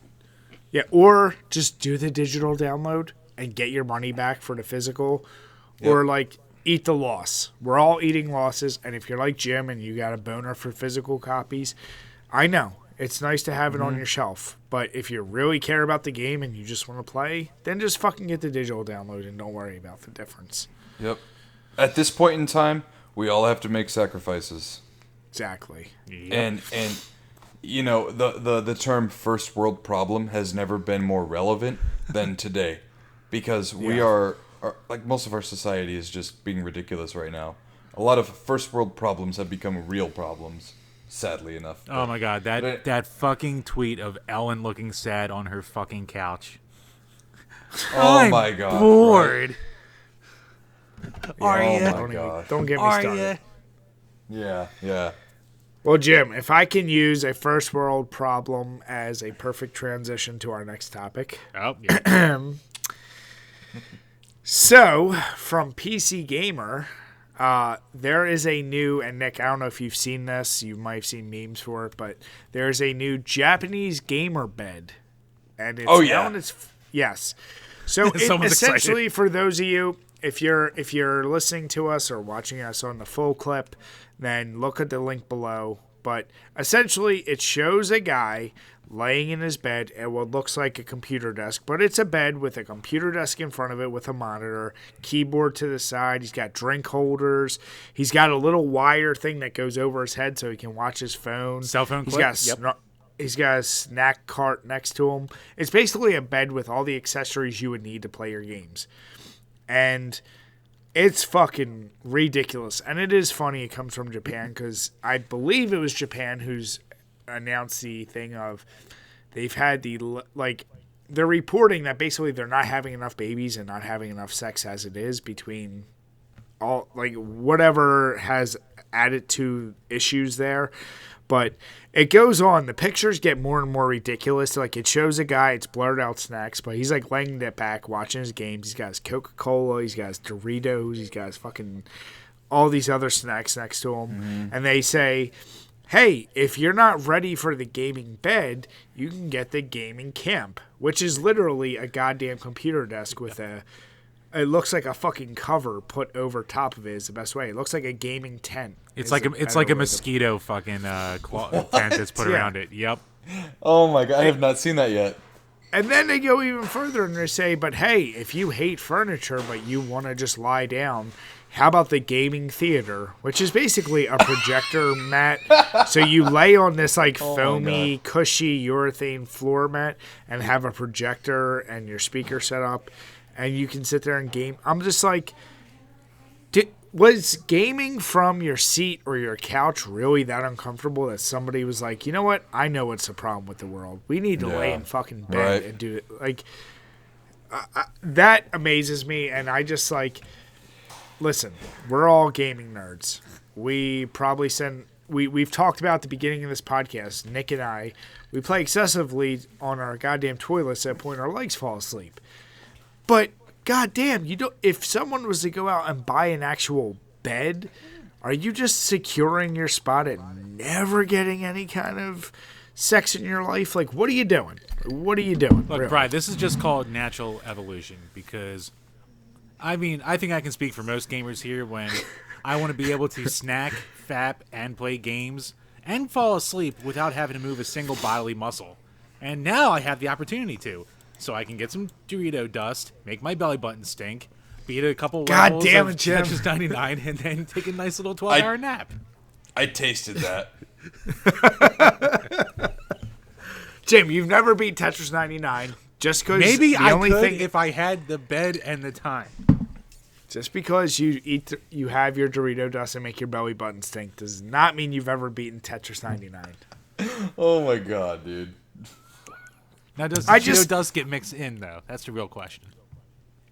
[SPEAKER 1] Yeah, or just do the digital download and get your money back for the physical, or eat the loss. We're all eating losses, and if you're like Jim and you got a boner for physical copies, I know it's nice to have it on your shelf. But if you really care about the game and you just want to play, then just fucking get the digital download and don't worry about the difference.
[SPEAKER 3] Yep. At this point in time, we all have to make sacrifices.
[SPEAKER 1] Exactly.
[SPEAKER 3] Yep. And the term first world problem has never been more relevant than today, because we are like most of our society is just being ridiculous right now. A lot of first world problems have become real problems, sadly enough.
[SPEAKER 2] Oh my god, that fucking tweet of Ellen looking sad on her fucking couch.
[SPEAKER 3] Oh my god.
[SPEAKER 2] Bored.
[SPEAKER 3] Right?
[SPEAKER 2] Are
[SPEAKER 3] Oh
[SPEAKER 2] you?
[SPEAKER 3] my god.
[SPEAKER 1] Don't get me
[SPEAKER 2] Are
[SPEAKER 1] started.
[SPEAKER 2] you?
[SPEAKER 3] Yeah.
[SPEAKER 1] Well, Jim, if I can use a first world problem as a perfect transition to our next topic.
[SPEAKER 2] Oh, yeah.
[SPEAKER 1] So, from PC Gamer, there is a new, and Nick, I don't know if you've seen this, you might have seen memes for it, but there's a new Japanese gamer bed. And it's yes. So essentially,
[SPEAKER 2] excited.
[SPEAKER 1] for those of you, if you're listening to us or watching us on the full clip, then look at the link below. But essentially, it shows a guy laying in his bed at what looks like a computer desk, but it's a bed with a computer desk in front of it with a monitor, keyboard to the side. He's got drink holders. He's got a little wire thing that goes over his head so he can watch his phone.
[SPEAKER 2] Cell phone
[SPEAKER 1] He's
[SPEAKER 2] clip?
[SPEAKER 1] got He's got a snack cart next to him. It's basically a bed with all the accessories you would need to play your games. And it's fucking ridiculous. And it is funny it comes from Japan because I believe it was Japan who's announced the thing of they've had they're reporting that basically they're not having enough babies and not having enough sex as it is between all whatever has added to issues there. But it goes on. The pictures get more and more ridiculous. It shows a guy, it's blurred out snacks, but he's laying it back, watching his games. He's got his Coca-Cola, he's got his Doritos, he's got his fucking all these other snacks next to him. Mm-hmm. And they say, hey, if you're not ready for the gaming bed, you can get the gaming camp, which is literally a goddamn computer desk with it looks like a fucking cover put over top of it is the best way. It looks like a gaming tent.
[SPEAKER 2] It's like a mosquito fucking tent that's put around it. Yep.
[SPEAKER 3] Oh my god, I have not seen that yet.
[SPEAKER 1] And then they go even further and they say, but hey, if you hate furniture but you want to just lie down, how about the gaming theater, which is basically a projector mat. So you lay on this foamy, cushy urethane floor mat and have a projector and your speaker set up. And you can sit there and game. I'm just was gaming from your seat or your couch really that uncomfortable that somebody was like, you know what? I know what's the problem with the world. We need to lay in fucking bed and do it. That amazes me. And I just listen, we're all gaming nerds. We probably we've talked about at the beginning of this podcast, Nick and I, we play excessively on our goddamn toilets at a point our legs fall asleep. But goddamn, if someone was to go out and buy an actual bed, are you just securing your spot and never getting any kind of sex in your life? What are you doing? What are you doing?
[SPEAKER 2] Look,
[SPEAKER 1] really?
[SPEAKER 2] Brian, this is just called natural evolution because, I think I can speak for most gamers here when I want to be able to snack, fap, and play games and fall asleep without having to move a single bodily muscle. And now I have the opportunity to. So I can get some Dorito dust, make my belly button stink, beat a couple
[SPEAKER 1] God
[SPEAKER 2] levels
[SPEAKER 1] damn
[SPEAKER 2] of
[SPEAKER 1] it, Jim.
[SPEAKER 2] Tetris 99, and then take a nice little 12-hour nap.
[SPEAKER 3] I tasted that.
[SPEAKER 1] Jim, you've never beat Tetris 99 just because
[SPEAKER 2] Maybe
[SPEAKER 1] the
[SPEAKER 2] I
[SPEAKER 1] only
[SPEAKER 2] could
[SPEAKER 1] thing
[SPEAKER 2] if I had the bed and the time.
[SPEAKER 1] just because you have your Dorito dust and make your belly button stink does not mean you've ever beaten Tetris 99.
[SPEAKER 3] Oh my god, dude.
[SPEAKER 2] Now, does the Cheeto dust get mixed in, though? That's the real question.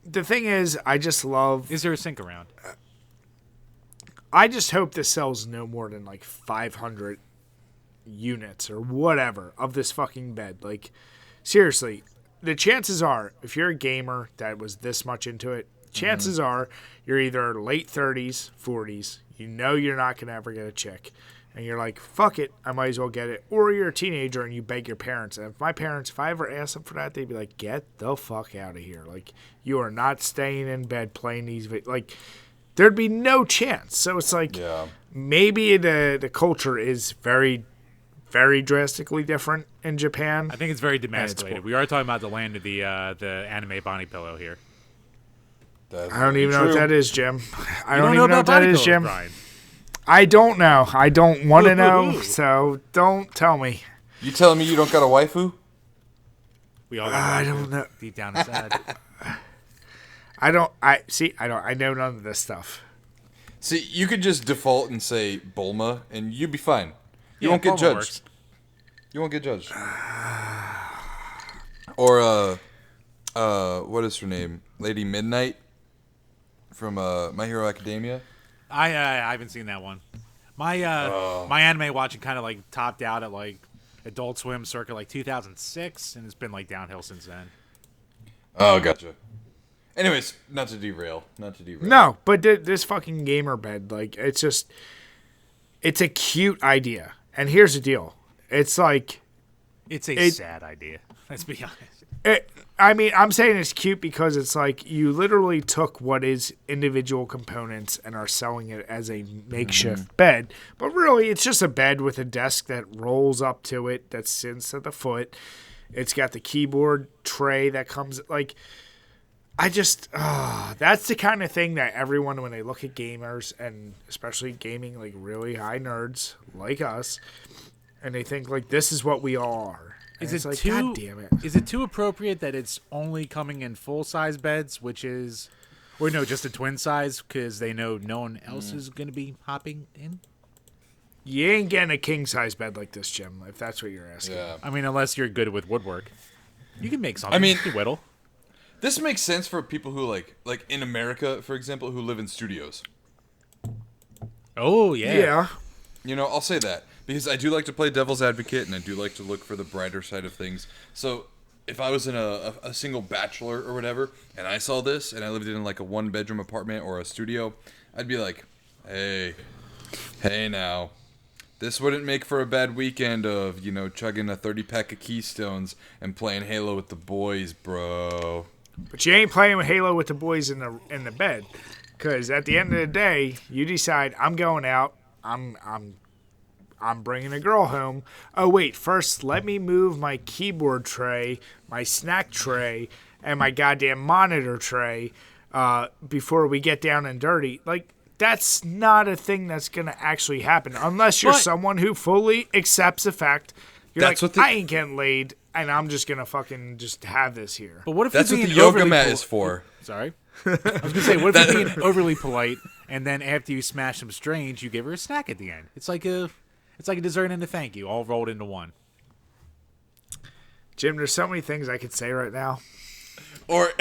[SPEAKER 1] The thing is, I just love...
[SPEAKER 2] Is there a sink around?
[SPEAKER 1] I just hope this sells no more than like 500 units or whatever of this fucking bed. Like, seriously, the chances are, if you're a gamer that was this much into it, chances are you're either late 30s, 40s, you know you're not going to ever get a chick, and you're like, fuck it, I might as well get it. Or you're a teenager and you beg your parents. And if I ever asked them for that, they'd be like, get the fuck out of here. Like, you are not staying in bed playing these like, there'd be no chance. So it's like, maybe the culture is very, very drastically different in Japan.
[SPEAKER 2] I think it's very demasculated. We are talking about the land of the anime Bonnie Pillow here.
[SPEAKER 1] I don't even know what that is, Jim. I don't
[SPEAKER 2] know
[SPEAKER 1] even know what
[SPEAKER 2] about
[SPEAKER 1] that is,
[SPEAKER 2] pillows,
[SPEAKER 1] Jim.
[SPEAKER 2] Brian.
[SPEAKER 1] I don't know. I don't want to know, so don't tell me.
[SPEAKER 3] You telling me you don't got a waifu?
[SPEAKER 2] We all
[SPEAKER 1] I don't know.
[SPEAKER 2] deep down inside.
[SPEAKER 1] I know none of this stuff.
[SPEAKER 3] See, you could just default and say Bulma, and you'd be fine. You
[SPEAKER 2] Yeah,
[SPEAKER 3] won't get
[SPEAKER 2] Bulma
[SPEAKER 3] judged.
[SPEAKER 2] works.
[SPEAKER 3] You won't get judged. Or what is her name? Lady Midnight from My Hero Academia.
[SPEAKER 2] I haven't seen that one. My my anime watching kind of like topped out at like Adult Swim circa like 2006, and it's been like downhill since then.
[SPEAKER 3] Oh, gotcha. Anyways, not to derail.
[SPEAKER 1] No, but this fucking gamer bed, like, it's a cute idea. And here's the deal. It's like...
[SPEAKER 2] It's a sad idea. Let's be honest.
[SPEAKER 1] I'm saying it's cute because it's like you literally took what is individual components and are selling it as a makeshift bed. But really, it's just a bed with a desk that rolls up to it that sits at the foot. It's got the keyboard tray that comes... Like... that's the kind of thing that everyone, when they look at gamers, and especially gaming, like really high nerds like us, and they think, like, this is what we all are. And it's like, God damn it.
[SPEAKER 2] Is it too appropriate that it's only coming in full-size beds, or no, just a twin size, because they know no one else is going to be hopping in?
[SPEAKER 1] You ain't getting a king-size bed like this, Jim, if that's what you're asking.
[SPEAKER 3] Yeah.
[SPEAKER 2] I mean, unless you're good with woodwork. You can make something. You can whittle.
[SPEAKER 3] This makes sense for people who like in America, for example, who live in studios.
[SPEAKER 2] Oh, yeah.
[SPEAKER 1] Yeah.
[SPEAKER 3] You know, I'll say that because I do like to play devil's advocate and I do like to look for the brighter side of things. So if I was in a single bachelor or whatever and I saw this and I lived in like a one-bedroom apartment or a studio, I'd be like, hey now. This wouldn't make for a bad weekend of, you know, chugging a 30-pack of Keystones and playing Halo with the boys, bro.
[SPEAKER 1] But you ain't playing with Halo with the boys in the bed, because at the end of the day, you decide I'm going out. I'm bringing a girl home. Oh wait, first let me move my keyboard tray, my snack tray, and my goddamn monitor tray before we get down and dirty. Like, that's not a thing that's gonna actually happen unless you're someone who fully accepts the fact I ain't getting laid. And I'm just going to fucking just have this here.
[SPEAKER 2] But what if
[SPEAKER 3] that's
[SPEAKER 2] you're
[SPEAKER 3] what
[SPEAKER 2] being
[SPEAKER 3] the yoga mat is for.
[SPEAKER 2] Sorry. I was going to say, what if you're being overly polite, and then after you smash some strange, you give her a snack at the end? It's like a dessert and a thank you, all rolled into one.
[SPEAKER 1] Jim, there's so many things I could say right now.
[SPEAKER 3] Or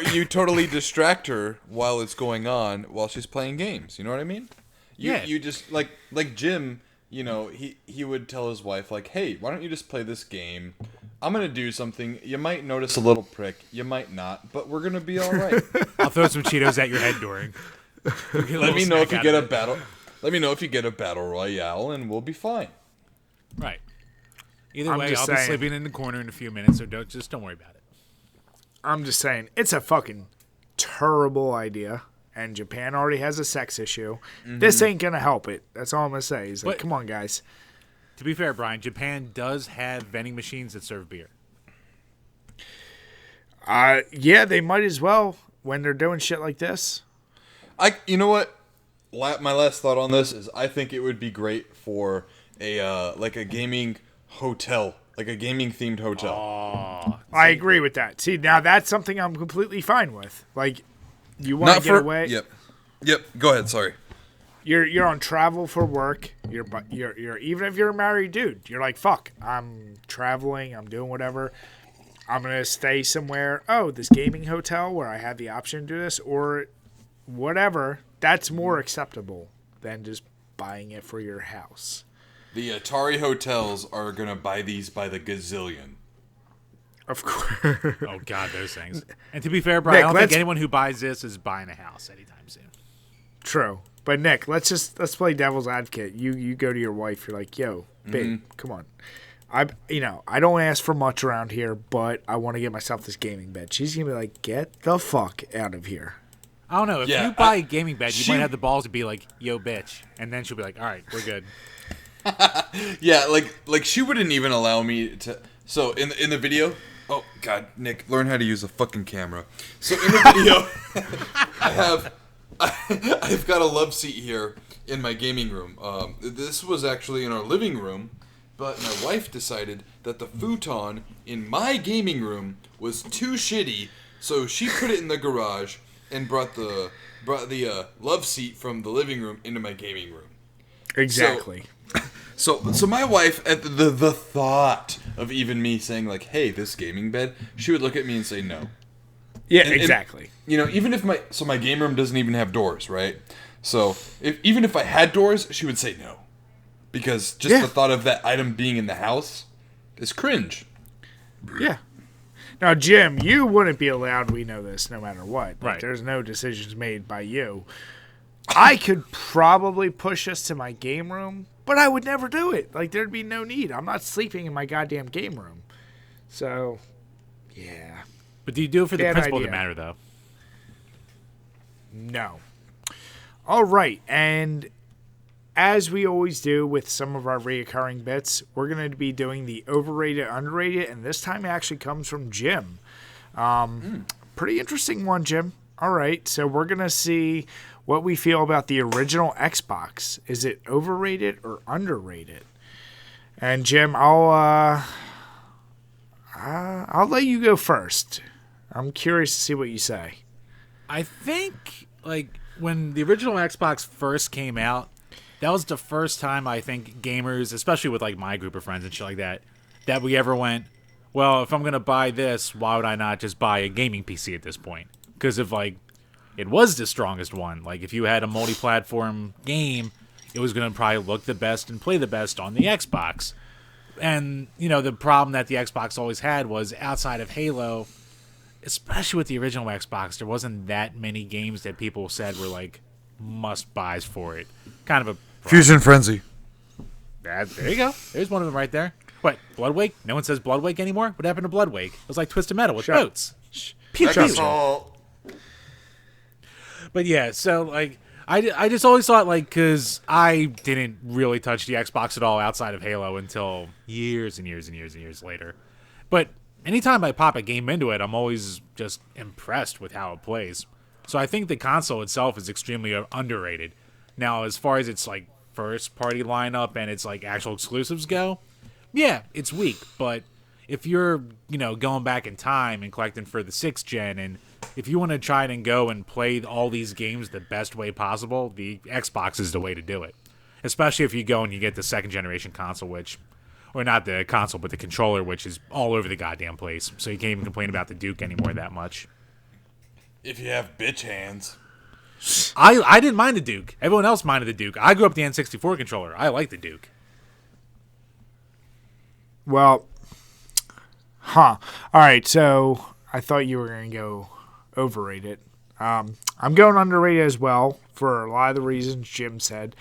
[SPEAKER 3] you totally distract her while it's going on while she's playing games. You know what I mean? You just, like Jim, you know, he would tell his wife, like, hey, why don't you just play this game? I'm going to do something. You might notice a little prick. You might not, but we're going to be all right.
[SPEAKER 2] I'll throw some Cheetos at your head during.
[SPEAKER 3] Let me know if you get a battle. Let me know if you get a battle royale, and we'll be fine.
[SPEAKER 2] Right. Either way, I'll be sleeping in the corner in a few minutes, so don't worry about it.
[SPEAKER 1] I'm just saying, it's a fucking terrible idea, and Japan already has a sex issue. Mm-hmm. This ain't going to help it. That's all I'm going to say. He's like, come on, guys.
[SPEAKER 2] To be fair, Brian, Japan does have vending machines that serve beer.
[SPEAKER 1] Yeah, they might as well. when they're doing shit like this.
[SPEAKER 3] You know what? My last thought on this is I think it would be great for a like a gaming hotel, like a gaming themed hotel.
[SPEAKER 2] Oh,
[SPEAKER 1] I agree with that. See, now that's something I'm completely fine with. Like, you want to get away.
[SPEAKER 3] Yep. Go ahead. Sorry.
[SPEAKER 1] You're on travel for work. You're even if you're a married dude, you're like, fuck, I'm traveling, I'm doing whatever. I'm gonna stay somewhere. Oh, this gaming hotel where I have the option to do this or whatever. That's more acceptable than just buying it for your house.
[SPEAKER 3] The Atari hotels are gonna buy these by the gazillion.
[SPEAKER 1] Of course.
[SPEAKER 2] Oh God, those things. And to be fair, Brian,
[SPEAKER 1] Nick,
[SPEAKER 2] I don't think anyone who buys this is buying a house anytime soon.
[SPEAKER 1] True. But Nick, let's play devil's advocate. You go to your wife, you're like, yo, babe, come on. I don't ask for much around here, but I want to get myself this gaming bed. She's gonna be like, get the fuck out of here.
[SPEAKER 2] I don't know. If you buy a gaming bed, you might have the balls to be like, yo, bitch. And then she'll be like, all right, we're good.
[SPEAKER 3] Yeah, like she wouldn't even allow me to. So in the video, oh God, Nick, learn how to use a fucking camera. So in the video, I've got a love seat here in my gaming room. This was actually in our living room, but my wife decided that the futon in my gaming room was too shitty, so she put it in the garage and brought the love seat from the living room into my gaming room.
[SPEAKER 1] Exactly.
[SPEAKER 3] So my wife, at the thought of even me saying like, "Hey, this gaming bed," she would look at me and say no.
[SPEAKER 1] Yeah, exactly.
[SPEAKER 3] And, even if my game room doesn't even have doors, right? So even if I had doors, she would say no, because just the thought of that item being in the house is cringe.
[SPEAKER 1] Yeah. Now, Jim, you wouldn't be allowed. We know this, no matter what.
[SPEAKER 2] Right.
[SPEAKER 1] There's no decisions made by you. I could probably push us to my game room, but I would never do it. Like, there'd be no need. I'm not sleeping in my goddamn game room. So, yeah.
[SPEAKER 2] But do you do it for the
[SPEAKER 1] Bad
[SPEAKER 2] principle of
[SPEAKER 1] idea.
[SPEAKER 2] the matter, though?
[SPEAKER 1] No. All right, and as we always do with some of our reoccurring bits, we're going to be doing the overrated, underrated, and this time it actually comes from Jim. Pretty interesting one, Jim. All right, so we're going to see what we feel about the original Xbox. Is it overrated or underrated? And Jim, I'll let you go first. I'm curious to see what you say.
[SPEAKER 2] I think, like, when the original Xbox first came out, that was the first time I think gamers, especially with, like, my group of friends and shit like that we ever went, well, if I'm going to buy this, why would I not just buy a gaming PC at this point? Because if, like, it was the strongest one, like, if you had a multi-platform game, it was going to probably look the best and play the best on the Xbox. And, the problem that the Xbox always had was outside of Halo, especially with the original Xbox, there wasn't that many games that people said were, like, must-buys for it. Kind of a problem.
[SPEAKER 3] Fusion Frenzy.
[SPEAKER 2] There you go. There's one of them right there. What, Bloodwake? No one says Bloodwake anymore? What happened to Bloodwake? It was like Twisted Metal with boats. Pew, pew. But yeah, so, like, I just always thought, like, because I didn't really touch the Xbox at all outside of Halo until years and years and years and years later. But anytime I pop a game into it, I'm always just impressed with how it plays. So I think the console itself is extremely underrated. Now, as far as its, like, first-party lineup and its, like, actual exclusives go, yeah, it's weak. But if you're, going back in time and collecting for the 6th gen, and if you want to try and go and play all these games the best way possible, the Xbox is the way to do it. Especially if you go and you get the 2nd-generation console, or not the console, but the controller, which is all over the goddamn place. So you can't even complain about the Duke anymore that much.
[SPEAKER 3] If you have bitch hands.
[SPEAKER 2] I didn't mind the Duke. Everyone else minded the Duke. I grew up with the N64 controller. I like the Duke.
[SPEAKER 1] Well, all right, so I thought you were going to go overrated. I'm going underrated as well for a lot of the reasons Jim said.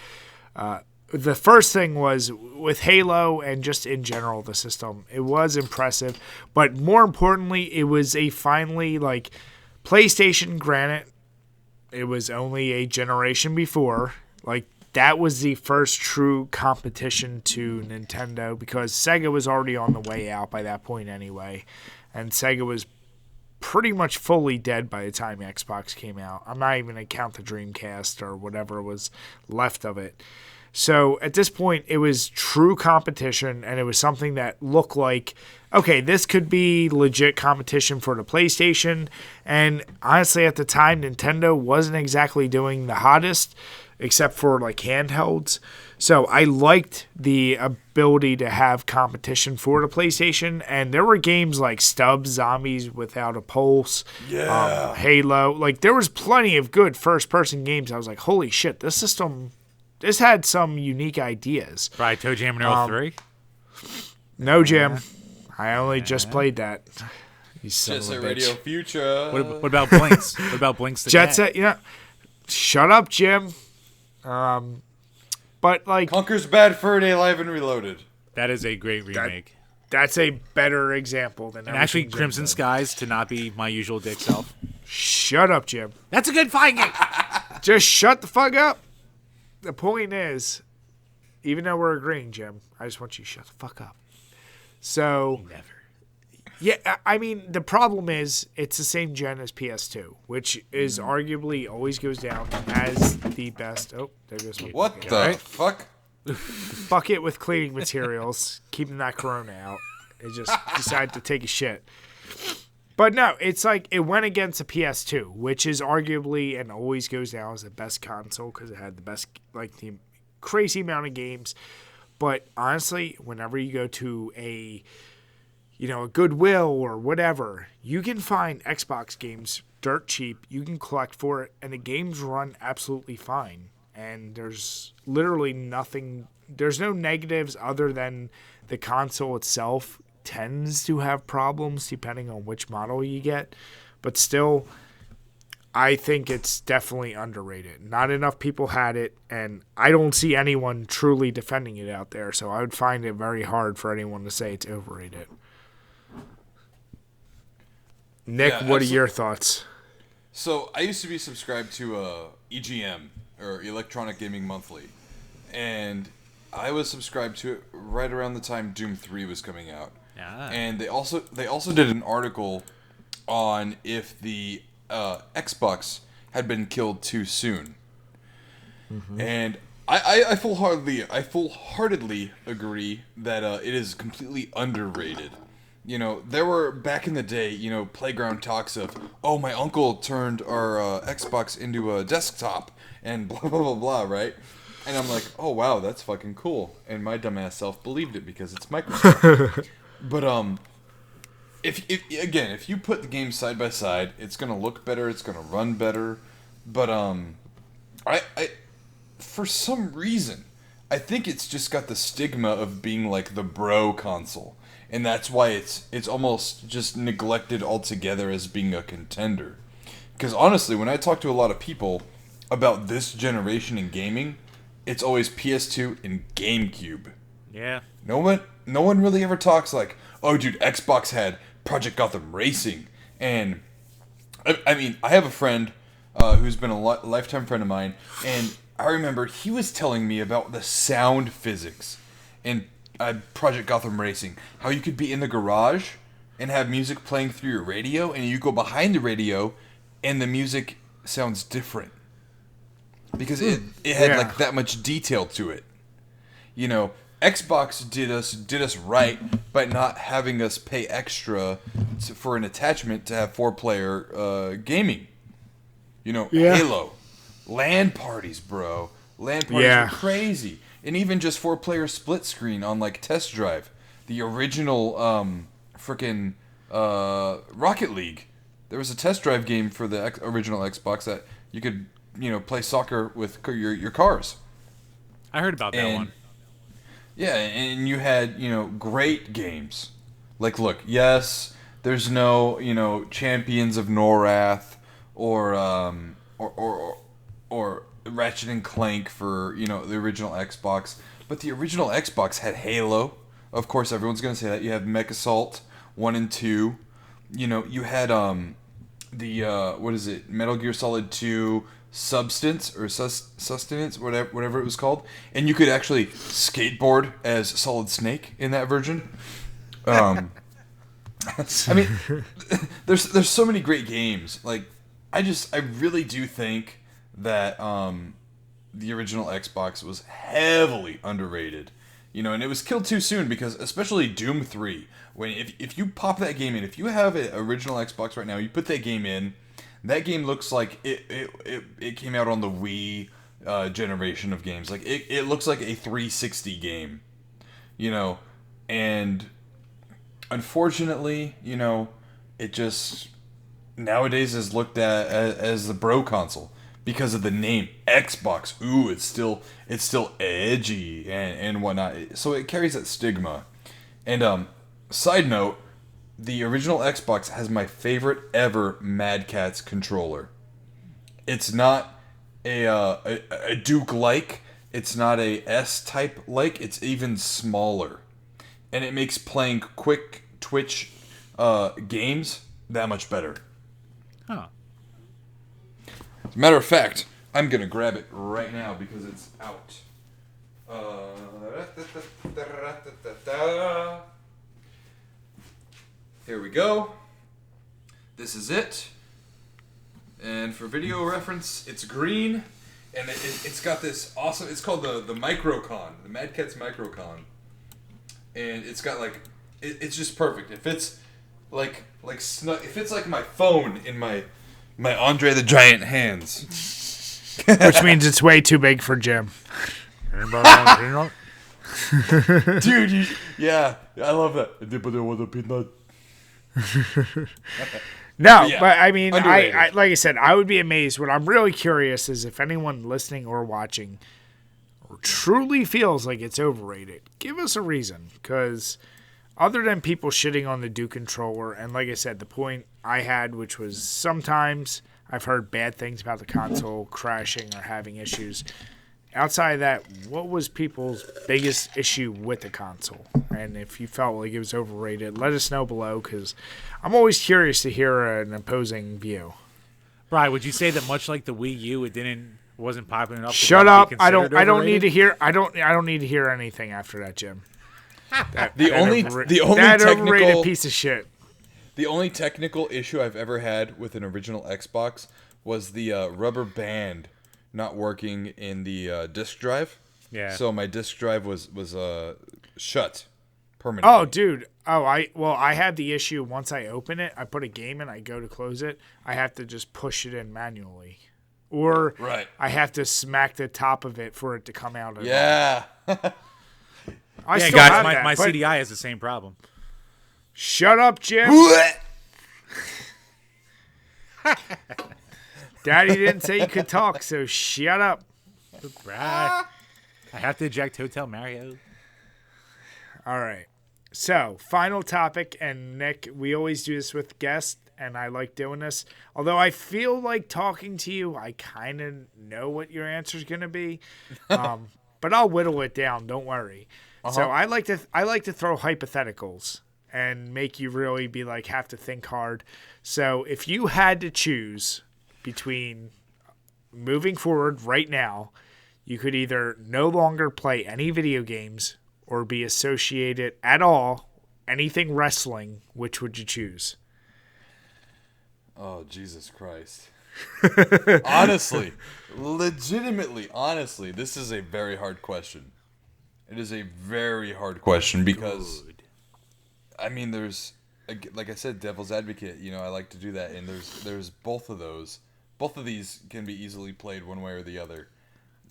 [SPEAKER 1] The first thing was with Halo and just in general the system. It was impressive, but more importantly, it was a finally, like, PlayStation, granted, it was only a generation before. Like, that was the first true competition to Nintendo because Sega was already on the way out by that point anyway. And Sega was pretty much fully dead by the time Xbox came out. I'm not even going to count the Dreamcast or whatever was left of it. So at this point, it was true competition, and it was something that looked like, okay, this could be legit competition for the PlayStation. And honestly, at the time, Nintendo wasn't exactly doing the hottest, except for like handhelds. So I liked the ability to have competition for the PlayStation. And there were games like Stubbs, Zombies Without a Pulse, Halo. Like, there was plenty of good first-person games. I was like, holy shit, this system... This had some unique ideas.
[SPEAKER 2] Right, Toe Jam and Earl 3?
[SPEAKER 1] No, Jim. I only just played that.
[SPEAKER 3] Jet Set Radio Future.
[SPEAKER 2] What about Blinks? What about Blinks the
[SPEAKER 1] Jet
[SPEAKER 2] Cat?
[SPEAKER 1] Set, shut up, Jim. But, like...
[SPEAKER 3] Conker's Bad Fur Day Live and Reloaded.
[SPEAKER 2] That is a great remake.
[SPEAKER 1] That's a better example than...
[SPEAKER 2] And actually, Crimson Skies to not be my usual dick self.
[SPEAKER 1] Shut up, Jim.
[SPEAKER 2] That's a good fighting game.
[SPEAKER 1] Just shut the fuck up. The point is, even though we're agreeing, Jim, I just want you to shut the fuck up. So,
[SPEAKER 2] Never.
[SPEAKER 1] Yeah, I mean, the problem is it's the same gen as PS2, which is arguably always goes down as the best. Oh, there goes my
[SPEAKER 3] What the fuck?
[SPEAKER 1] bucket with cleaning materials, keeping that Corona out. It just decided to take a shit. But no, it's like it went against a PS2, which is arguably and always goes down as the best console because it had the best, like the crazy amount of games. But honestly, whenever you go to a Goodwill or whatever, you can find Xbox games dirt cheap. You can collect for it, and the games run absolutely fine. And there's literally nothing. There's no negatives other than the console itself tends to have problems depending on which model you get, but still I think it's definitely underrated. Not enough people had it, and I don't see anyone truly defending it out there, so I would find it very hard for anyone to say it's overrated. Nick, what are your thoughts?
[SPEAKER 3] So I used to be subscribed to EGM, or Electronic Gaming Monthly, and I was subscribed to it right around the time Doom 3 was coming out. And they also did an article on if the Xbox had been killed too soon. Mm-hmm. And I full-heartedly agree that it is completely underrated. There were back in the day, playground talks of, oh, my uncle turned our Xbox into a desktop and blah blah blah blah, right? And I'm like, oh wow, that's fucking cool. And my dumbass self believed it because it's Microsoft. But if you put the games side by side, it's gonna look better, it's gonna run better. But I for some reason, I think it's just got the stigma of being like the bro console, and that's why it's almost just neglected altogether as being a contender. Because honestly, when I talk to a lot of people about this generation in gaming, it's always PS2 and GameCube.
[SPEAKER 2] Yeah.
[SPEAKER 3] No one really ever talks like, oh, dude, Xbox had Project Gotham Racing. And, I mean, I have a friend who's been a lifetime friend of mine, and I remember he was telling me about the sound physics in Project Gotham Racing. How you could be in the garage and have music playing through your radio, and you go behind the radio, and the music sounds different. Because it had like that much detail to it. Xbox did us right by not having us pay extra for an attachment to have 4-player gaming. Halo, LAN parties, bro. LAN parties are crazy, and even just 4-player split screen on like Test Drive, the original frickin' Rocket League. There was a Test Drive game for the original Xbox that you could play soccer with your cars.
[SPEAKER 2] I heard about that one.
[SPEAKER 3] Yeah, and you had, great games. Like, look, yes, there's no, Champions of Norath or Ratchet and Clank for, the original Xbox. But the original Xbox had Halo. Of course, everyone's going to say that. You have Mech Assault 1 and 2. You had Metal Gear Solid 2 Substance or Sustenance, whatever it was called, and you could actually skateboard as Solid Snake in that version. I mean, there's so many great games. Like, I really do think that the original Xbox was heavily underrated. You know, and it was killed too soon because, especially Doom 3, when if you pop that game in, if you have an original Xbox right now, you put that game in, that game looks like it came out on the Wii generation of games. Like, it looks like a 360 game, you know, and unfortunately, you know, it just nowadays is looked at as the bro console. Because of the name Xbox, ooh, it's still edgy and whatnot. So it carries that stigma. And side note, the original Xbox has my favorite ever Mad Catz controller. It's not a Duke like. It's not a S type like. It's even smaller, and it makes playing quick twitch games that much better.
[SPEAKER 2] Huh.
[SPEAKER 3] As a matter of fact, I'm going to grab it right now because it's out. Here we go. This is it. And for video reference, it's green. And it's got this awesome... It's called the Microcon. The Mad Catz Microcon. And it's got like... It's just perfect. It fits like snug. It fits like my phone in my Andre the Giant hands.
[SPEAKER 1] Which means it's way too big for Jim.
[SPEAKER 3] Dude, yeah, I love that. Anybody want a peanut?
[SPEAKER 1] No,
[SPEAKER 3] Yeah,
[SPEAKER 1] but I mean,
[SPEAKER 3] underrated.
[SPEAKER 1] I like I said, I would be amazed. What I'm really curious is if anyone listening or watching truly feels like it's overrated. Give us a reason, because other than people shitting on the Duke controller, and like I said, the point I had, which was sometimes I've heard bad things about the console crashing or having issues. Outside of that, what was people's biggest issue with the console? And if you felt like it was overrated, let us know below, because I'm always curious to hear an opposing view.
[SPEAKER 2] Brian, would you say that much like the Wii U, wasn't popular enough?
[SPEAKER 1] Shut
[SPEAKER 2] to
[SPEAKER 1] up!
[SPEAKER 2] be
[SPEAKER 1] I don't
[SPEAKER 2] considered
[SPEAKER 1] need to
[SPEAKER 2] overrated?
[SPEAKER 1] hear. I don't need to hear anything after that, Jim.
[SPEAKER 3] The only
[SPEAKER 1] That
[SPEAKER 3] technical
[SPEAKER 1] overrated piece of shit.
[SPEAKER 3] The only technical issue I've ever had with an original Xbox was the rubber band not working in the disk drive.
[SPEAKER 2] Yeah.
[SPEAKER 3] So my disk drive was shut permanently.
[SPEAKER 1] Oh, dude. Oh, I had the issue once I open it. I put a game in. I go to close it. I have to just push it in manually, or
[SPEAKER 3] Right.
[SPEAKER 1] I have to smack the top of it for it to come out.
[SPEAKER 3] Yeah.
[SPEAKER 1] I
[SPEAKER 2] Yeah,
[SPEAKER 1] still
[SPEAKER 2] guys,
[SPEAKER 1] have
[SPEAKER 2] my
[SPEAKER 1] that, but-
[SPEAKER 2] CDI has the same problem.
[SPEAKER 1] Shut up, Jim. Daddy didn't say you could talk, so shut up.
[SPEAKER 2] Brian, I have to eject Hotel Mario.
[SPEAKER 1] All right. So, final topic, and Nick, we always do this with guests, and I like doing this. Although I feel like talking to you, I kind of know what your answer is going to be, but I'll whittle it down. Don't worry. So I like to throw hypotheticals and make you really be like have to think hard. So if you had to choose between moving forward right now, you could either no longer play any video games or be associated at all anything wrestling. Which would you choose?
[SPEAKER 3] Oh, Jesus Christ. Honestly, legitimately, honestly, this is a very hard question. It is a very hard question because, I mean, there's, like I said, devil's advocate, you know, I like to do that, and there's both of those. Both of these can be easily played one way or the other.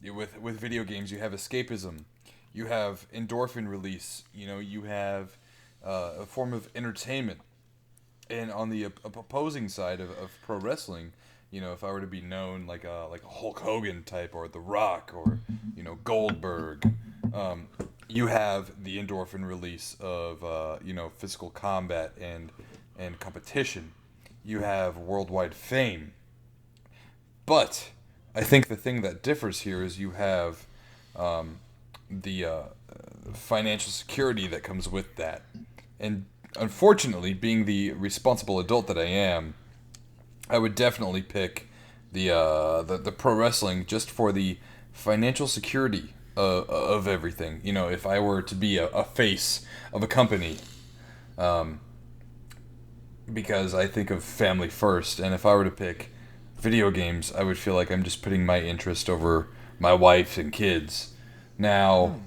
[SPEAKER 3] With video games, you have escapism. You have endorphin release. You know, you have a form of entertainment. And on the opposing side of pro wrestling, you know, if I were to be known like a Hulk Hogan type or The Rock or, you know, Goldberg, you have the endorphin release of, you know, physical combat and competition. You have worldwide fame. But I think the thing that differs here is you have the financial security that comes with that. And unfortunately, being the responsible adult that I am, I would definitely pick the pro wrestling just for the financial security of everything. You know, if I were to be a face of a company, because I think of family first, and if I were to pick video games, I would feel like I'm just putting my interest over my wife and kids. Now,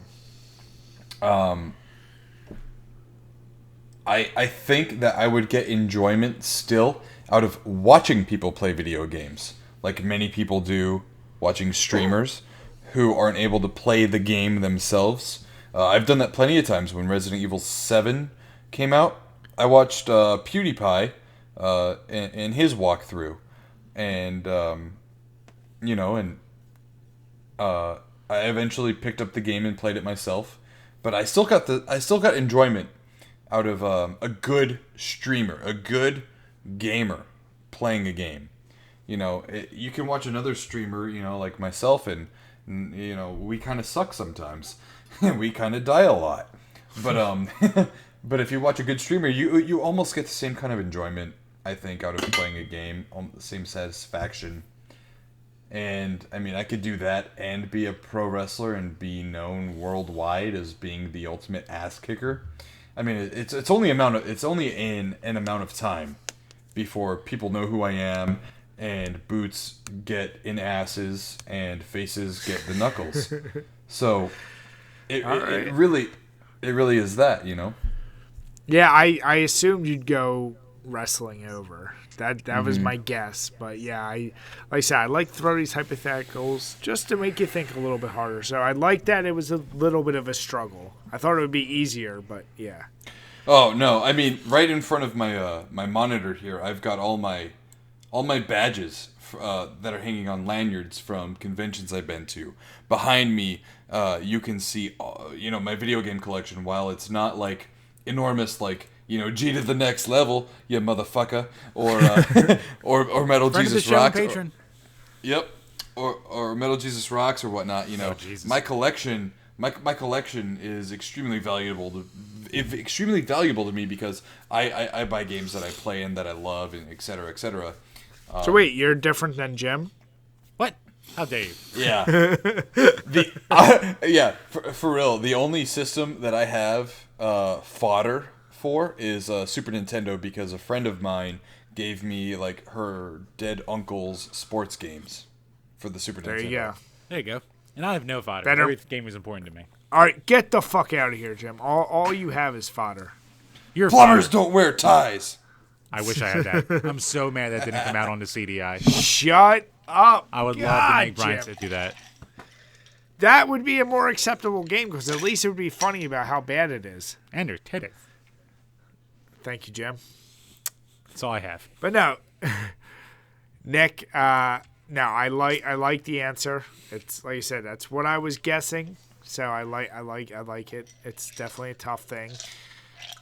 [SPEAKER 3] I think that I would get enjoyment still out of watching people play video games, like many people do, watching streamers who aren't able to play the game themselves. I've done that plenty of times. When Resident Evil 7 came out, I watched PewDiePie and his walkthrough, and I eventually picked up the game and played it myself. But I still got enjoyment out of a good streamer, a good gamer playing a game. You can watch another streamer, like myself, and we kind of suck sometimes. We kind of die a lot. But but if you watch a good streamer, you almost get the same kind of enjoyment, I think, out of playing a game, the same satisfaction. And I mean, I could do that and be a pro wrestler and be known worldwide as being the ultimate ass kicker. I mean, it's only in an amount of time before people know who I am, and boots get in asses and faces get the knuckles. So it really is that,
[SPEAKER 1] Yeah, I assumed you'd go wrestling over. That was my guess. But yeah, like I said, I like to throw these hypotheticals just to make you think a little bit harder. So I like that it was a little bit of a struggle. I thought it would be easier, but yeah.
[SPEAKER 3] Oh no! I mean, right in front of my my monitor here, I've got all my badges that are hanging on lanyards from conventions I've been to. Behind me, you can see my video game collection. While it's not like enormous, like G to the next level, you motherfucker, or or Metal
[SPEAKER 2] Friend
[SPEAKER 3] Jesus
[SPEAKER 2] of the show,
[SPEAKER 3] Rocks.
[SPEAKER 2] patron.
[SPEAKER 3] Yep, or Metal Jesus Rocks or whatnot. My collection. My collection is extremely valuable to me because I buy games that I play and that I love, and et cetera, et cetera.
[SPEAKER 1] So wait, you're different than Jim?
[SPEAKER 2] What? How dare you?
[SPEAKER 3] Yeah. For real. The only system that I have fodder for is Super Nintendo, because a friend of mine gave me like her dead uncle's sports games for the Super Nintendo.
[SPEAKER 1] There you go.
[SPEAKER 2] There you go. And I have no fodder.
[SPEAKER 1] Better.
[SPEAKER 2] Every game is important to me.
[SPEAKER 1] All right, get the fuck out of here, Jim. All you have is fodder.
[SPEAKER 2] You're
[SPEAKER 3] Plumbers
[SPEAKER 2] fodder.
[SPEAKER 3] don't wear ties.
[SPEAKER 2] I wish I had that. I'm so mad that didn't come out on the CDI.
[SPEAKER 1] Shut up.
[SPEAKER 2] I would love
[SPEAKER 1] God,
[SPEAKER 2] to make Brian
[SPEAKER 1] Jim.
[SPEAKER 2] do that.
[SPEAKER 1] That would be a more acceptable game because at least it would be funny about how bad it is.
[SPEAKER 2] And her titties.
[SPEAKER 1] Thank you, Jim.
[SPEAKER 2] That's all I have.
[SPEAKER 1] But no, Nick. No, I like the answer. It's like you said. That's what I was guessing. So I like it. It's definitely a tough thing.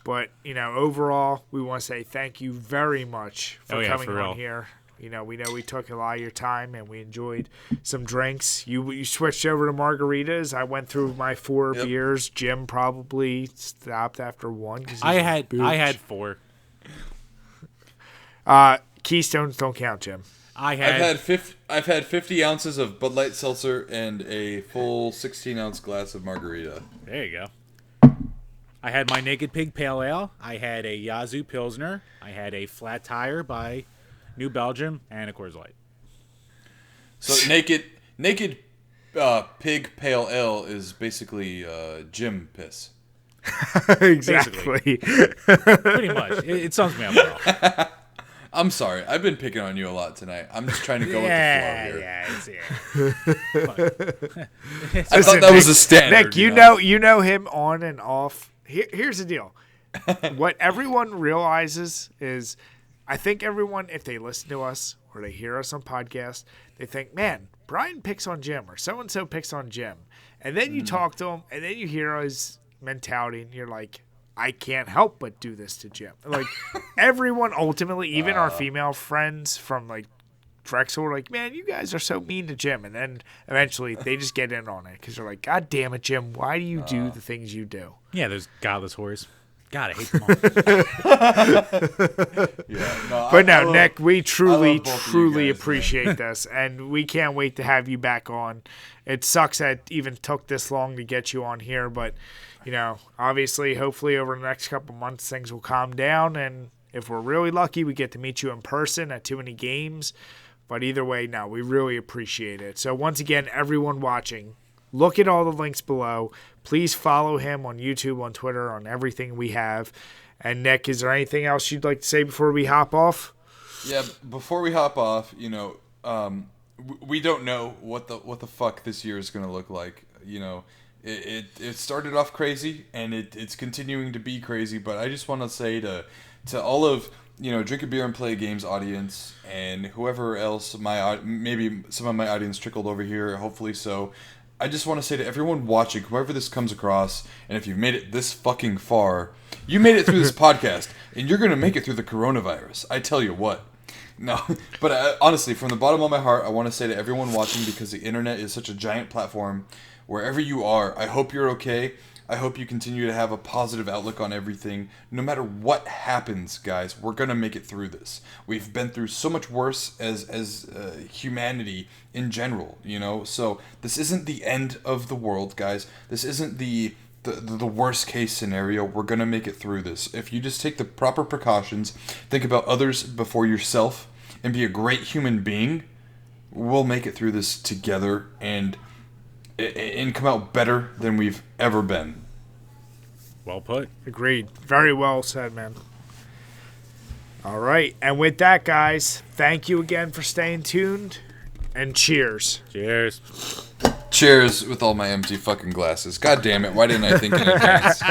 [SPEAKER 1] But overall, we want to say thank you very much for coming on here. We know we took a lot of your time and we enjoyed some drinks. You switched over to margaritas. I went through my 4 beers. Jim probably stopped after 1.
[SPEAKER 2] I had 4.
[SPEAKER 1] Keystones don't count, Jim.
[SPEAKER 3] I've had 50 ounces of Bud Light Seltzer and a full 16-ounce glass of margarita.
[SPEAKER 2] There you go. I had my Naked Pig Pale Ale. I had a Yazoo Pilsner. I had a Flat Tire by New Belgium and a Coors Light.
[SPEAKER 3] So naked Pig Pale Ale is basically gym piss.
[SPEAKER 1] Exactly.
[SPEAKER 2] Pretty much. It sums me up well.
[SPEAKER 3] I'm sorry. I've been picking on you a lot tonight. I'm just trying to go with the flow here. I thought that was a standard.
[SPEAKER 1] Nick, you know him on and off. Here's the deal. What everyone realizes is, I think everyone, if they listen to us or they hear us on podcasts, they think, man, Brian picks on Jim or so-and-so picks on Jim. And then you talk to him and then you hear his mentality and you're like, I can't help but do this to Jim. Like, everyone ultimately, even our female friends from, like, Drexel were like, man, you guys are so mean to Jim. And then eventually they just get in on it because they're like, God damn it, Jim, why do you do the things you do?
[SPEAKER 2] Yeah, those godless whores. God, I hate them all.
[SPEAKER 1] But no, Nick, we truly appreciate this, and we can't wait to have you back on. It sucks that it even took this long to get you on here, but obviously, hopefully over the next couple months, things will calm down, and If we're really lucky, we get to meet you in person at too many games. But either way, no, we really appreciate it. So once again, everyone watching, look at all the links below. Please follow him on YouTube, on Twitter, on everything we have. And Nick, is there anything else you'd like to say before we hop off?
[SPEAKER 3] Yeah, before we hop off, we don't know what the fuck this year is going to look like. It started off crazy, and it's continuing to be crazy. But I just want to say to all of Drink a Beer and Play Games audience, and whoever else maybe some of my audience trickled over here, hopefully so. I just want to say to everyone watching, whoever this comes across, and if you've made it this fucking far, you made it through this podcast, and you're going to make it through the coronavirus. I tell you what. No, but honestly, from the bottom of my heart, I want to say to everyone watching, because the internet is such a giant platform, wherever you are, I hope you're okay. I hope you continue to have a positive outlook on everything. No matter what happens, guys, we're going to make it through this. We've been through so much worse as humanity in general, So this isn't the end of the world, guys. This isn't the worst case scenario. We're going to make it through this. If you just take the proper precautions, think about others before yourself, and be a great human being, we'll make it through this together and come out better than we've ever been.
[SPEAKER 2] Well put.
[SPEAKER 1] Agreed. Very well said, man. All right. And with that, guys, thank you again for staying tuned. And cheers.
[SPEAKER 2] Cheers.
[SPEAKER 3] Cheers with all my empty fucking glasses. God damn it. Why didn't I think in advance?